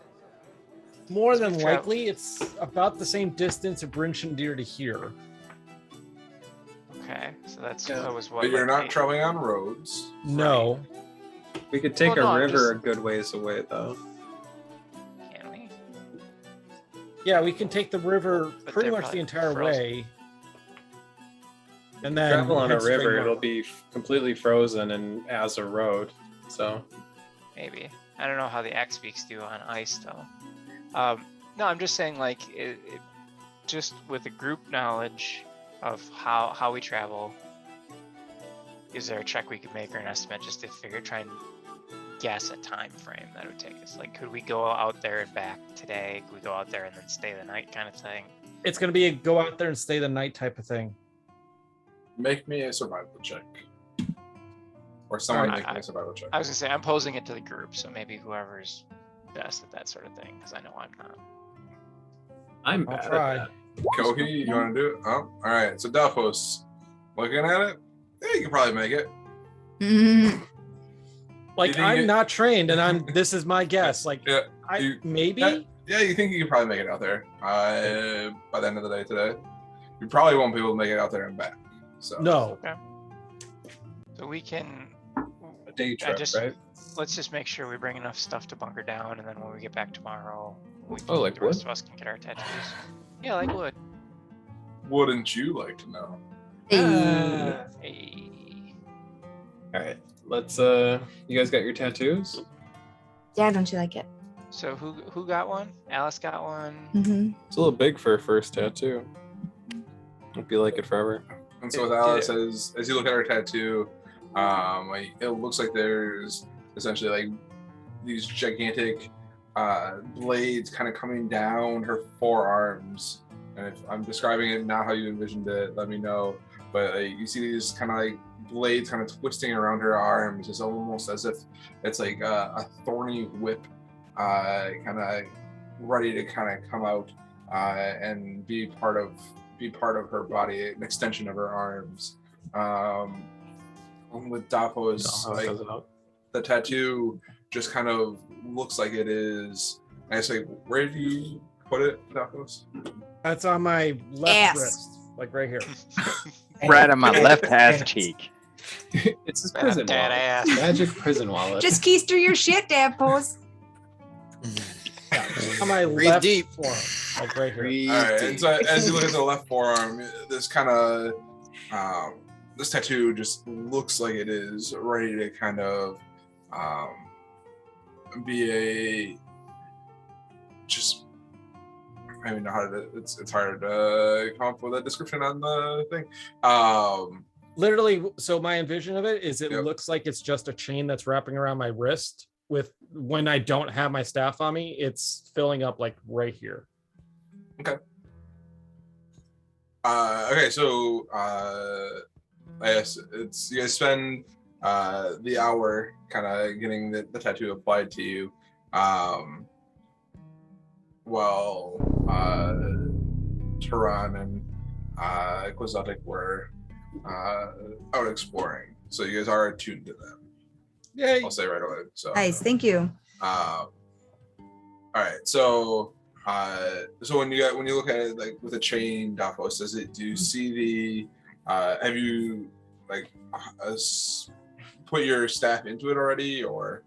More than likely, it's about the same distance of Brinchendir to here. Okay, so that was what. But you're like not traveling on roads. No. We could take Well, a no, I'm river just- a good ways away, though. Can we? Yeah, we can take the river But pretty they're much the probably entire frozen. way. And then Travel on a head straight river, north. it'll be completely frozen and as a road. So Maybe. I don't know how the X Peaks do on ice though. No, I'm just saying like just with the group knowledge of how we travel, is there a check we could make or an estimate just to try and guess a time frame that would take us? Like, could we go out there and back today? Could we go out there and then stay the night kind of thing? It's going to be a go out there and stay the night type of thing. Make me a survival check. Or someone Alright, make me a survival check. I was gonna say I'm posing it to the group, so maybe whoever's best at that sort of thing, because I know I'm not. I'm I'll bad try. at that. Kohi, you want to do it? Oh, all right. So Delphos, looking at it, Yeah, you can probably make it. Mhm. Like You think I'm it- not trained, and this is my guess. Like Yeah, I maybe. Yeah, you think you can probably make it out there by the end of the day today. You probably won't be able to make it out there and back. So No. So we can. A day trip, right? Let's just make sure we bring enough stuff to bunker down, and then when we get back tomorrow, like the rest wood? of us can get our tattoos. Yeah, like wood. wouldn't you like to know? Ah. Hey. All right, let's. You guys got your tattoos? Yeah, don't you like it? So who got one? Alice got one. Mm-hmm. It's a little big for a first tattoo. Hope you like it forever. And so with Alice, as you look at her tattoo, like it looks like there's essentially like these gigantic blades kind of coming down her forearms. And if I'm describing it not how you envisioned it, let me know. But you see these kind of like blades kind of twisting around her arms. It's almost as if it's like a thorny whip, kind of ready to kind of come out and be part of her body, an extension of her arms. With Dapo's, like the tattoo just kind of looks like it is. And I say, where do you put it, Dapo's? That's on my left Ass. wrist, like right here. Right on my left ass cheek. It's his prison Dead wallet. ass. Magic prison wallet. Just keister your shit, Dapples. Yeah, on my Breathe left deep. forearm, like right here. Breathe All right, and deep. so as you look at the left forearm, this kind of this tattoo just looks like it is ready to kind of be a just. I don't even know how to. It's hard to come up with a description on the thing. Literally, so my envision of it is it Yep. looks like it's just a chain that's wrapping around my wrist. With when I don't have my staff on me, it's filling up like right here. Okay, so I guess it's you guys spend the hour kind of getting the tattoo applied to you. While Turan and Quixotic were out exploring, so you guys are attuned to them. Yeah. I'll say right away. So Nice, thank you. all right, so so when you look at it like with a chain, Dafos, do you see the have you like put your staff into it already, or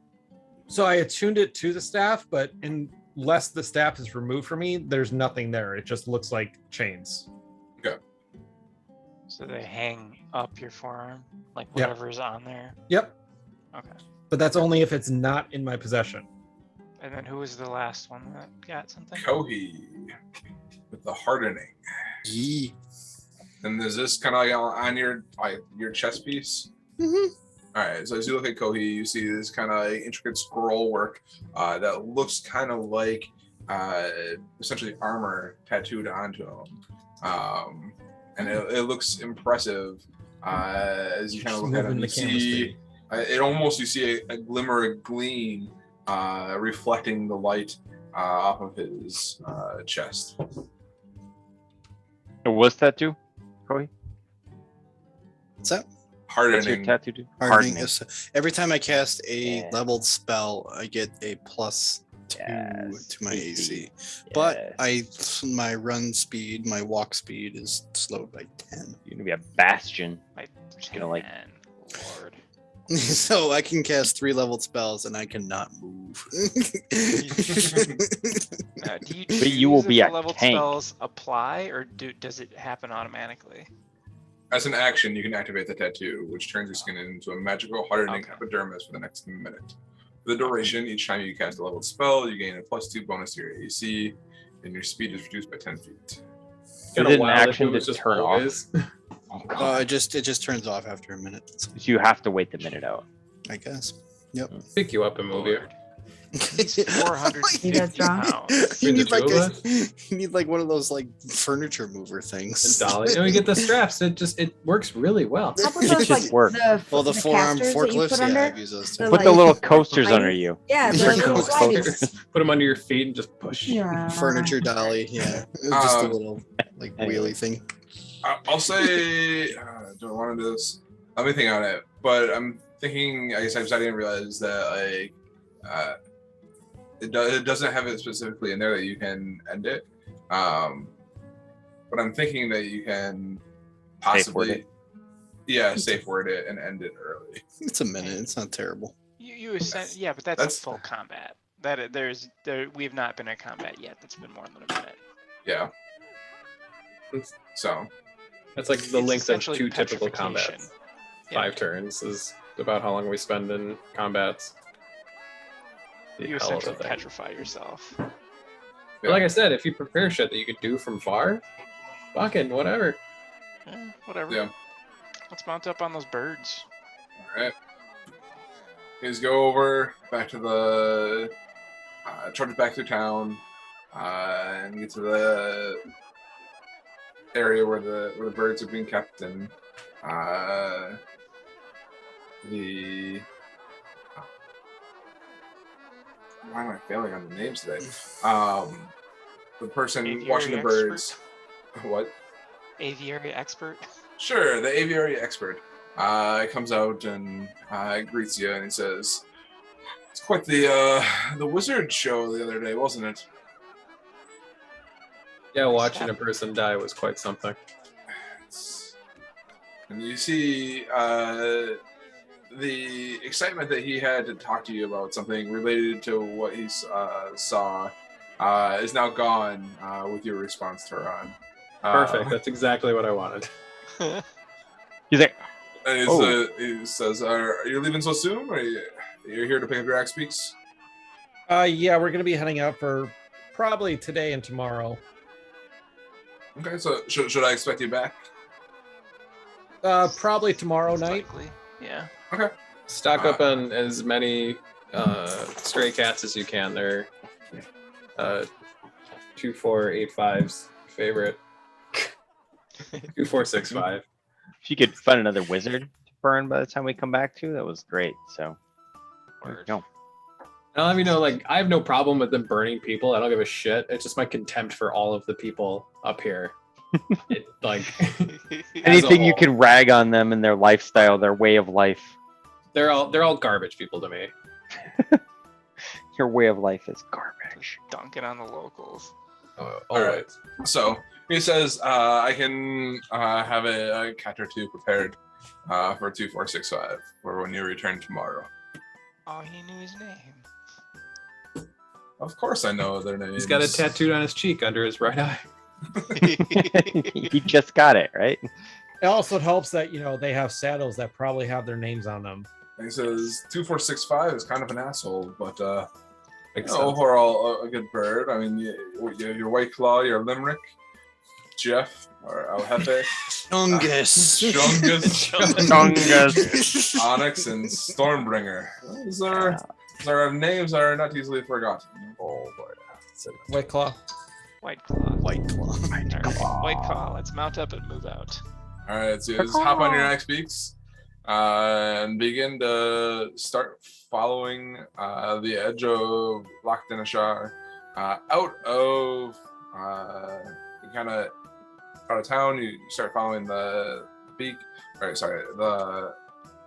So I attuned it to the staff, but unless the staff is removed from me, there's nothing there. It just looks like chains. So they hang up your forearm, like Yep. whatever's on there. Yep. Okay. But that's only if it's not in my possession. And then who was the last one that got something? Kohi with the hardening? Yee. And there's this kind of like on your chest piece. Mhm. All right, so as you look at Kohi, you see this kind of intricate scroll work that looks kind of like essentially armor tattooed onto him. And it looks impressive as you kind of Just look at moving him. the You canvas see, speed. it almost you see a glimmer, a gleam reflecting the light off of his chest. What's tattoo, Corey? What's that? What's your Hardening. tattoo do? Hardening. Every time I cast a Yeah. leveled spell, I get a +2 Yes, to my AC. Yes. But my run speed, my walk speed is slowed by 10. You're gonna be a bastion. My Just gonna, like- 10, Lord. So I can cast 3 leveled spells and I cannot move. Do you But you will choose if be the a leveled tank. spells apply, or does it happen automatically? As an action, you can activate the tattoo, which turns your skin into a magical hardening Okay. epidermis for the next minute. For the duration, each time you cast a leveled spell, you gain a +2 bonus to your AC, and your speed is reduced by 10 feet. Been Is a it an while if action it was to just turn off? always. Oh god. it just turns off after a minute, so So you have to wait the minute out. I guess. Pick you up and move you. He's 450 that's wrong. pounds. You Between need the like two of you need like one of those like furniture mover things. And dolly. And we get the straps. It works really well. How about It those, just like, worked. Well, the forearm casters that you forklifts, put yeah, under? I've used those too. The, Put the like, little coasters sliding- under you. Yeah, the Freaking little coasters. sliders. Put them under your feet and just push. Yeah. Furniture dolly, yeah. Just a little like Anyway. wheelie thing. I'll say, do I want to do this? Let me think on it. But I'm thinking, I guess I didn't realize that it doesn't have it specifically in there that you can end it. But I'm thinking that you can possibly, safe word it and end it early. It's a minute. It's not terrible. Yeah, but that's full combat. We have not been in combat yet. That's been more than a minute. Yeah. So that's like the length of essentially 2 typical petrification. combats. Yeah. 5 turns is about how long we spend in combats. The You hell of a essentially thing. petrify yourself. But like I said, if you prepare shit that you could do from far, fucking whatever. Whatever. Yeah. Let's mount up on those birds. all right. You guys go over back to the trudge back through town and get to the area where the birds are being kept and the why am I failing on the names today? The person Aviary watching the birds. What? Aviary expert. Sure, the aviary expert comes out and greets you, and he says, "It's quite the wizard show the other day, wasn't it?" Yeah, watching a person die was quite something. And you see the excitement that he had to talk to you about something related to what he saw is now gone with your response to Ron. Perfect. That's exactly what I wanted. He's like, And he says, "Are you leaving so soon? Or you're here to pick up your axe speaks?" Yeah, we're gonna be heading out for probably today and tomorrow. Okay, so should I expect you back? Probably tomorrow Most night. likely. Yeah. Okay. Stock up on as many stray cats as you can. They're 2485's favorite. 2465. if you could find another wizard to burn by the time we come back to, that was great. So, there you go. I'll have you know, like, I have no problem with them burning people. I don't give a shit. It's just my contempt for all of the people up here. It, like, Anything you can rag on them and their lifestyle, their way of life. they're all garbage people to me. Your way of life is garbage. Dunking on the locals. All right. So he says, "I can have a cat or two prepared for 2465 for when you return tomorrow." Oh, he knew his name. Of course, I know their names. He's got it tattooed on his cheek under his right eye. You just got it, right? It also helps that they have saddles that probably have their names on them. He says 2465 is kind of an asshole, but Makes sense. overall a good bird. I mean, your White Claw, your Limerick, Jeff, or El Jefe, Chungus. Chungus, Onyx, and Stormbringer. Those are names that are not easily forgotten. Oh boy. White Claw. White Claw. White Claw. White Claw. Let's mount up and move out. All right, so you just hop on your next beaks and begin to start following the edge of Lac de Nashar out of town. You start following the beak,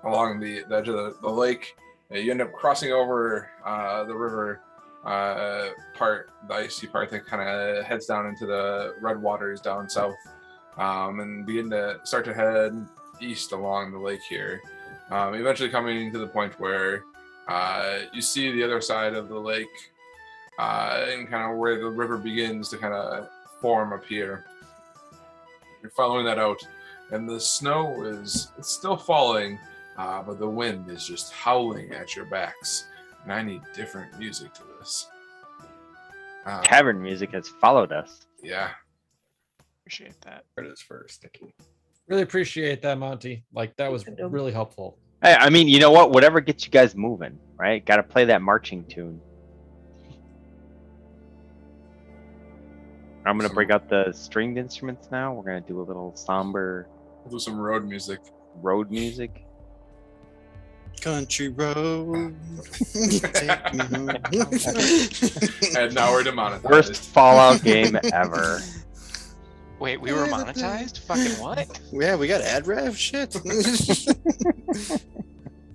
along the edge of the lake. You end up crossing over the river part, the icy part that kind of heads down into the red waters down south, and begin to start to head east along the lake here, eventually coming to the point where you see the other side of the lake and kind of where the river begins to kind of form up here. You're following that out, and the snow it's still falling, but the wind is just howling at your backs, and I need different music to this. Tavern music has followed us. Yeah. Appreciate that. It is first, Sticky. Really appreciate that, Monty. Like, that was really helpful. Hey, I mean, you know what? Whatever gets you guys moving, right? Got to play that marching tune. I'm going to bring out the stringed instruments now. We're going to do a little somber We'll do some road music. road music. Country road. Take me home. And now we're demonetized. Worst Fallout game ever. Wait, we were Yeah, monetized? Fucking what? Yeah, we got ad rev shit.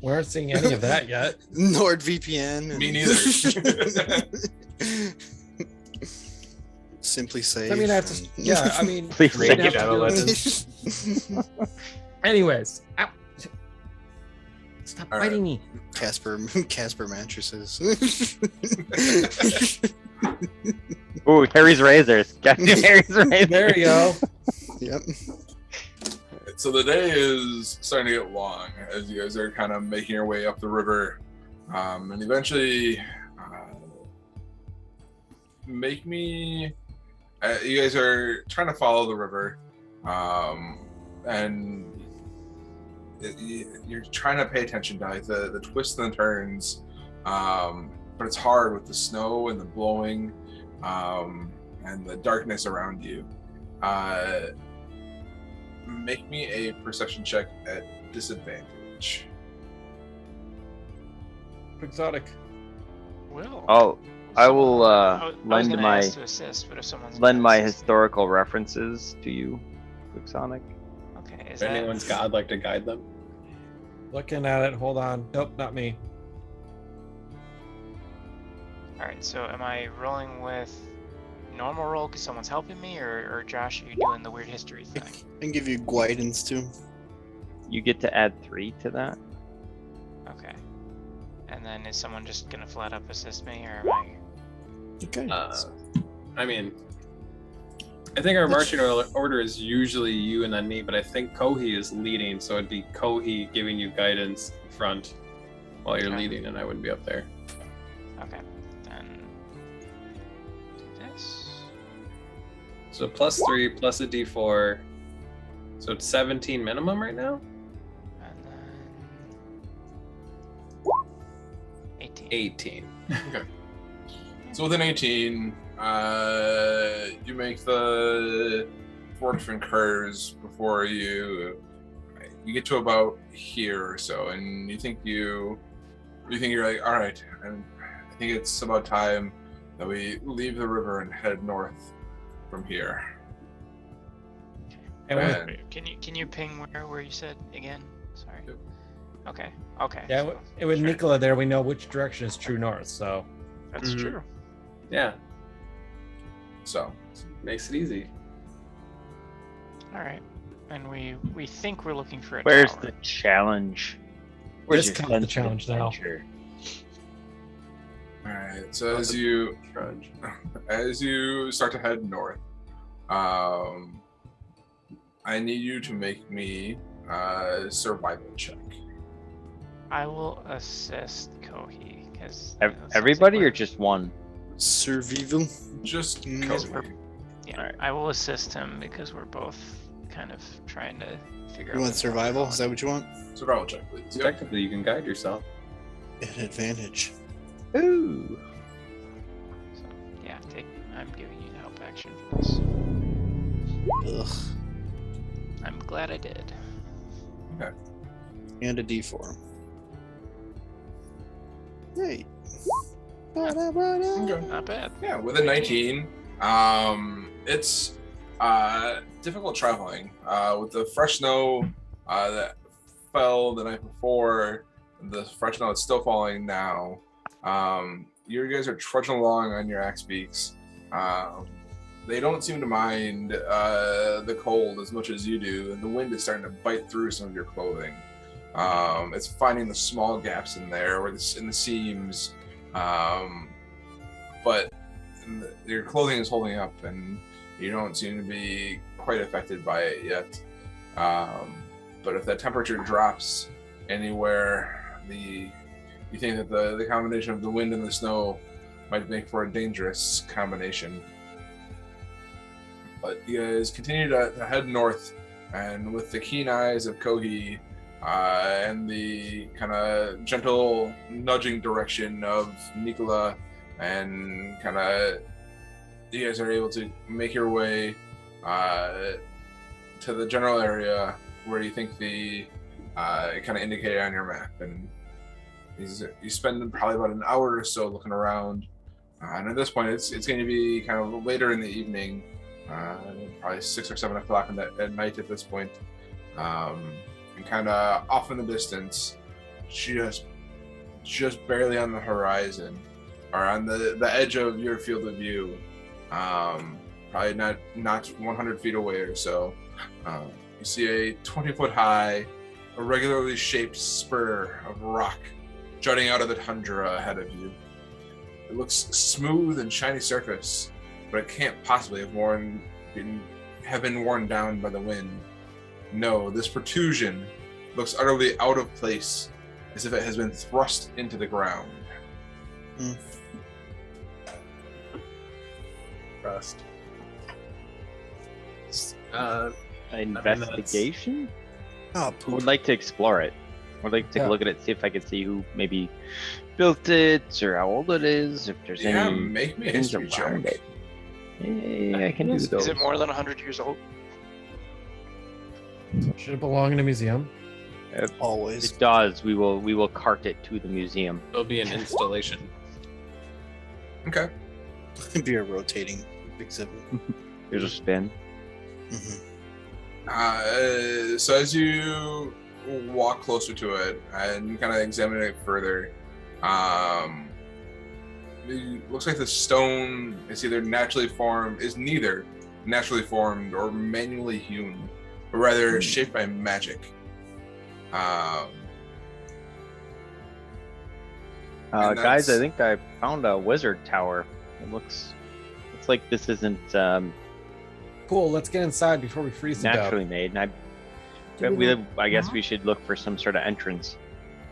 We aren't seeing any of that yet. NordVPN. Me neither. Simply Safe. I mean, I have to. Yeah, I mean, Please we'd take have it to out do of it. Anyways, ow. Stop All right. biting me. Casper mattresses. Ooh, Harry's razors. Got new Harry's razors. There you go. Yep. So the day is starting to get long as you guys are kind of making your way up the river, and eventually, make me. You guys are trying to follow the river, and you're trying to pay attention to like the twists and the turns, but it's hard with the snow and the blowing, and the darkness around you. Make me a perception check at disadvantage. Exotic. Will. Oh, I will I was lend gonna my ask to assist, but if someone's lend gonna my assist- historical references to you, Sonic. Okay, is Is that anyone's god like to guide them? Looking at it. Hold on. Nope, not me. all right? So am I rolling with normal roll because someone's helping me, or Josh, are you doing the weird history I thing? can give you guidance too. You get to add 3 to that. Okay. And then is someone just gonna flat up assist me, or am I? Okay. I mean, I think our marching order is usually you and then me, but I think Kohi is leading, so it'd be Kohi giving you guidance front while you're Okay. leading, and I wouldn't be up there. Okay. Then do this. So +3 plus a D4, so it's 17 minimum right now. And then 18. 18. Okay. So within 18, you make the 4 different curves before you get to about here or so, and you think you're like, all right, and I think it's about time that we leave the river and head north from here. And And- Wait, can you ping where you said again? Sorry. Yep. Okay. Okay. yeah, so- and with sure. Nicola there, we know which direction is true north. So That's Mhm. true. Yeah, So makes it easy. All right. And we think we're looking for a Where's tower. the challenge? This your comes the sense of challenge now. adventure? all right. So as you Trudge. start to head north, I need you to make me a survival check. I will assist Kohi because Everybody or just one? Survival. Just Because Kobe. yeah. Alright. I will assist him because we're both kind of trying to figure out. You want what's survival? going Is that what you want? Survival check, please. Yep. Technically, you can guide yourself. An advantage. Ooh. on. So, yeah, I'm giving you the help action for this. Ugh. I'm glad I did. And a D4. Hey. Okay. Not bad. Yeah, with a 19, it's difficult traveling. With the fresh snow that fell the night before, the fresh snow that's still falling now. You guys are trudging along on your axe beaks. They don't seem to mind the cold as much as you do, and the wind is starting to bite through some of your clothing. It's finding the small gaps in there, or in the seams. But your clothing is holding up, and you don't seem to be quite affected by it yet. But if that temperature drops anywhere, you think that the combination of the wind and the snow might make for a dangerous combination. But you guys continue to head north, and with the keen eyes of Kohi and the kind of gentle nudging direction of Nicola, and kind of you guys are able to make your way to the general area where you think the kind of indicated on your map. And you spend probably about an hour or so looking around, and at this point it's going to be kind of later in the evening, probably 6 or 7 o'clock at night at this point. And kind of off in the distance, just barely on the horizon, or on the edge of your field of view, probably not 100 feet away or so. You see a 20-foot high, irregularly shaped spur of rock jutting out of the tundra ahead of you. It looks smooth and shiny surface, but it can't possibly have been worn down by the wind. No, this protrusion looks utterly out of place, as if it has been thrust into the ground. Trust. Investigation? Oh, I poop. would like to explore it. I would like to take a look at it, see if I could see who maybe built it or how old it is, if there's any Make me a things history around check. it. Yeah, I can do those. Is it more than 100 years old? Should it belong in a museum? Always. It does. We will cart it to the museum. It'll be an installation. Okay. It'd be a rotating exhibit. There's a spin. So as you walk closer to it and kind of examine it further, it looks like the stone is neither naturally formed or manually hewn, but rather shaped by magic. Guys, I think I found a wizard tower. It looks like this isn't Cool. Let's get inside before we freeze to death. naturally made. And I guess we should look for some sort of entrance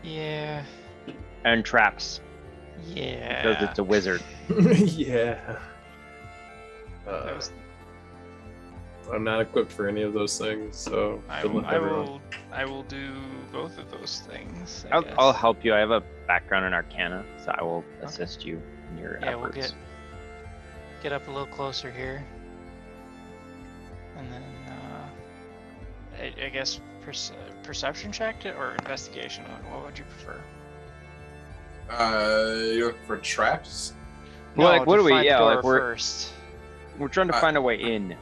Yeah. and traps Yeah. because it's a wizard. Yeah. That was- I'm not equipped for any of those things, so good luck, everyone. I will do both of those things. I I'll guess. help you. I have a background in Arcana, so I will assist you in your Yeah, we'll efforts. get up a little closer here, and then I guess perception check or investigation. What would you prefer? You're looking for traps? Well, like, No, what to do we? find Yeah, door like we're first. trying to find a way in.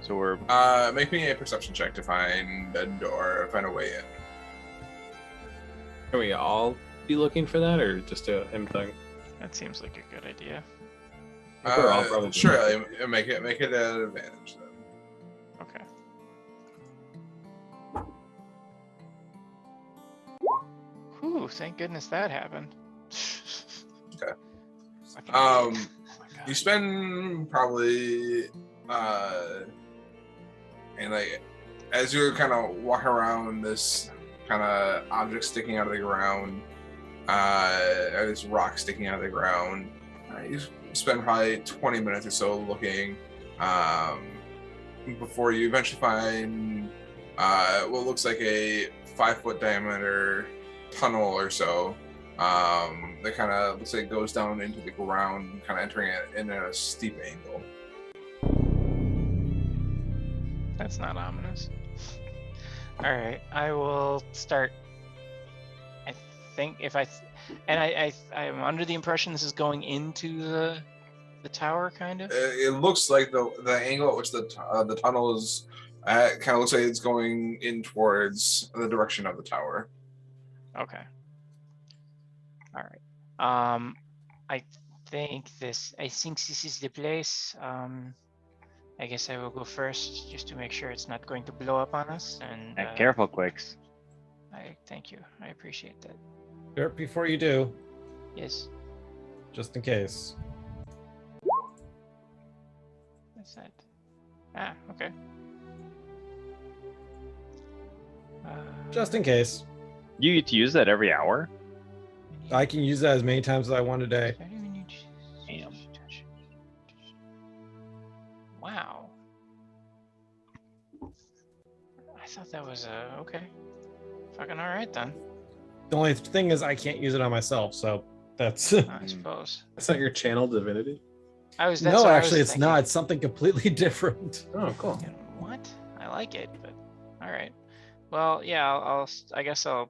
So we're Make me a perception check to find a door, find a way in. Can we all be looking for that, or just a him thing? That seems like a good idea. I think we're all probably Sure, doing make it an advantage then. Okay. Whew, thank goodness that happened. Okay. Fucking idiot. Oh my God. You spend probably and like as you're kind of walking around this kind of object sticking out of the ground, or this rock sticking out of the ground, you spend probably 20 minutes or so looking before you eventually find what looks like a 5-foot diameter tunnel or so that kind of looks like it goes down into the ground, kind of entering it in at a steep angle. That's not ominous. All right, I will start. I think if I'm under the impression this is going into the tower, kind of. It looks like the angle at which the tunnel is kind of looks like it's going in towards the direction of the tower. Okay. All right. I think this is the place. I guess I will go first just to make sure it's not going to blow up on us. And careful, Quicks. I thank you. I appreciate that. Sure, before you do, Yes. just in case. That's it. Ah, okay. Just in case. You get to use that every hour. I can use that as many times as I want a day. Damn. Wow. I thought that was okay. Fucking all right then. The only thing is I can't use it on myself, so that's I suppose. That's not your channel divinity? That's no, what I was actually it's thinking. not. It's something completely different. Oh, cool. What? I like it, but all right. Well, yeah, I guess I'll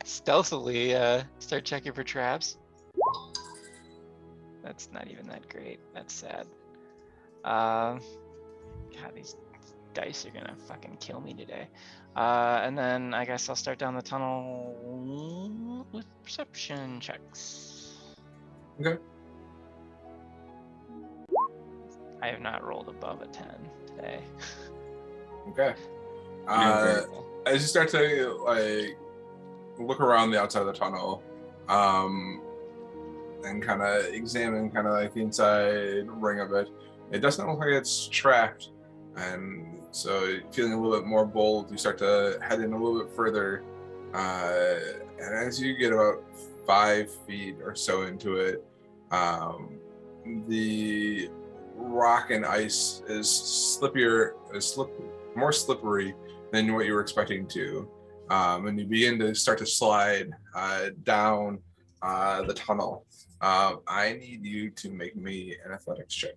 stealthily start checking for traps. That's not even that great. That's sad. God, these dice are gonna fucking kill me today. And then I guess I'll start down the tunnel with perception checks. Okay. I have not rolled above a 10 today. Okay. Yeah, As you start to like look around the outside of the tunnel, and kind of examine kind of like the inside ring of it, it doesn't look like it's trapped. And so, feeling a little bit more bold, you start to head in a little bit further. And as you get about 5 feet or so into it, the rock and ice is more slippery than what you were expecting to. And you begin to start to slide down the tunnel. I need you to make me an athletics check.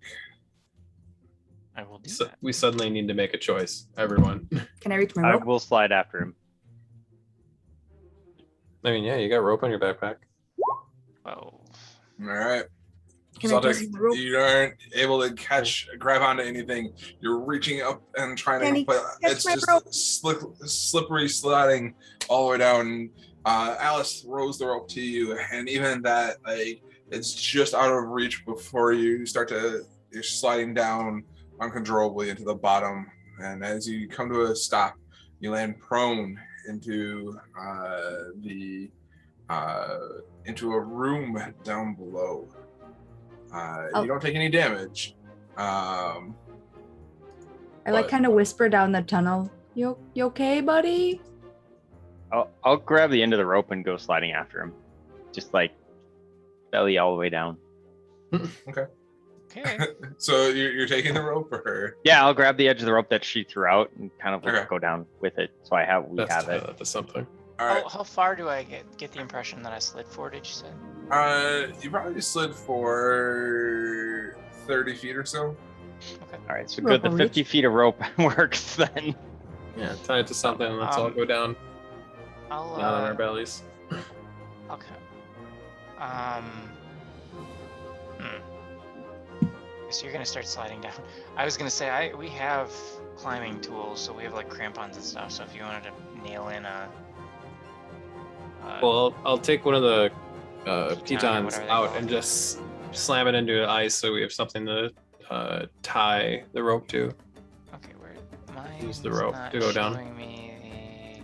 I will do So that. we suddenly need to make a choice, everyone. Can I reach my I rope? will slide after him. I mean, yeah, you got rope on your backpack. 12. All right. Can So I take the rope? you aren't able to grab onto anything. You're reaching up and trying Danny, to, but catch it's my just rope. slippery sliding all the way down. Alice throws the rope to you, and even that, like, it's just out of reach before you're sliding down uncontrollably into the bottom. And as you come to a stop, you land prone into into a room down below. Oh. You don't take any damage. I but- like kind of whisper down the tunnel. You okay, buddy? I'll grab the end of the rope and go sliding after him. Just like belly all the way down. Okay. So you're taking the rope, or Yeah, I'll grab the edge of the rope that she threw out and kind of Okay. go down with it. So we That's have it. that's something. all right? How far do I get the impression that I slid for, did you say? You probably slid for 30 feet or so. Okay. All right, so Rope good. The will 50 feet of rope works then. Yeah, tie it to something and let's all go down, I'll not on our bellies. Okay. So you're gonna start sliding down. I was gonna say we have climbing tools, so we have like crampons and stuff. So if you wanted to nail in a Well, I'll take one of the Piton or pitons whatever they out call and it. just slam it into the ice so we have something to tie the rope to. okay, where mine Use the rope to go down. Me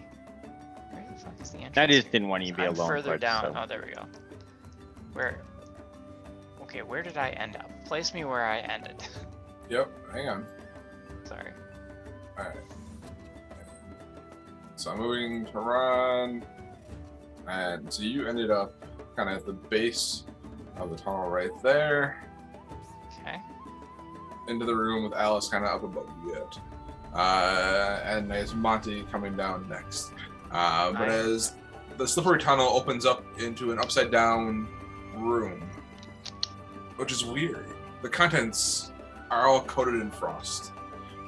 where the fuck is the entrance? I just here? didn't want you to be I'm alone. further Fudge, down. so- Oh, there we go. Okay, where did I end up? Place me where I ended. Yep. Hang on. Sorry. All right. So I'm moving to run, and so you ended up kind of at the base of the tunnel right there, Okay. into the room with Alice kind of up above you yet. And there's Monty coming down next. But as the slippery tunnel opens up into an upside down room, which is weird. The contents are all coated in frost.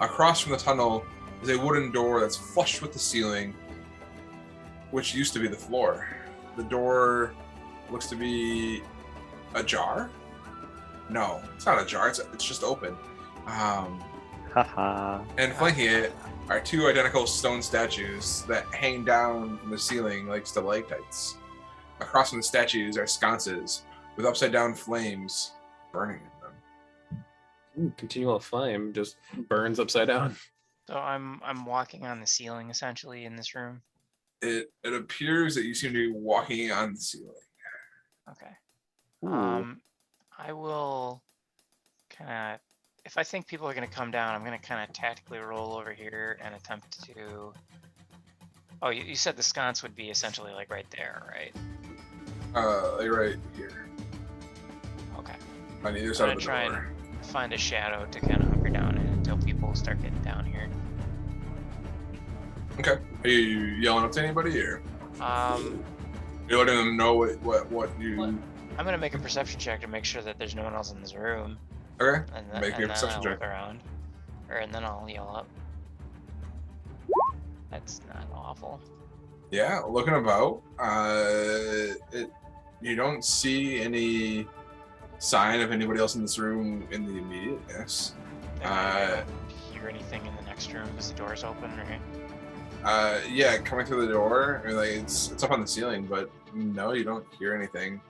Across from the tunnel is a wooden door that's flush with the ceiling, which used to be the floor. The door looks to be ajar? No, it's not ajar. It's just open. Haha. And flanking it are 2 identical stone statues that hang down from the ceiling like stalactites. Across from the statues are sconces with upside down flames burning in them. Ooh, continual flame just burns upside down. So I'm walking on the ceiling essentially in this room. It appears that you seem to be walking on the ceiling. Okay. Ooh. I will kind of, if I think people are going to come down, I'm going to kind of tactically roll over here and attempt to. Oh, you said the sconce would be essentially like right there, right? Like right here, Okay. on either I'm side gonna of the try door. and find a shadow to kind of hunker down in until people start getting down here. Okay. Are you yelling up to anybody, or you're letting them know what you? What? I'm gonna make a perception check to make sure that there's no one else in this room, Okay. and then, Make and me a then perception I'll check. look around, and then I'll yell up. That's not awful. Yeah, looking about. You don't see any sign of anybody else in this room in the immediateness. Uh, hear anything in the next room because the door's open, right? Yeah, coming through the door, I mean, like it's up on the ceiling, but no, you don't hear anything.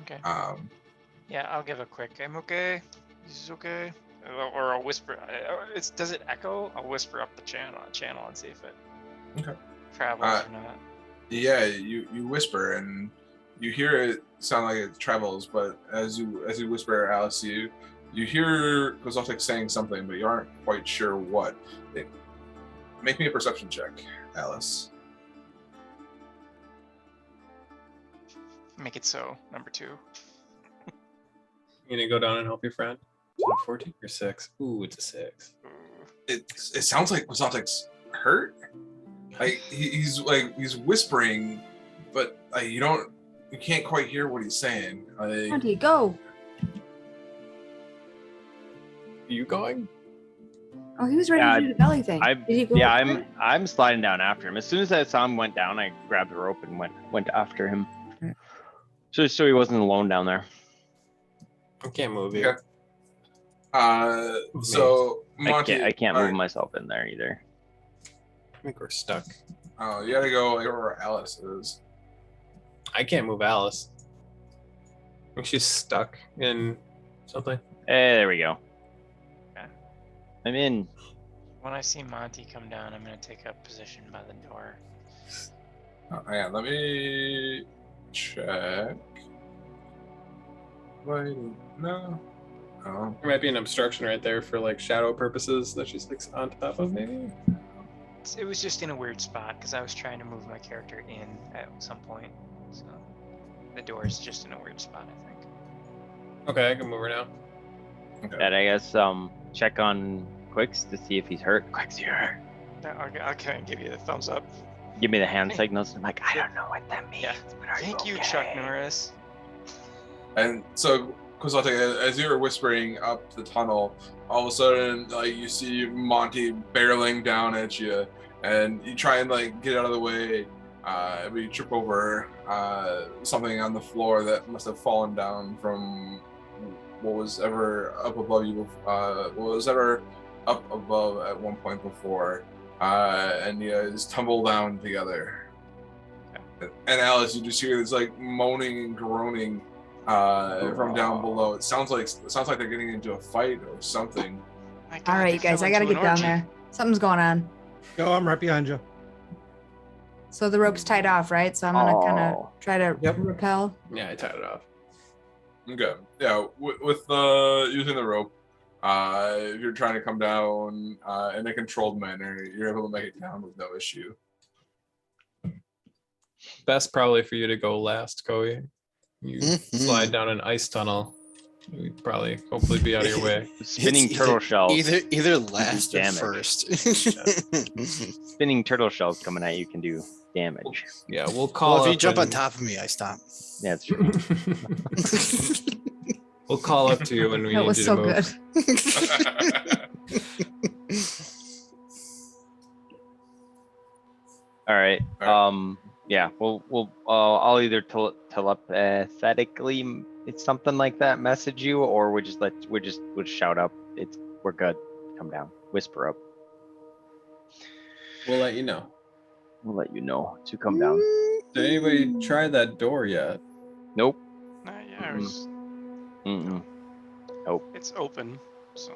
Okay. Yeah, I'll give a quick. I'm okay. This is okay. Or I'll whisper. Does it echo? I'll whisper up the channel and see if it travels or not. Yeah, you whisper and you hear it sound like it travels, but as you whisper, Alice, you hear Kozlotic saying something, but you aren't quite sure what. Make me a perception check, Alice. Make it so. Number 2. You gonna go down and help your friend? 14 or 6? Ooh, it's a 6. It sounds like Kozlotic's hurt. Like he's whispering, but like you can't quite hear what he's saying. How do you go? Are you going? Oh, he was ready to do the belly thing. Did he go? Yeah, I'm sliding down after him. As soon as I saw him went down, I grabbed the rope and went after him. So he wasn't alone down there. I can't move you. Okay. So Monty, I can't move myself in there either. I think we're stuck. Oh, you gotta go like where Alice is. I can't move Alice. I think she's stuck in something. Hey, there we go. Okay. I'm in. When I see Monty come down, I'm gonna take up position by the door. Oh, yeah, let me check. Wait, no. Oh. There might be an obstruction right there for like shadow purposes that she's like on top of, maybe. It was just in a weird spot because I was trying to move my character in at some point. So the door is just in a weird spot, I think. Okay, I can move her now. Okay. And I guess check on Quicks to see if he's hurt. Quicks, you're hurt. I'll kind of give you the thumbs up. Give me the hand signals. I'm like, I don't know what that means. Yeah. But are Thank you, okay? Chuck Norris. And so, Kozlotic, as you were whispering up the tunnel, all of a sudden, like you see Monty barreling down at you, and you try and like get out of the way, but you trip over something on the floor that must have fallen down from what was ever up above you, what was ever up above at one point before, and you guys tumble down together. And Alice, you just hear this like moaning and groaning from down below. It sounds like they're getting into a fight or something. All right, you guys, I gotta get down there. Something's going on. Go, I'm right behind you. So the rope's tied off, right? So I'm gonna kind of try to repel. Yeah, I tied it off. Okay. Yeah, with using the rope, if you're trying to come down in a controlled manner, you're able to make it down with no issue. Best probably for you to go last, Koei. You slide down an ice tunnel. You'd probably hopefully be out of your way. Spinning turtle shells. Either last or damage. first. Spinning turtle shells coming at you can do damage. Yeah, we'll call. Well, if you up jump on and- top of me, I stop. Yeah, it's true. We'll call up to you when we That need was you so to move. good. All right. Yeah. We'll. I'll either telepathically, it's something like that, message you, or we'll shout up. We're good. Come down. Whisper up. We'll let you know. We'll let you know to come down. Did anybody try that door yet? Nope. Yeah, it's open, so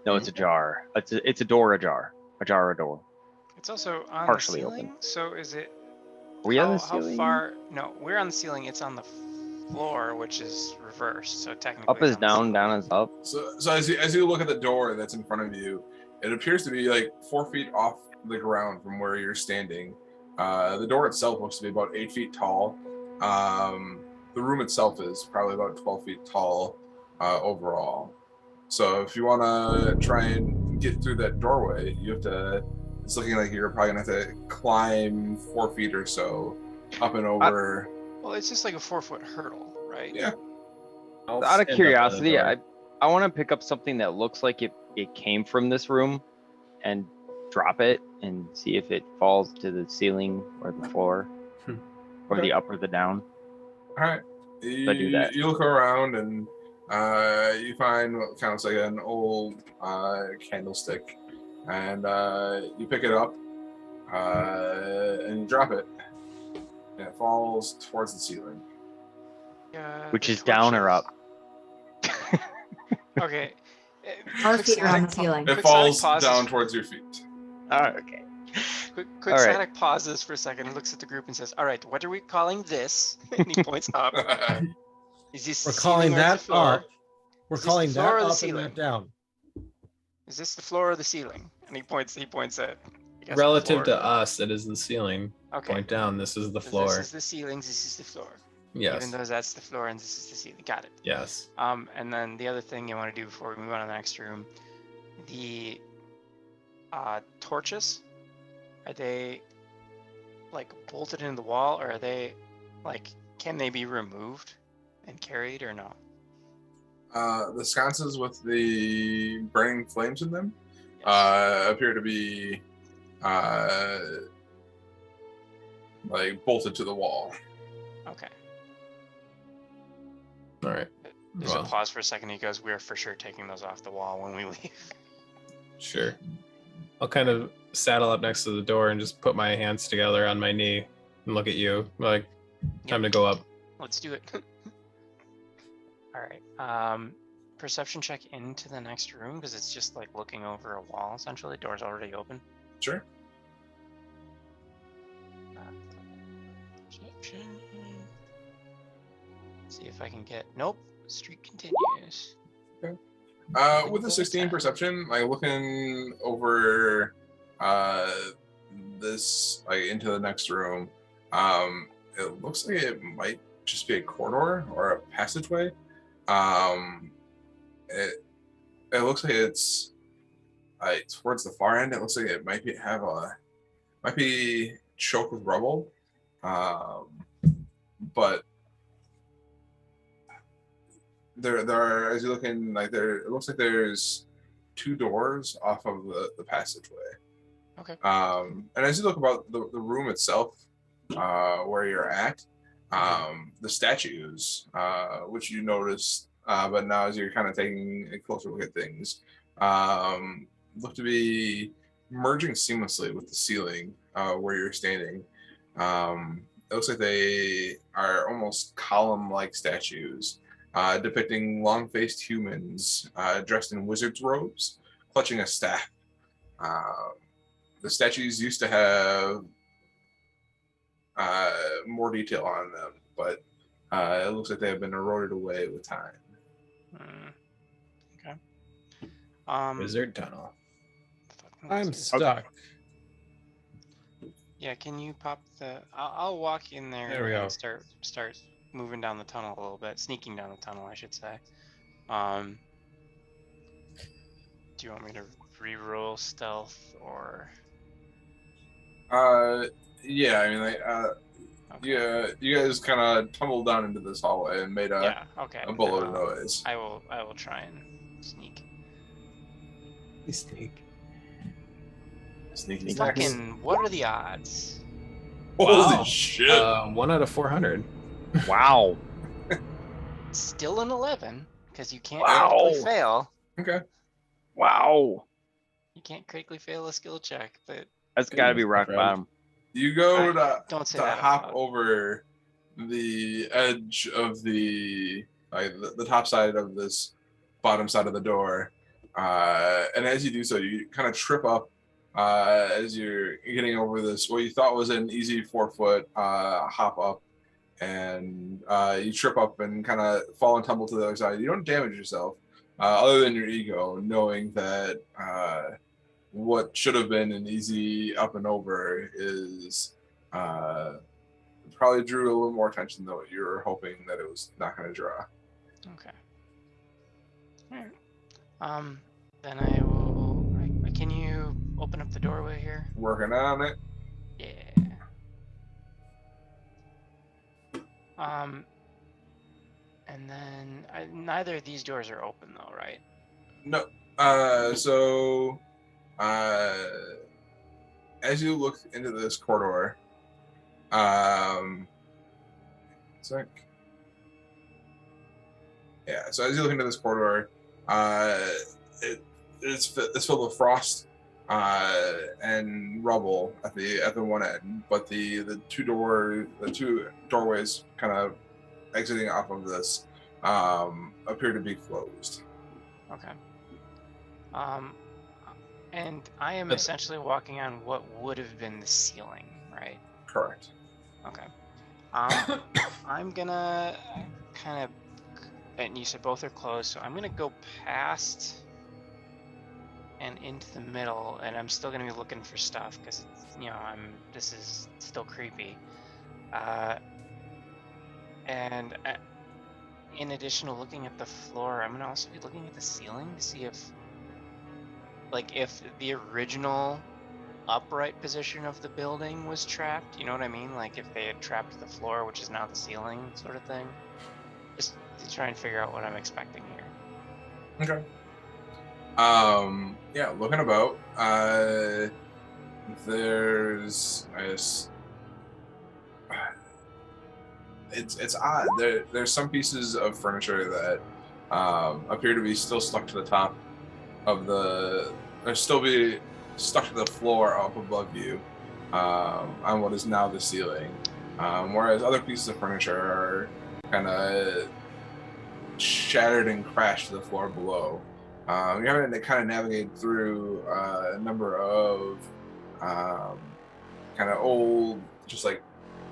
No, it's ajar. It's a door ajar. A door. it's also on Partially the ceiling. open. So is it? Are we on the How ceiling? far? No, we're on the ceiling. It's on the floor, which is reversed. So technically, Up it's is on the down, ceiling. down is up. So as you look at the door that's in front of you, it appears to be like 4 feet off the ground from where you're standing. The door itself looks to be about 8 feet tall. The room itself is probably about 12 feet tall overall. So if you want to try and get through that doorway, you have to. It's looking like you're probably gonna have to climb 4 feet or so up and over. Well, it's just like a 4-foot hurdle, right? Yeah. I'll Out of stand up by the curiosity, door. I want to pick up something that looks like it came from this room and drop it and see if it falls to the ceiling or the floor or the up or the down. All right. I do that. You look around and You find what kind of looks like an old candlestick, and you pick it up and you drop it, and it falls towards the ceiling. Which The is down or torches. up? Okay. Our quick feet are on sonic the pa- ceiling. It quick falls sonic pauses. down towards your feet. Oh, okay. Quick All right. Sonic pauses for a second and looks at the group and says, "All right, what are we calling this?" And he points up. Is this We're the calling ceiling or that the floor? up. We're Is this the calling floor that or the up and ceiling? that down. Is this the floor or the ceiling? And he points at I guess, the Relative floor. to us, it is the ceiling. Okay. Point down. This is the So floor. this is the ceiling. This is the floor. Yes. Even though that's the floor and this is the ceiling. Got it. Yes. And then the other thing you want to do before we move on to the next room, the torches, are they like bolted into the wall, or are they like, can they be removed and carried or no? The sconces with the burning flames in them appear to be like bolted to the wall. Okay. All right. There's Well. a pause for a second. He goes, "We're for sure taking those off the wall when we leave." Sure. I'll kind of saddle up next to the door and just put my hands together on my knee and look at you. Like, time to go up. Let's do it. All right. Perception check into the next room, because it's just like looking over a wall essentially. Door's already open. Sure. Perception. See if I can get. Nope. Streak continues. With a 16 perception, like looking over this like into the next room, it looks like it might just be a corridor or a passageway. It looks like it's like towards the far end. It looks like it might be choked with rubble, but there are, as you look in, like it looks like there's 2 doors off of the passageway. Okay. And as you look about the room itself, where you're at, the statues, which you noticed, but now as you're kind of taking a closer look at things, look to be merging seamlessly with the ceiling where you're standing. It looks like they are almost column-like statues, depicting long-faced humans dressed in wizard's robes, clutching a staff. The statues used to have more detail on them, but it looks like they have been eroded away with time. Okay. Wizard tunnel. I'm stuck. Yeah, can you pop the? I'll walk in there. There we and go. Start moving down the tunnel a little bit, sneaking down the tunnel, I should say. Do you want me to re-roll stealth or? Yeah, I mean, like, Okay. you guys kind of tumbled down into this hallway and made Yeah. Okay. a boatload of then noise. I will try and sneak. Sneak. Sneaky. Fucking, what are the odds? Holy Wow. shit! 1 out of 400. Wow. Still an 11, because you can't Wow. critically fail. Okay. Wow. You can't critically fail a skill check, but That's got to be Goodness, rock my friend. bottom. You go don't say to that out hop loud. over the edge of the top side of this bottom side of the door, and as you do so, you kind of trip up as you're getting over this what you thought was an easy 4-foot hop up, and you trip up and kind of fall and tumble to the other side. You don't damage yourself, other than your ego, knowing that what should have been an easy up and over is probably drew a little more attention than what you were hoping that it was not going to draw. Okay. Alright. Then I will. Can you open up the doorway here? Working on it. Yeah. And then neither of these doors are open though, right? No. So as you look into this corridor, Yeah. So as you look into this corridor, it's filled with frost and rubble at the one end, but the two doorways kind of exiting off of this appear to be closed. Okay. And I am But- essentially walking on what would have been the ceiling, right? Correct. Okay. I'm gonna kind of, and you said both are closed, so I'm gonna go past and into the middle, and I'm still gonna be looking for stuff because it's, this is still creepy. And in addition to looking at the floor, I'm gonna also be looking at the ceiling to see if the original upright position of the building was trapped. You know what I mean? Like if they had trapped the floor, which is now the ceiling, sort of thing. Just to try and figure out what I'm expecting here. Okay. Yeah, looking about. There's, I guess, it's odd. There's some pieces of furniture that appear to be still stuck to the top of or still be stuck to the floor up above you, on what is now the ceiling. Whereas other pieces of furniture are kind of shattered and crashed to the floor below. You're having to kind of navigate through a number of kind of old, just like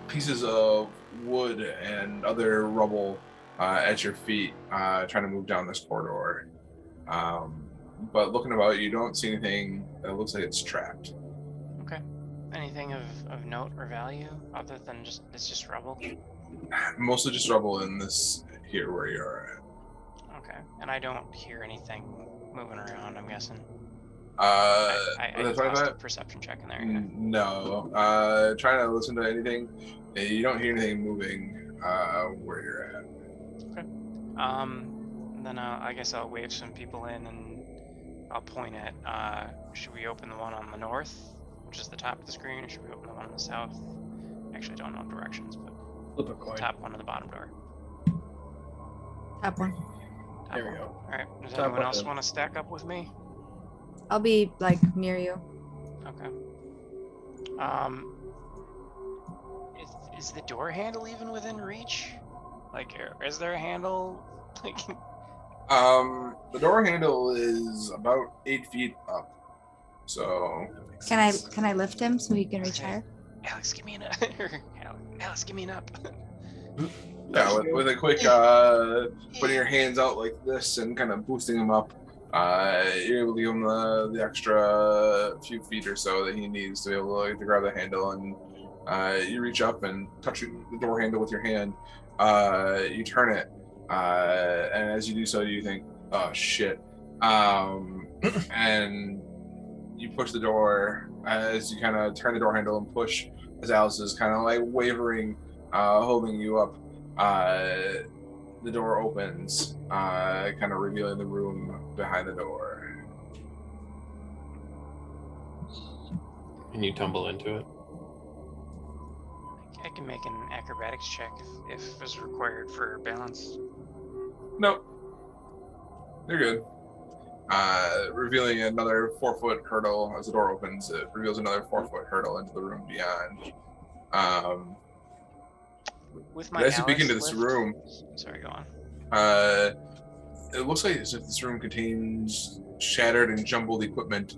pieces of wood and other rubble at your feet, trying to move down this corridor. But looking about, you don't see anything that looks like it's trapped. Okay. Anything of note or value other than it's just rubble? Mostly just rubble in this here where you're at. Okay. And I don't hear anything moving around, I'm guessing. I I tossed a perception check in there. Yeah. No. Trying to listen to anything. You don't hear anything moving where you're at. Okay. Then I guess I'll wave some people in and I'll point at, should we open the one on the north, which is the top of the screen, or should we open the one on the south? Actually, don't know directions, but Flip a coin. top one or the bottom door. Top one. Top There we one. go. All right. Does Top anyone one else then. want to stack up with me? I'll be like near you. Okay. Is the door handle even within reach? Like, is there a handle? Like, The door handle is about 8 feet up. So Can I lift him so he can reach higher? Alex, give me an Alex, give me an up. yeah, with a quick putting your hands out like this and kind of boosting him up, you're able to give him the extra few feet or so that he needs to be able to grab the handle, and you reach up and touch the door handle with your hand. You turn it, and as you do so, you think, "Oh shit!" And you push the door as you kind of turn the door handle and push, as Alice is kind of like wavering, holding you up. The door opens, kind of revealing the room behind the door. And you tumble into it. I can make an acrobatics check if it's required for balance. Nope. You're good. Revealing another 4-foot hurdle as the door opens. It reveals another 4-foot hurdle into the room beyond. With my As you peek into Alice this lift- room, Sorry, go on. it looks like as if this room contains shattered and jumbled equipment.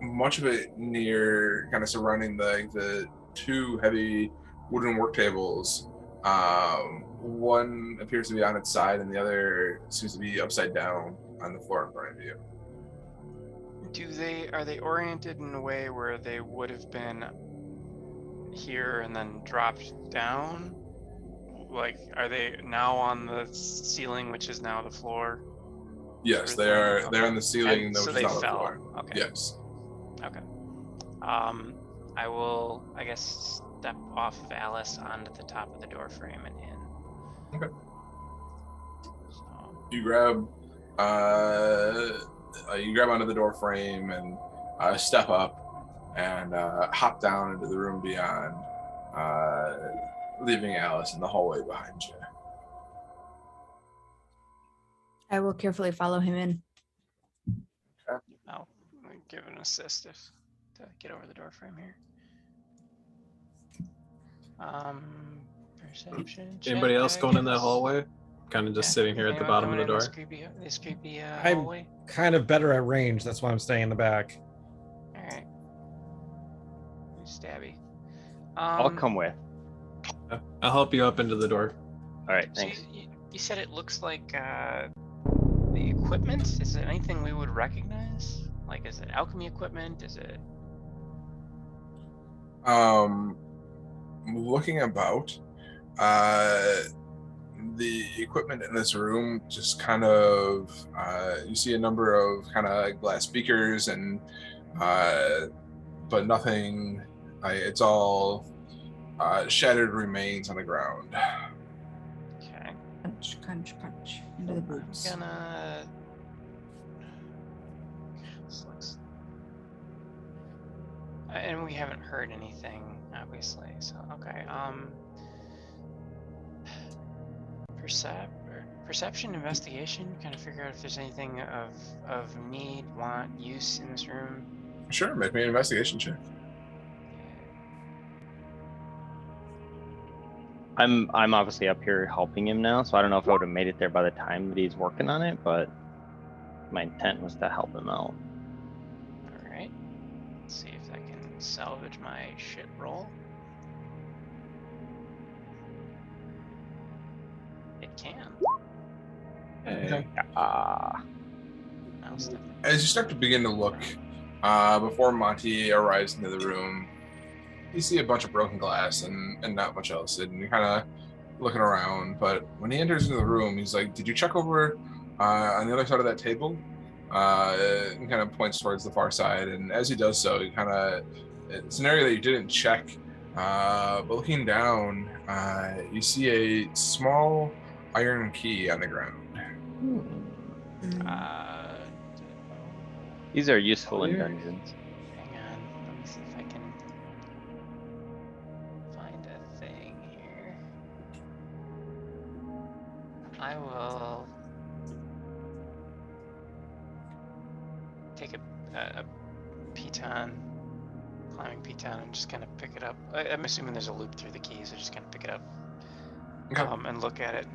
Much of it near, kind of surrounding the two heavy wooden work tables. One appears to be on its side, and the other seems to be upside down on the floor in front of you. Are they oriented in a way where they would have been here and then dropped down? Like, are they now on the ceiling, which is now the floor? Yes, Sort they of are. thing? They're Okay. on the ceiling, And which so is they not on the fell. floor. Okay. Yes. Okay. I will, I guess, step off of Alice onto the top of the door frame and in. Okay. So, You grab onto the door frame and step up and hop down into the room beyond. leaving Alice in the hallway behind you. I will carefully follow him in. I'll give an assist if, to get over the door frame here. Perception check, Anybody else I going in that guess. hallway? Kind of just Yeah. sitting here at the Anyone bottom of going the in door. This creepy I'm- hallway. Kind of better at range. That's why I'm staying in the back. All right. Stabby. I'll come with. I'll help you up into the door. All right, So thanks. you said it looks like the equipment. Is it anything we would recognize? Like, is it alchemy equipment? Is it? Looking about, the equipment in this room just kind of, you see a number of kind of glass speakers and, but nothing. It's all shattered remains on the ground. Okay. Crunch, crunch, crunch into the boots. I'm gonna. This looks. And we haven't heard anything, obviously. So okay. Perception, investigation. Kind of figure out if there's anything of need, want, use in this room. Sure, make me an investigation check. I'm obviously up here helping him now, so I don't know if I would have made it there by the time that he's working on it, but my intent was to help him out. All right. Let's see if I can salvage my shit roll. It can. Hey. I'll step in. As you start to begin to look, before Monty arrives into the room, you see a bunch of broken glass and not much else, and you're kind of looking around. But when he enters into the room, he's like, "Did you check over on the other side of that table?" He kind of points towards the far side, and as he does so, it's an area that you didn't check. But looking down, you see a small iron key on the ground. These are useful in Here. dungeons. Hang on. Let me see if I can find a thing here. I will take a piton, climbing piton, and just kind of pick it up. I'm assuming there's a loop through the key, so just kind of pick it up Okay. and look at it.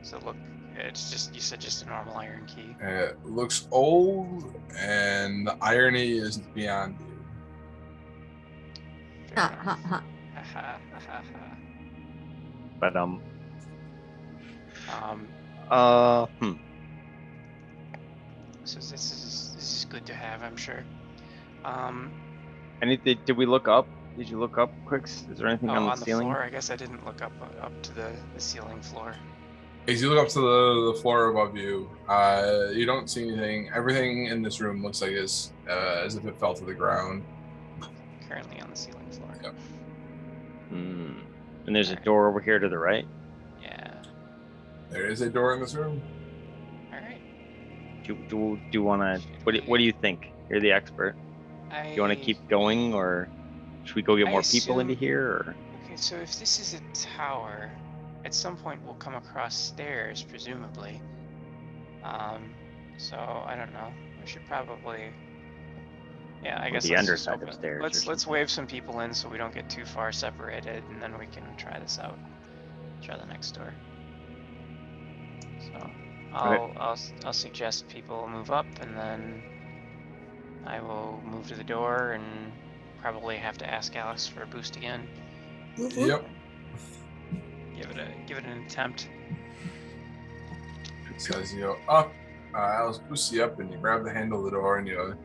So look, it's just, you said just a normal iron key. It looks old, and the irony is beyond you. Fair Ha, ha, enough. ha. Ha, ha, ha, ha, ha. But So this is good to have, I'm sure. anything? Did we look up? Did you look up, Quicks? Is there anything Oh, on the on the ceiling? floor. I guess I didn't look up to the ceiling floor. As you look up to the floor above you, you don't see anything. Everything in this room looks like it's as if it fell to the ground. Currently on the ceiling floor. Yep. Hmm. And there's a door over here to the right. Yeah. There is a door in this room. All right. Do you want to? What do you think? You're the expert. Do you want to keep going, or should we go get I more people into assume- here? Or Okay, so if this is a tower, at some point we'll come across stairs, presumably. So I don't know. We should probably. Yeah, I Or guess the let's just underside of open- stairs or Let's something. wave some people in so we don't get too far separated, and then we can try this out. Try the next door. So I'll suggest people move up, and then I will move to the door and probably have to ask Alex for a boost again. Yep. Give it an attempt. So as you go up, Alice boosts you up, and you grab the handle of the door, and you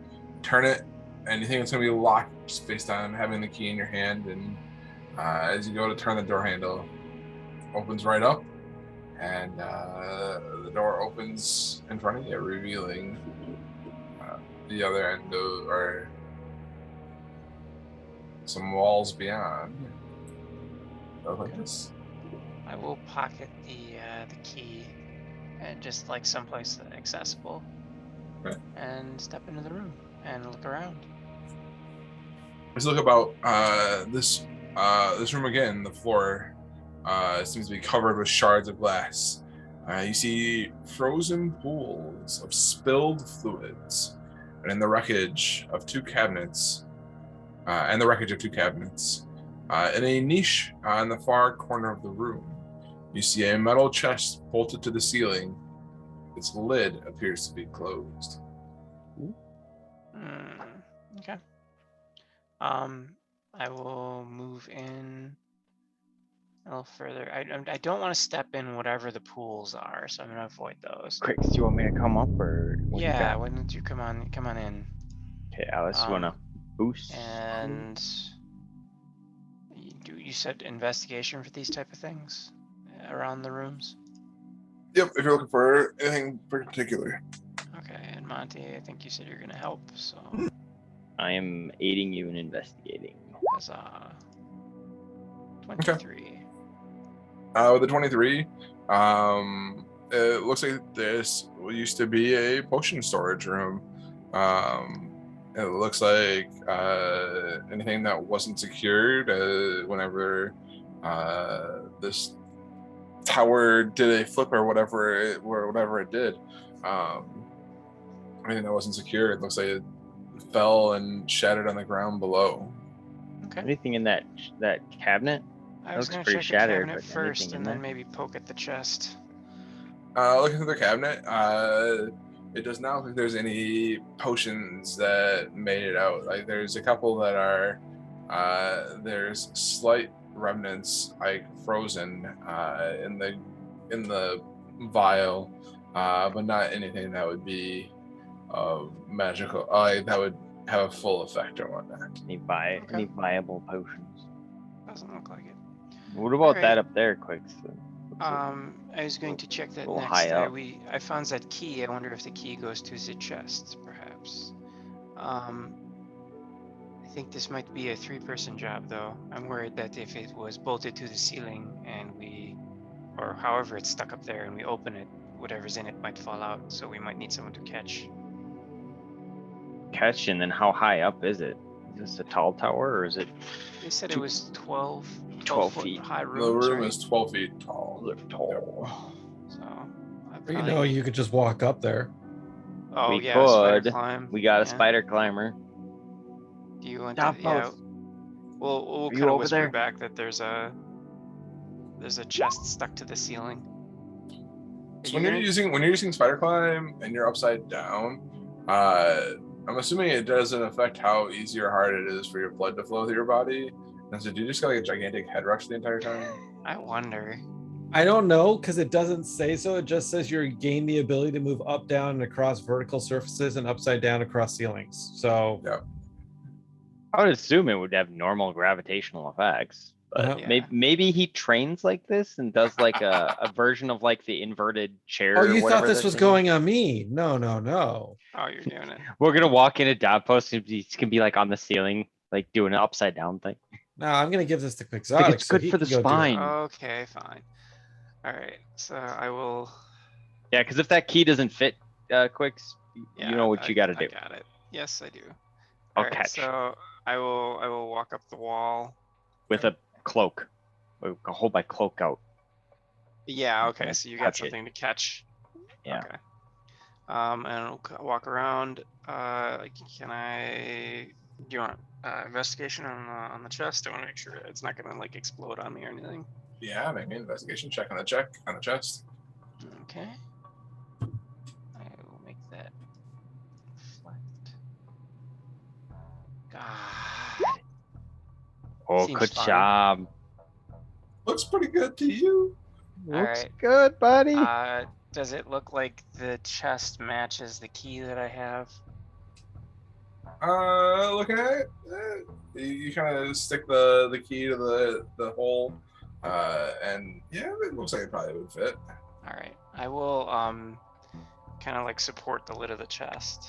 turn it, and you think it's gonna be locked just based on having the key in your hand. And as you go to turn the door handle, opens right up, and the door opens in front of you, revealing the other end of, or some walls beyond. Like this. I will pocket the key and just like someplace accessible, Okay. and step into the room and look around. Let's look about this This room again, the floor seems to be covered with shards of glass. You see frozen pools of spilled fluids, and in the wreckage of two cabinets, in a niche in the far corner of the room, you see a metal chest bolted to the ceiling. Its lid appears to be closed. Okay. I will move in a little further. I don't want to step in whatever the pools are, so I'm gonna avoid those. Quick, do you want me to come up or? What you Yeah, got? why don't you come on in? Okay, Alice, you wanna boost? And you said investigation for these type of things around the rooms? Yep, if you're looking for anything particular. Okay, and Monty, I think you said you're gonna help, so I am aiding you in investigating. huzzah. 23. With the 23, it looks like this used to be a potion storage room. It looks like anything that wasn't secured whenever this tower did a flip or whatever it did. Anything that wasn't secured, it looks like it fell and shattered on the ground below. Okay. Anything in that cabinet? I was looks gonna pretty check shattered, the cabinet but first anything in and then there? maybe poke at the chest. Looking through the cabinet, it does not look like there's any potions that made it out. Like there's a couple that are there's slight remnants like frozen in the vial, but not anything that would be magical. That would have a full effect or whatnot. Any viable potions? Doesn't look like it. What about Alright. that up there, quick? I was going to check that little next. high up. I found that key. I wonder if the key goes to the chest, perhaps. I think this might be a 3-person job, though. I'm worried that if it was bolted to the ceiling and or however it's stuck up there, and we open it, whatever's in it might fall out. So we might need someone to catch. Catch, and then how high up is it? Is this a tall tower or is it? They said it was 12 12 foot feet. high The rooms, room right? is 12 feet tall. Tall. So, You know, you could just walk up there. Oh We yeah, spider could. climb. We got a Yeah. spider climber. Do you want Stop to? Yeah. both. We'll Are you kind of over whisper there? back that there's a chest stuck to the ceiling. So when you're using spider climb and you're upside down, I'm assuming it doesn't affect how easy or hard it is for your blood to flow through your body. And so do you just got like a gigantic head rush the entire time? I wonder. I don't know because it doesn't say so. It just says you gain the ability to move up, down, and across vertical surfaces and upside down across ceilings. So Yeah. I would assume it would have normal gravitational effects, but Yeah. maybe he trains like this and does like a version of like the inverted chair. Oh, or you thought whatever this that was thing going on me? No. Oh, you're doing it. We're gonna walk in a job post and he's gonna be like on the ceiling, like doing an upside down thing. No, I'm gonna give this to Quixotic. it's good so he for the can go do it. spine. Okay, fine. All right. So I will. Yeah, because if that key doesn't fit, Quicks, Yeah, you know what you got to do. I got it. Yes, I do. I'll All right, catch So I will walk up the wall. with a cloak. I'll hold my cloak out. Yeah. Okay. Okay, So you got catch it. something to catch. Yeah. Okay. And I'll walk around. Can I? Do you want investigation on the chest? I want to make sure it's not gonna like explode on me or anything. Yeah, make an investigation check on the chest. Okay. I will make that reflect. God. Oh, Seems good fine. job. Looks pretty good to you. Looks Alright. good, buddy. Does it look like the chest matches the key that I have? Looking at it, you kind of stick the key to the hole, and yeah, it looks like it probably would fit. All right, I will kind of like support the lid of the chest.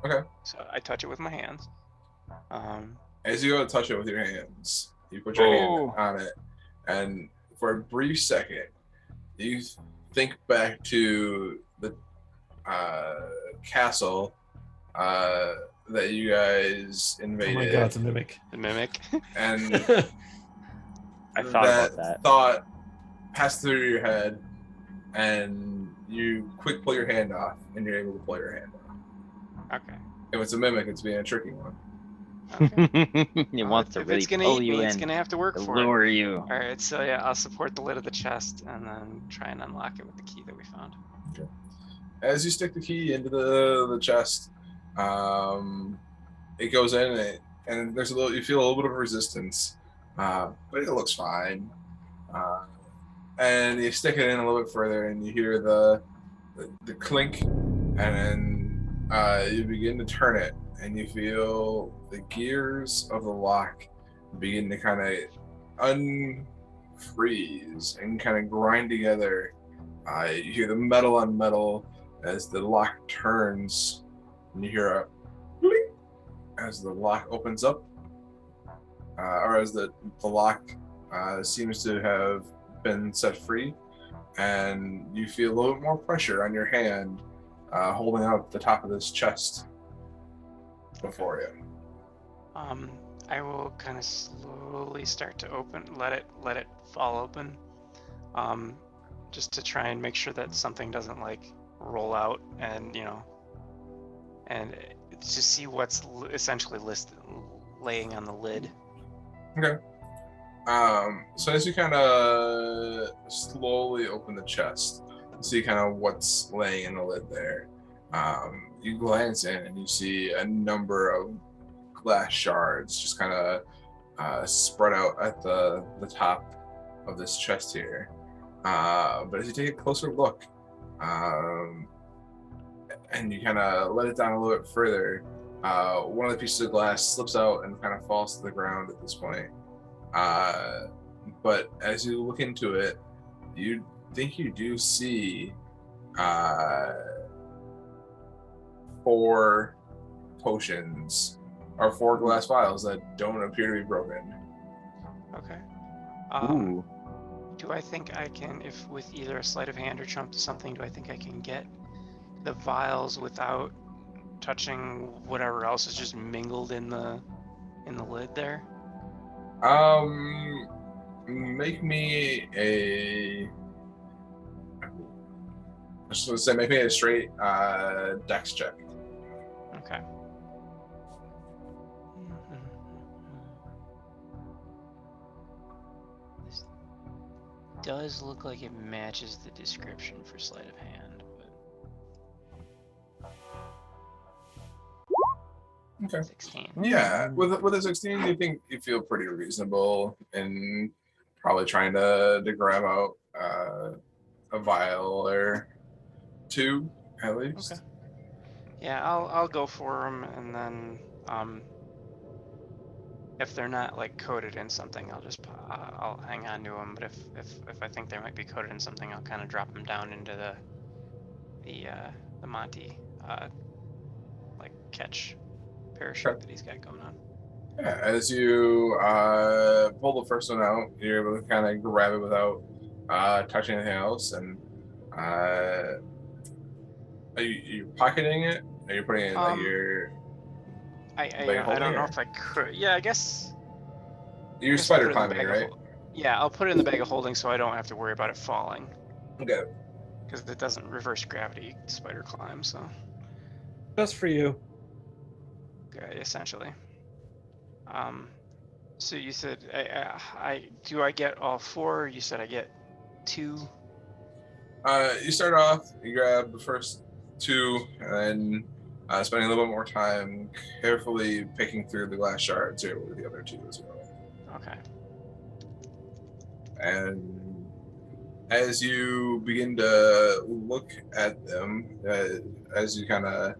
Okay. So I touch it with my hands. As you go to touch it with your hands, you put your hand Oh. on it, and for a brief second, you think back to the castle that you guys Oh invaded. my god, it's a mimic. The mimic. And I thought about that. thought passed through your head, and you quick pull your hand off, and you're able to pull your hand off. Okay. If it's a mimic, it's being a tricky one. Okay. He Well, wants to if really it's gonna pull eat you me, it's in, gonna have to work to for it. lure you. All right, so yeah, I'll support the lid of the chest and then try and unlock it with the key that we found. Okay. As you stick the key into the chest, it goes in, and there's you feel a little bit of resistance, but it looks fine. And you stick it in a little bit further, and you hear the clink, and then you begin to turn it, and you feel the gears of the lock begin to kind of unfreeze and kind of grind together. You hear the metal on metal as the lock turns, and you hear a blink as the lock opens up, or as the lock seems to have been set free, and you feel a little bit more pressure on your hand holding up the top of this chest before you. I will kind of slowly start to let it fall open, just to try and make sure that something doesn't like roll out, and and to see what's essentially laying on the lid. Okay. So as you kind of slowly open the chest, you see kind of what's laying in the lid there. You glance in and you see a number of glass shards just kind of spread out at the top of this chest here. But as you take a closer look, and you kind of let it down a little bit further, one of the pieces of glass slips out and kind of falls to the ground at this point. But as you look into it, you think you do see 4 potions or 4 glass vials that don't appear to be broken. Okay. Ooh. Do I think I can, if with either a sleight of hand or trump to something, do I think I can get the vials without touching whatever else is just mingled in the lid there? Make me a. I was just gonna say, make me a straight dex check. Okay. This does look like it matches the description for sleight of hand, but Okay. 16. Yeah, with a 16, you think you feel pretty reasonable in probably trying to grab out a vial or 2 at least. Okay. Yeah, I'll go for them, and then if they're not like coated in something, I'll hang on to them. But if I think they might be coated in something, I'll kind of drop them down into the Monty like catch parachute that he's got going on. Yeah, as you pull the first one out, you're able to kind of grab it without touching anything else. And are you pocketing it? Are you putting it in like your? I don't know if I could. Yeah, I guess. You're spider climbing, right? Yeah, I'll put it in the bag of holding so I don't have to worry about it falling. Okay. Because it doesn't reverse gravity spider climb, so. Just for you. Okay, essentially. So you said do I get all 4? You said I get 2. You start off. You grab the first 2, and then spending a little bit more time carefully picking through the glass shards. You're able to the other 2 as well. Okay. And as you begin to look at them, as you kind of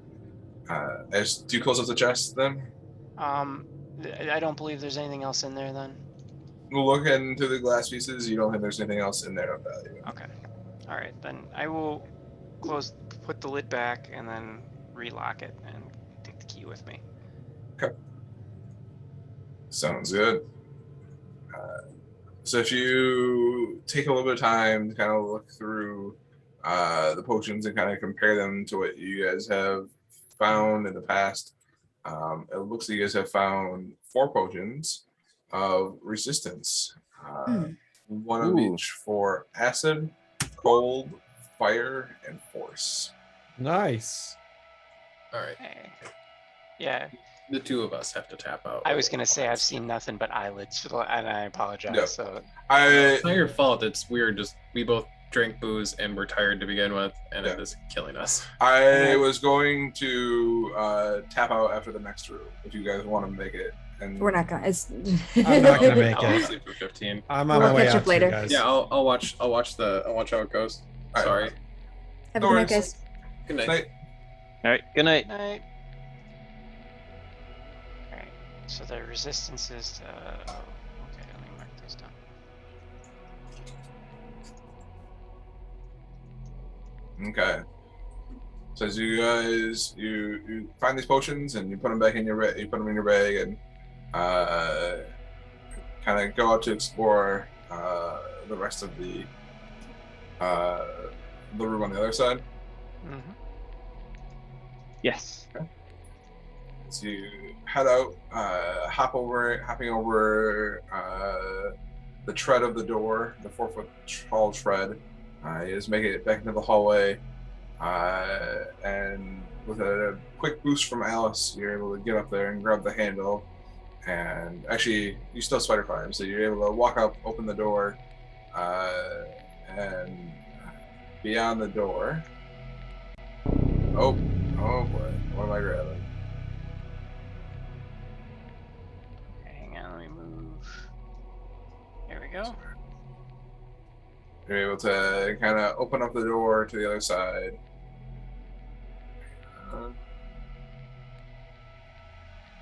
do you close up the chest then? I don't believe there's anything else in there then. Look into the glass pieces. You don't think there's anything else in there of value. Okay. All right, then I will put the lid back, and then relock it and take the key with me. Okay. Sounds good. So if you take a little bit of time to kind of look through the potions and kind of compare them to what you guys have found in the past, it looks like you guys have found 4 potions of resistance. One of Ooh. each for acid, cold, fire, and force. Nice. All right. Hey. Yeah, The two of us have to tap out. I was gonna say I've seen nothing but eyelids, and I apologize. Yeah. So It's not your fault. It's weird. Just we both drank booze and we're tired to begin with, and Yeah. it is killing us. I was going to tap out after the next room if you guys want to make it. And We're not gonna. It's. I'm not gonna make I'll it. sleep for 15. I'm on We'll my way catch out up too, later. guys. Yeah, I'll watch how it goes. All right. Sorry. Have No a good night, worries. guys. Good night. Night. All right. Good night. night. All right. So the resistance is. Oh, okay. Let me mark those down. Okay. So as you guys you find these potions and you put them back in your bag, you put them in your bag and kind of go out to explore the rest of the room on the other side. Mm-hmm. Yes. So you head out, hopping over the tread of the door, the 4-foot tall tread. You just make it back into the hallway, and with a quick boost from Alice, you're able to get up there and grab the handle. And actually, you still spider climb, so you're able to walk up, open the door, and beyond the door. Oh boy, what am I grabbing? Hang on, let me move. There we go. You're able to kind of open up the door to the other side.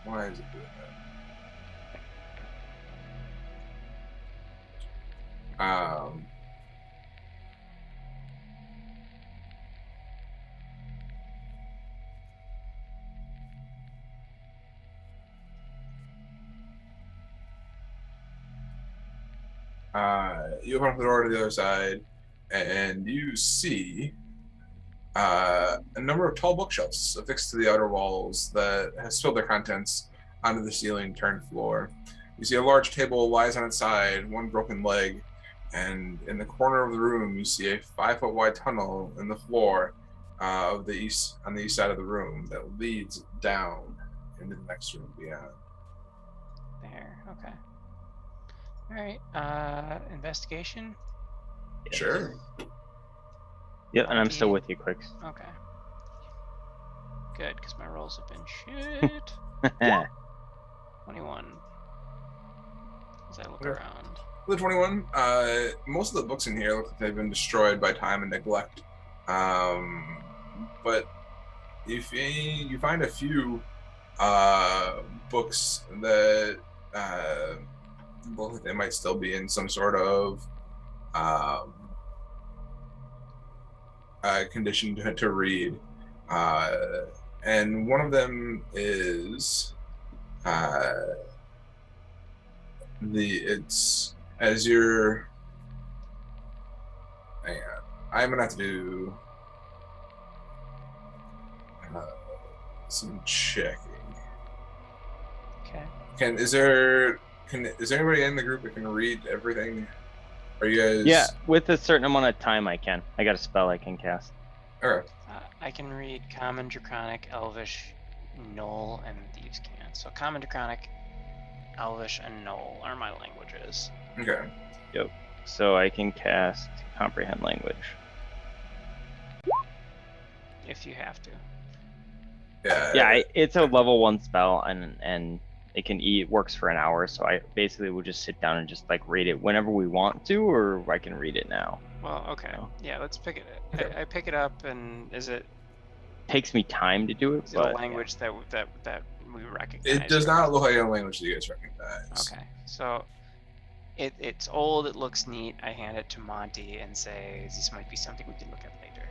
Why is it doing that? You open up the door to the other side, and you see a number of tall bookshelves affixed to the outer walls that has spilled their contents onto the ceiling turned floor. You see a large table lies on its side, one broken leg, and in the corner of the room you see a 5-foot wide tunnel in the floor on the east side of the room that leads down into the next room beyond. There. Okay. All right. Investigation. Sure. Yep, and I'm still 19. with you, Quicks. Okay. Good, because my rolls have been shit. 21. As I look Okay. around. The 21, most of the books in here look like they've been destroyed by time and neglect. But if you find a few books that look like they might still be in some sort of condition to read. And one of them is it's as you're hang on. I'm gonna have to do some checking. Okay. Is there anybody in the group that can read everything? Are you guys? Yeah, with a certain amount of time, I can. I got a spell I can cast. Okay. I can read Common, Draconic, Elvish, Knoll, and Thieves' Cant. So Common, Draconic, Elvish, and Knoll are my languages. Okay. Yep. So I can cast Comprehend Language. If you have to. Yeah. Yeah, it's a level 1 spell, and it works for an hour. So I basically will just sit down and just like read it whenever we want to, or I can read it now. Well, okay. No. Yeah, let's pick it. Okay. I pick it up, and is it Takes me time to do it, a but language that we recognize? It does or- not look like a language that you guys recognize. Okay, so it's old. It looks neat. I hand it to Monty and say, "This might be something we can look at later."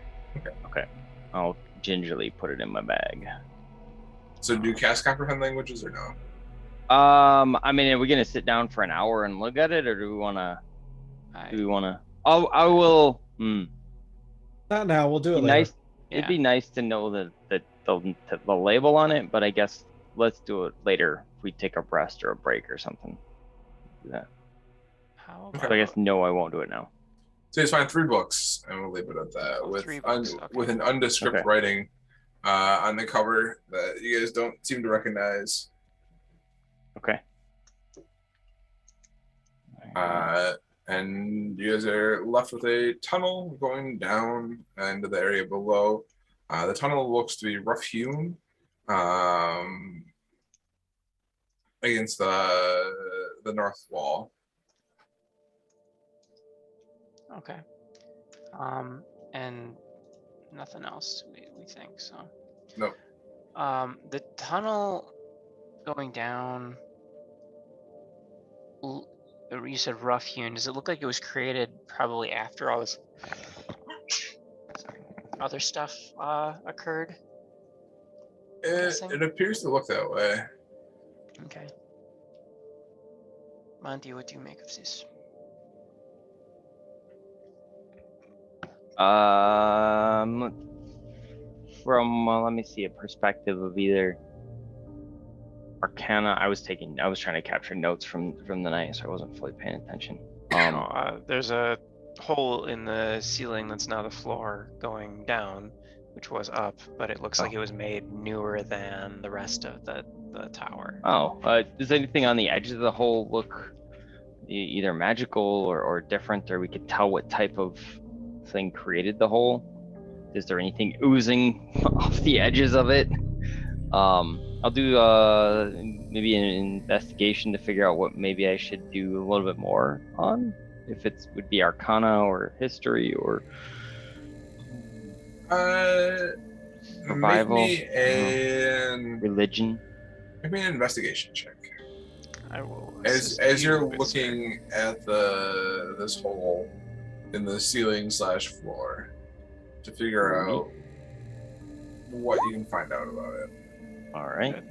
Okay. I'll gingerly put it in my bag. So do you cast comprehend languages or no? I mean, are we gonna sit down for an hour and look at it, or do we wanna? I will. Not now. We'll do it Be later. nice. It'd be nice to know the label on it, but I guess let's do it later if we take a rest or a break or something. Do that. How Okay. about So I guess no, I won't do it now. So you just find 3 books, and we'll leave it at that. Oh, With 3 books, okay. with an undescript Okay. writing on the cover that you guys don't seem to recognize. Okay. And you guys are left with a tunnel going down into the area below. The tunnel looks to be rough hewn against the north wall. Okay. And nothing else we think so. Nope. The tunnel going down. You said rough hewn. Does it look like it was created probably after all this other stuff occurred? Guessing? It appears to look that way. Okay. Monty, what do you make of this? From let me see, a perspective of either Arcana. I was trying to capture notes from the night, so I wasn't fully paying attention. There's a hole in the ceiling that's now the floor going down, which was up, but it looks like it was made newer than the rest of the tower. Does anything on the edges of the hole look either magical or different, or we could tell what type of thing created the hole? Is there anything oozing off the edges of it? I'll do maybe an investigation to figure out what maybe I should do a little bit more on, if it would be Arcana or history or survival, Make me religion. Make me an investigation check. I will. As you're looking at this hole in the ceiling / floor to figure out what you can find out about it. All right.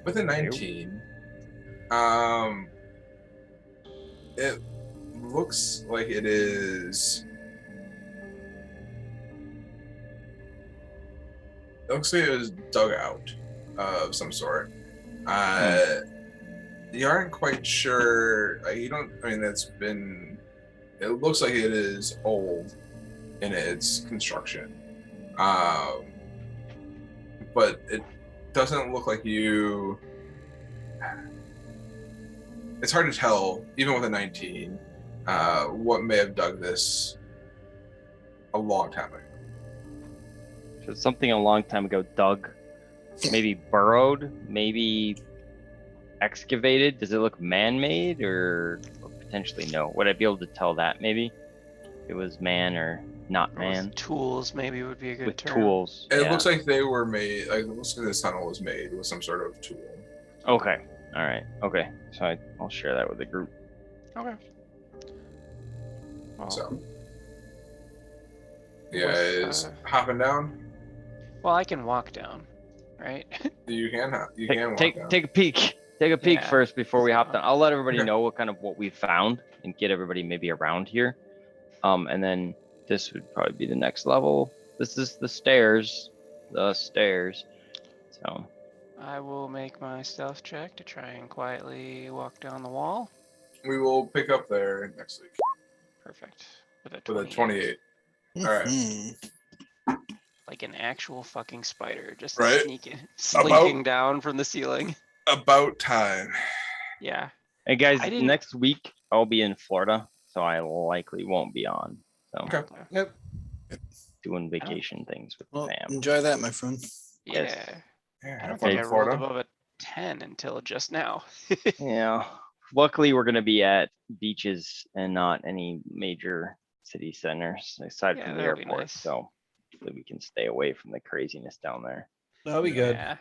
With a 19, it looks like it is. It looks like it was dug out of some sort. You aren't quite sure. You don't. I mean, it's been. It looks like it is old in its construction, but it doesn't look like you. It's hard to tell, even with a 19, what may have dug this a long time ago. So something a long time ago dug, maybe burrowed, maybe excavated. Does it look man-made or potentially no? Would I be able to tell that maybe? If it was man or not man? With tools maybe would be a good With term. tools. It looks like they were made. Like, it looks like this tunnel was made with some sort of tool. Okay. All right. Okay. So I'll share that with the group. Okay. Well, So, you guys hopping down? well, I can walk down, right? You can walk down. Take a peek. Take a peek Yeah. first before we hop down. I'll let everybody Okay. know what we found and get everybody maybe around here. And then this would probably be the next level. This is the stairs. So I will make my stealth check to try and quietly walk down the wall. We will pick up there next week Perfect. With a with a 28. 28. All right. Mhm. Like an actual fucking spider, just Right. slinking down from the ceiling. About time. Yeah. hey guys, I didn't- next week I'll be in Florida, so I likely won't be on. So Okay. Yep. doing vacation things with Well, the fam. enjoy that, my friend. Yeah. Yes. I Yeah, have don't fun think I in rolled Florida. above a 10 until just now. Yeah. Luckily, we're gonna be at beaches and not any major city centers aside Yeah, from the that'll be airport. nice. So hopefully we can stay away from the craziness down there. That'll be good. Yeah.